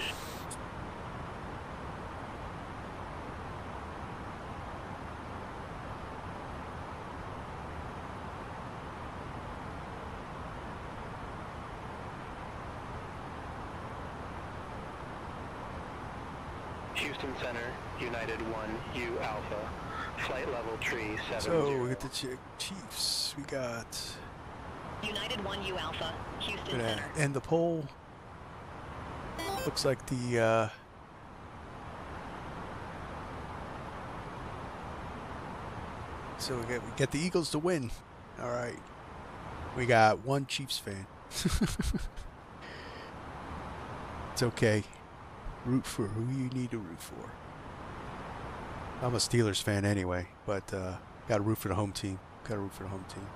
Houston Center, United 1U Alpha, flight level tree 70.
So we got the Chiefs. We got
United 1U Alpha, Houston Center.
And the pole looks like the so we get the Eagles to win. All right, we got one Chiefs fan. It's okay. Root for who you need to root for. I'm a Steelers fan anyway, but gotta root for the home team. Gotta root for the home team.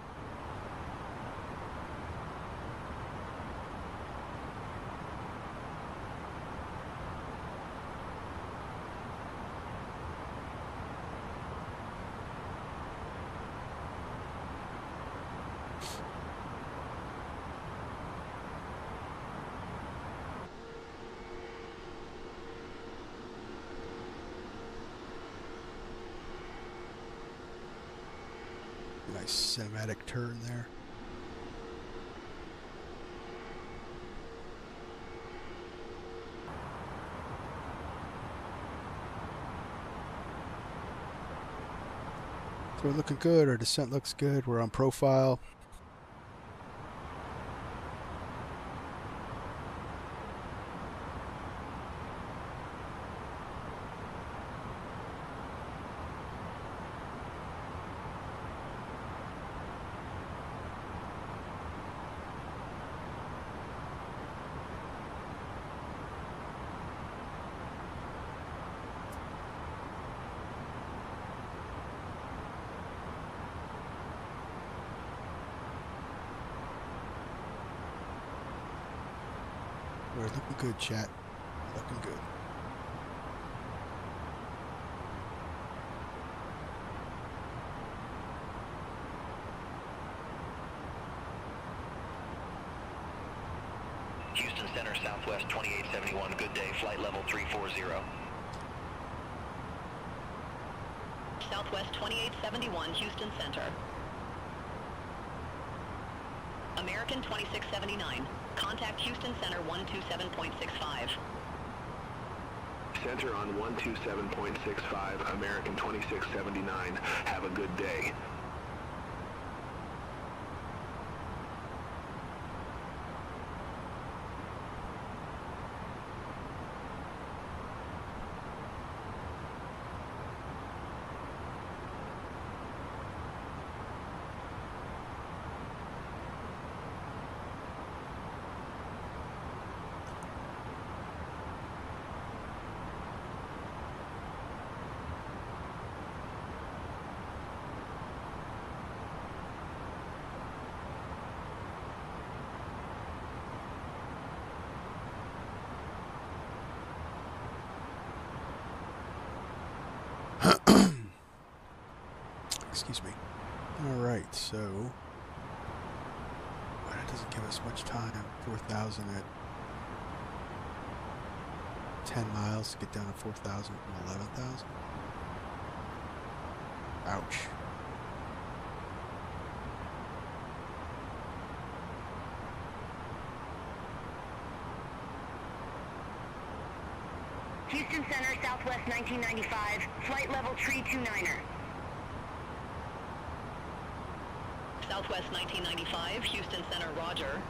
Nice cinematic turn there. So we're looking good. Our descent looks good. We're on profile. We're looking good, chat. Looking good.
Houston Center, Southwest 2871, good day, flight level 340.
Southwest 2871, Houston Center. American 2679. Contact Houston Center 127.65.
Center on 127.65, American 2679. Have a good day.
Excuse me. Alright, so that doesn't give us much time. 4,000 at 10 miles to get down to 4,000 from 11,000. Ouch.
Houston Center, Southwest 1995, flight level 329er.
Southwest 1995, Houston Center, roger.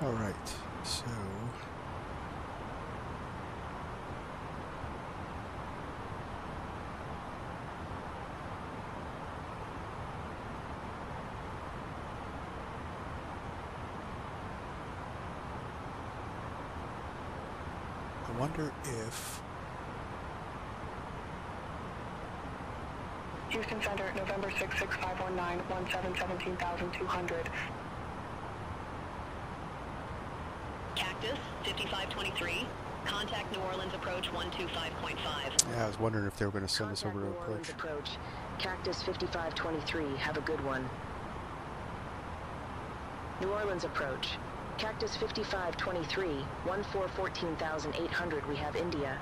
All right, so I wonder if
Houston Center, November 66519, 17,200.
Cactus 5523. Contact New Orleans approach 125.5.
yeah, I was wondering if they were going to send us
Contact
over to
New Orleans
approach.
approach. Cactus 5523, have a good one. New Orleans approach. Cactus 5523, 14,800, we have India.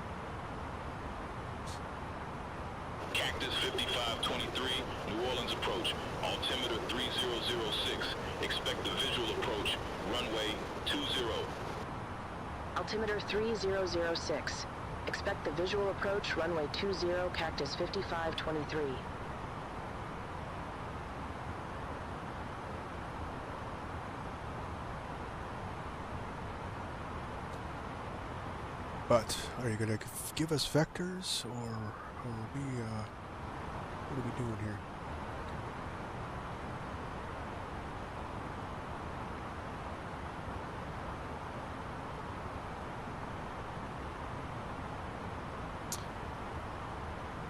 Cactus 5523, New Orleans approach, altimeter 3006. Expect the visual approach, runway 20.
Altimeter 3006. Expect the visual approach, runway 20, Cactus 5523.
But are you going to give us vectors, or are we, what are we doing here?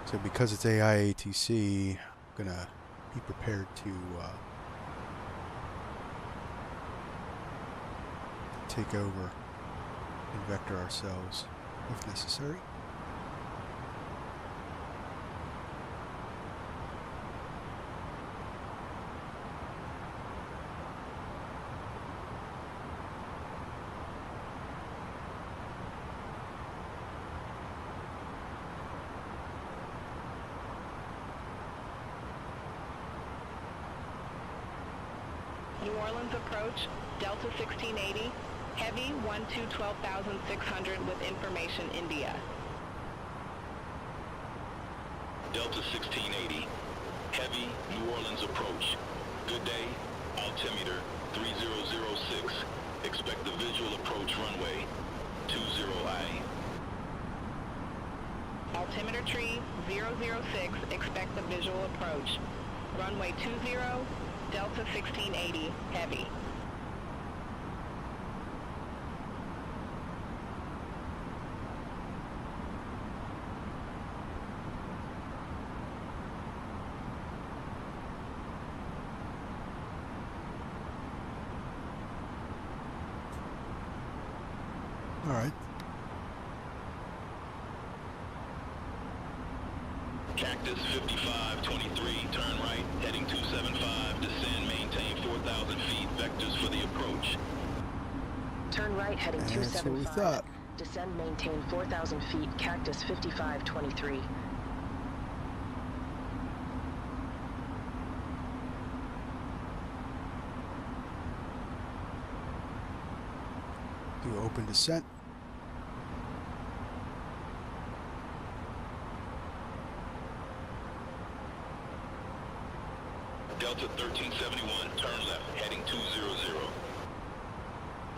So because it's AIATC, I'm going to be prepared to take over and vector ourselves if necessary.
New Orleans approach, Delta 1680, heavy 12,600 with information India.
Delta 1680, heavy New Orleans approach. Good day, altimeter 3006. Expect the visual approach runway 20I.
Altimeter tree 006, expect the visual approach. Runway 20, Delta 1680, heavy.
All right.
Cactus 5523, turn right, heading 275, descend, maintain 4,000 feet, vectors for the approach.
Turn right heading
That's what we
275.
thought.
Descend, maintain 4,000 feet, Cactus 5523.
Do open descent.
Delta 1371, turn left, heading 200.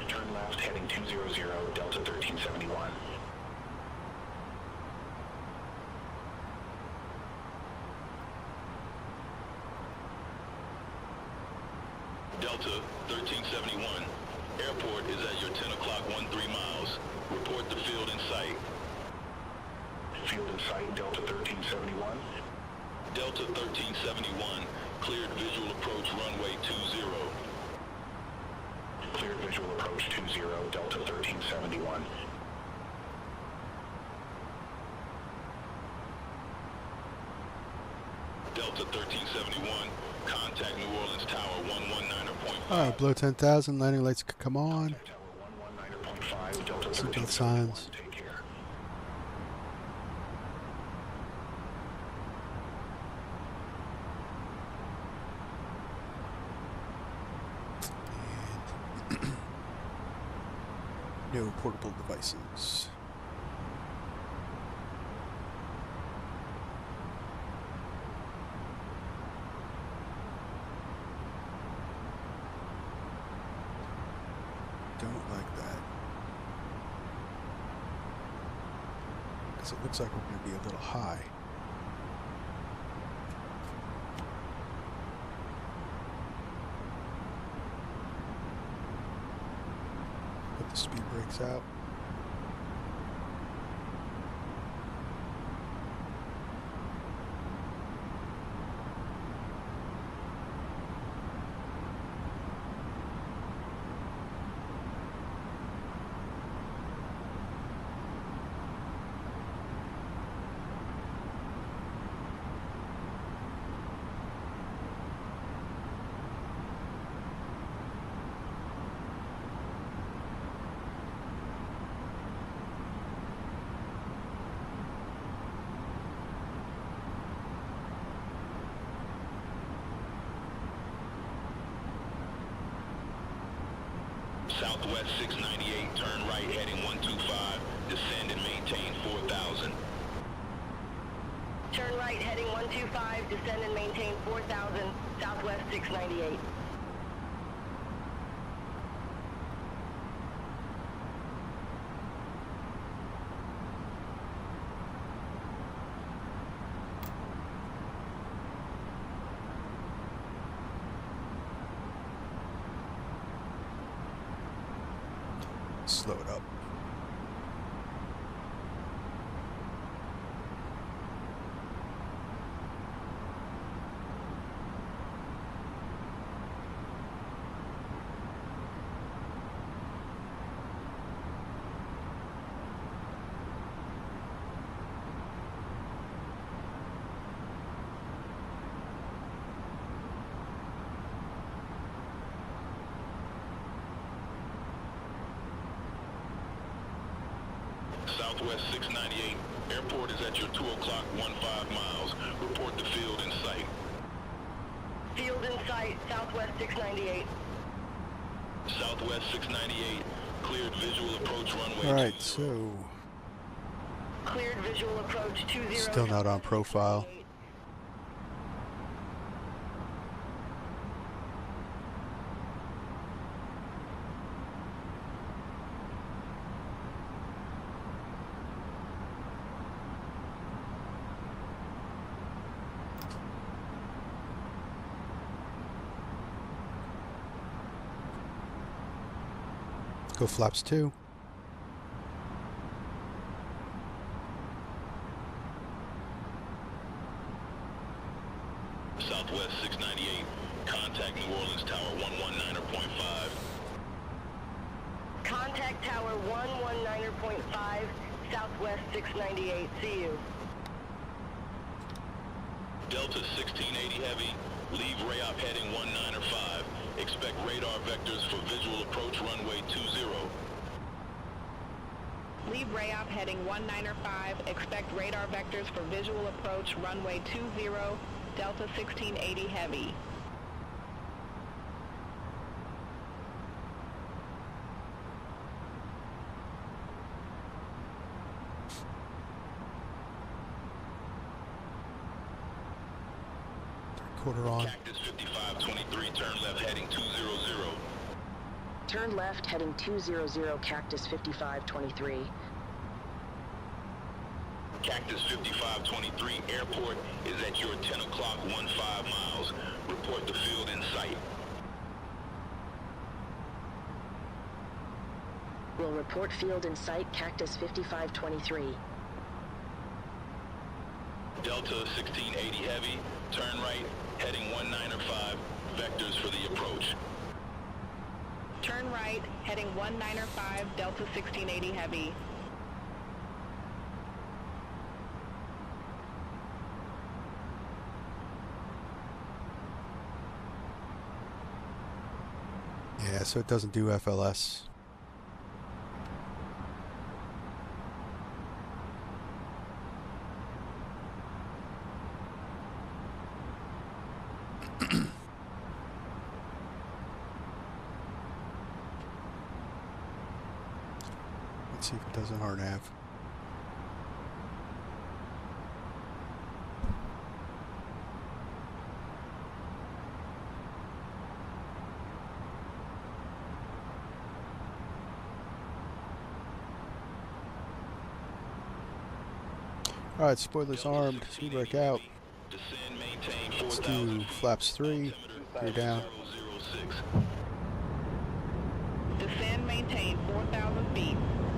Turn left, heading 200, Delta 1371.
Delta 1371, airport is at your 10 o'clock 13 miles. Report the field in sight.
Field in sight, Delta 1371.
Delta 1371, cleared visual approach runway 20.
Cleared visual approach 20, Delta 1371.
Delta 1371, contact New Orleans Tower 119.5.
All right, below 10,000, landing lights could come on. Seatbelt signs.
Take care.
No portable devices. Don't like that. Because it looks like we're going to be a little high. Put the speed brakes out.
Southwest 698, turn right, heading 125, descend and maintain 4,000.
Turn right, heading 125, descend and maintain 4,000, Southwest 698.
Slow it up.
Southwest 698, airport is at your 2 o'clock 15 miles. Report the field in sight.
Field in sight, Southwest 698.
Southwest 698, cleared visual approach runway.
All right, so
Cleared visual approach 20.
still not on profile. Go flaps 2.
Southwest 698, contact New Orleans Tower 119.5.
Contact Tower 119.5, Southwest 698. See you.
Delta 1680 Heavy, leave REEFI heading 195. Expect radar vectors for visual approach runway 20.
Leave REEFI heading 195. Expect radar vectors for visual approach runway 20, Delta 1680 Heavy.
Quarter on.
Cactus 5523, turn left heading 200.
Turn left heading 200, Cactus 5523.
Cactus 5523, airport is at your 10 o'clock 15 miles. Report the field in sight.
Will report field in sight, Cactus 5523.
Delta 1680 Heavy, turn right, heading 195, vectors for the approach.
Turn right, heading 195, Delta 1680 Heavy.
Yeah, so it doesn't do FLS. Let's see if it does a hard nav. Alright, spoilers armed, speedbrake out. Let's do flaps 3, clear down.
Descend, maintain 4,000 feet.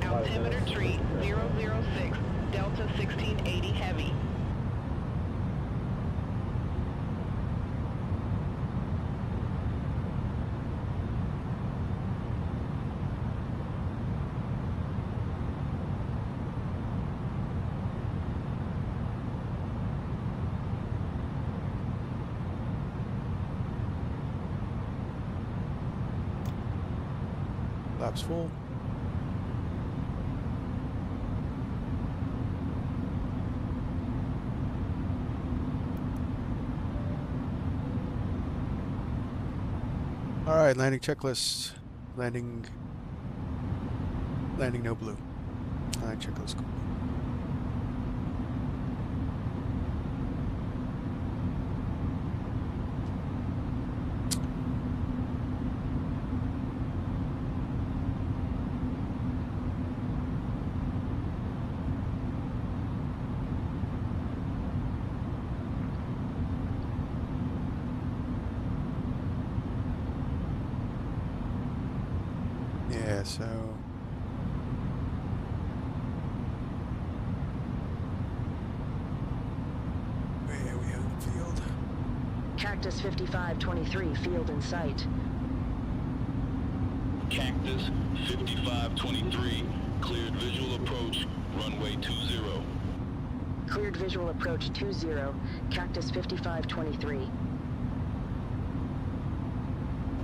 Altimeter tree 006, Delta 1680 Heavy.
Flaps full. Alright, landing checklist. Landing no blue. Landing checklist cool. Yeah, so where are we on field?
Cactus 5523, field in sight.
Cactus 5523, cleared visual approach, runway 20.
Cleared visual approach 20, Cactus 5523.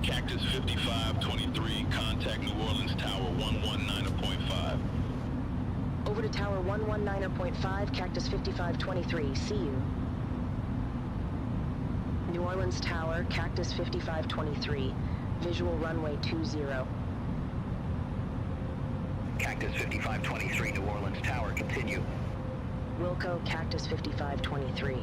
Cactus 5523, contact New Orleans Tower 119.5.
Over to Tower 119.5, Cactus 5523, see you. New Orleans Tower, Cactus 5523, visual runway 20.
Cactus 5523, New Orleans Tower, continue.
Wilco, Cactus 5523.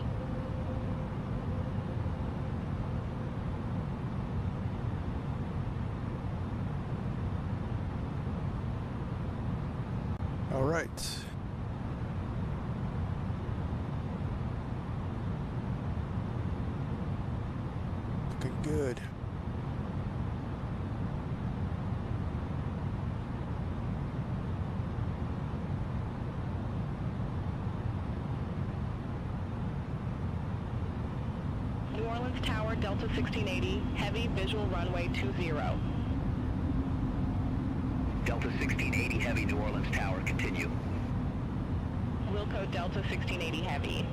All right. Looking good.
Orleans Tower, Delta 1680, heavy visual runway 20.
Delta 1680 Heavy, New Orleans Tower, continue.
Wilco Delta 1680 heavy.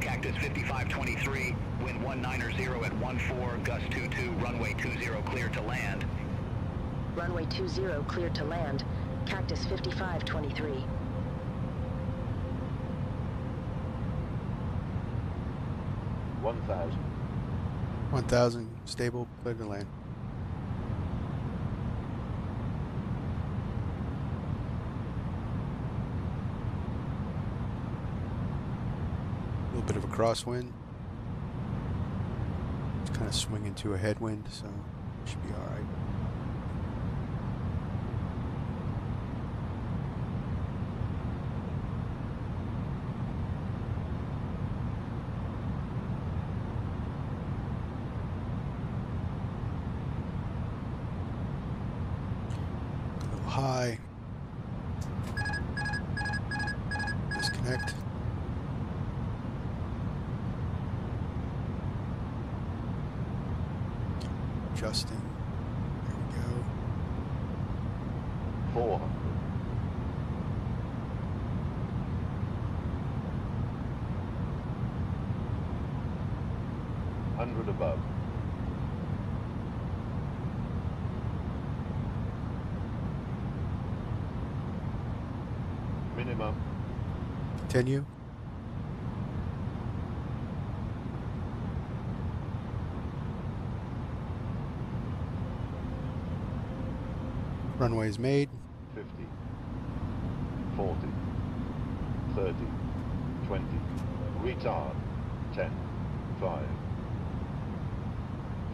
Cactus 5523, wind 190 at 14, gust 22, runway 20 cleared to land.
Runway 20 cleared to land. Cactus 5523.
$1,000.
1,000, stable, clear to land. A little bit of a crosswind. It's kind of swinging to a headwind, so should be all right. A little high. Disconnect. Adjusting. There we go.
400. 100 above. Minimum.
Continue. Runways made.
50, 40, 30, 20, retard, 10, 5,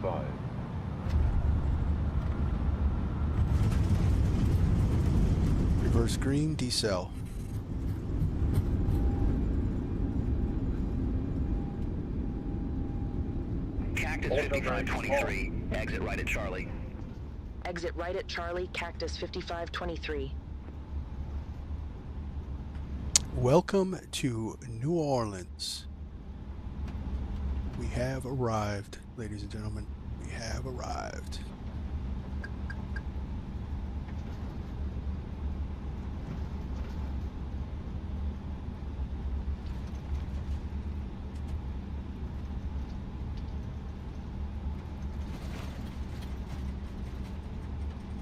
5.
Reverse green, decel.
Cactus 5523, exit right at Charlie.
Exit right at Charlie, Cactus 5523.
Welcome to New Orleans. We have arrived, ladies and gentlemen. We have arrived.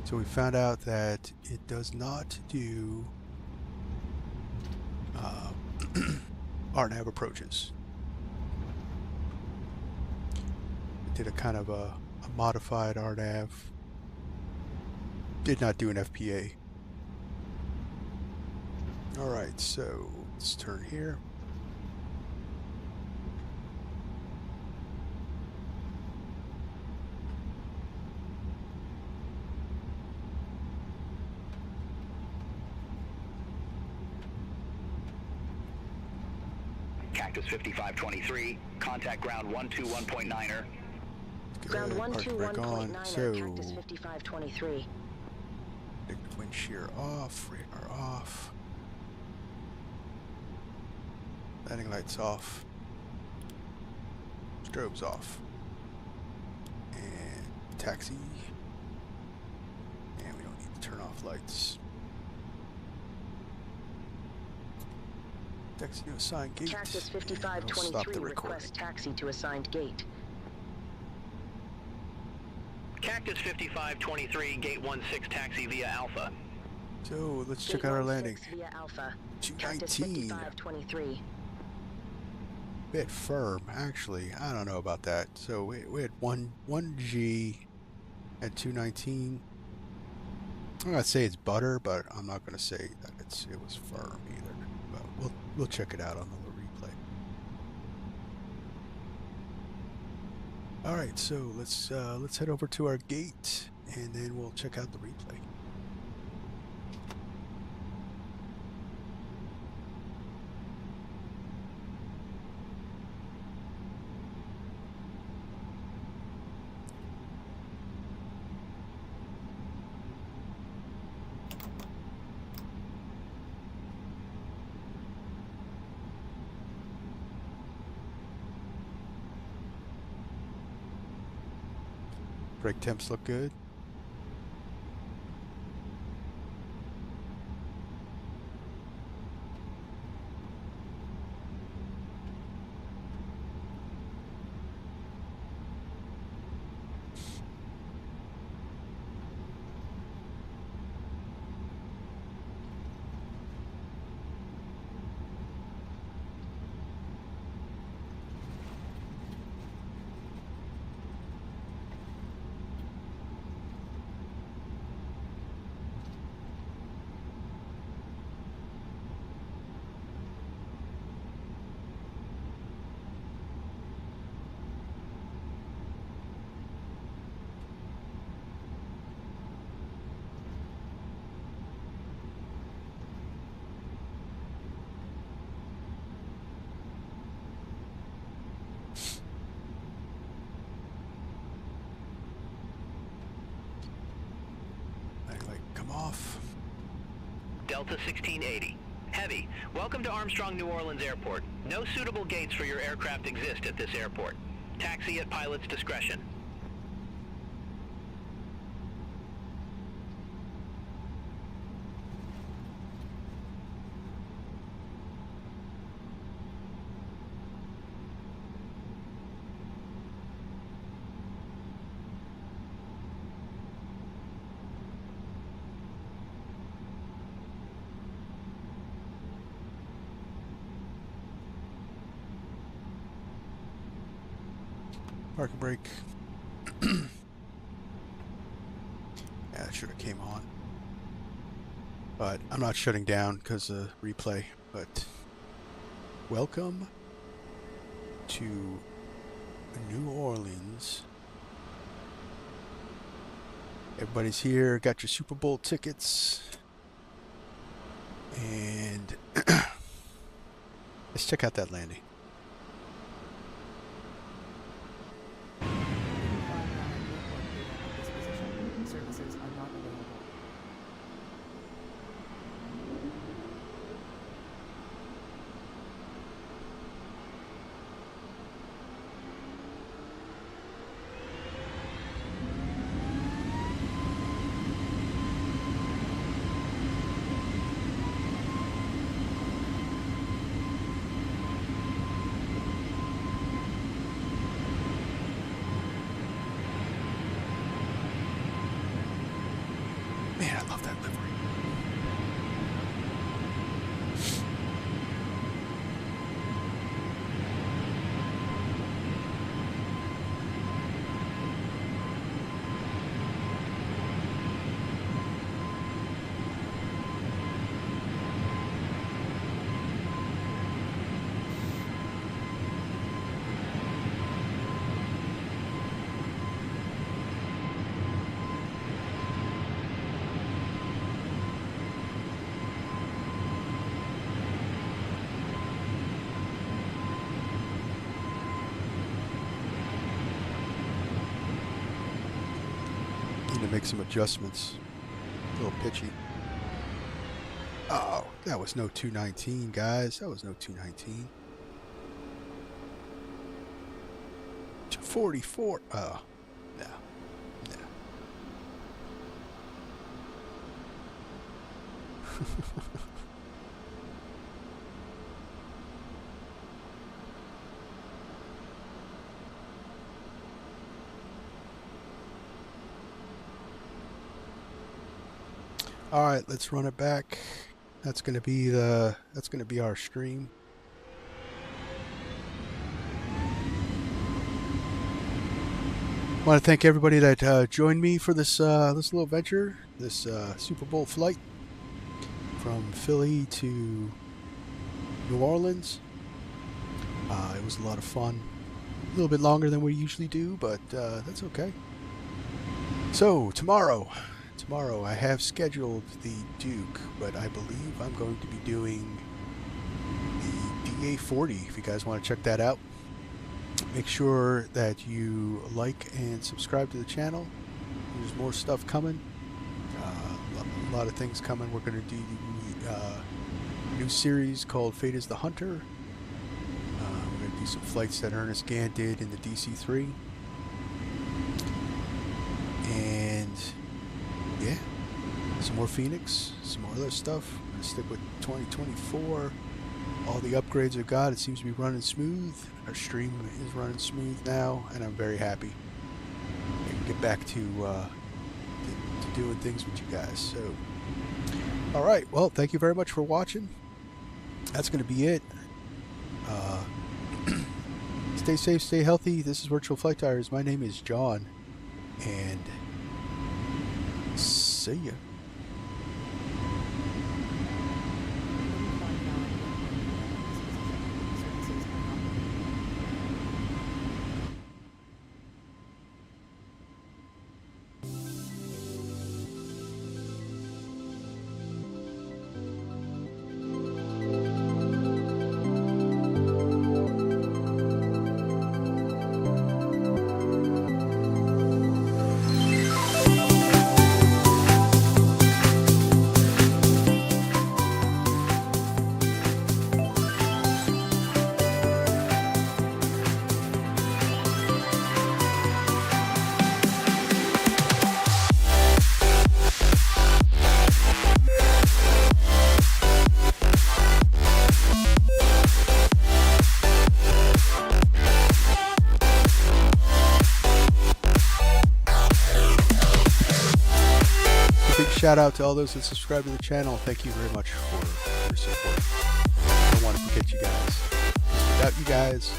So we found out that it does not do RNAV approaches. It did a kind of a modified RNAV. Did not do an FPA. Alright, so let's turn here.
Cactus 5523, contact ground 121.9er.
Ground 121.9er,
So,
Cactus 5523.
predictive wind shear off, radar off. Landing lights off. Strobes off. And taxi. And we don't need to turn off lights. Taxi to assigned gate.
Cactus
Stop the
5523
recording.
request taxi to assigned gate.
Cactus 5523, gate 16 taxi via Alpha.
So let's
Gate
check out our
16
landing.
via Alpha. Cactus
219.
5523.
Bit firm, actually. I don't know about that. So we had 1G at 219. I'm gonna say it's butter, but I'm not gonna say that it was firm either. But we'll check it out on the replay. All right, so let's head over to our gate, and then we'll check out the replay. Brake temps look good. Off.
Delta 1680. Heavy, welcome to Armstrong New Orleans Airport. No suitable gates for your aircraft exist at this airport. Taxi at pilot's discretion.
Parking brake. Yeah, that should have came on. But I'm not shutting down because of replay. But welcome to New Orleans. Everybody's here. Got your Super Bowl tickets. And let's check out that landing.
Services are not available.
Man, I love that livery. Need to make some adjustments. A little pitchy. Oh, that was no 219, guys. That was no 219. 244. Oh, no. No. All right, let's run it back. That's going to be our stream. I want to thank everybody that joined me for this this little venture, this Super Bowl flight from Philly to New Orleans. It was a lot of fun. A little bit longer than we usually do, but that's okay. So tomorrow I have scheduled the Duke, but I believe I'm going to be doing the DA40. If you guys want to check that out, make sure that you like and subscribe to the channel. There's more stuff coming. A lot of things coming. We're going to do a new series called Fate is the Hunter. We're going to do some flights that Ernest Gann did in the DC-3. more Phoenix, some more other stuff. I'm going to stick with 2024. All the upgrades I've got, it seems to be running smooth. Our stream is running smooth now, and I'm very happy. I can get back to doing things with you guys. So, all right. Well, thank you very much for watching. That's going to be it. Stay safe, stay healthy. This is Virtual Flight Tires. My name is John, and see ya. Shout out to all those that subscribe to the channel. Thank you very much for your support. I don't want to forget you guys. Without you guys,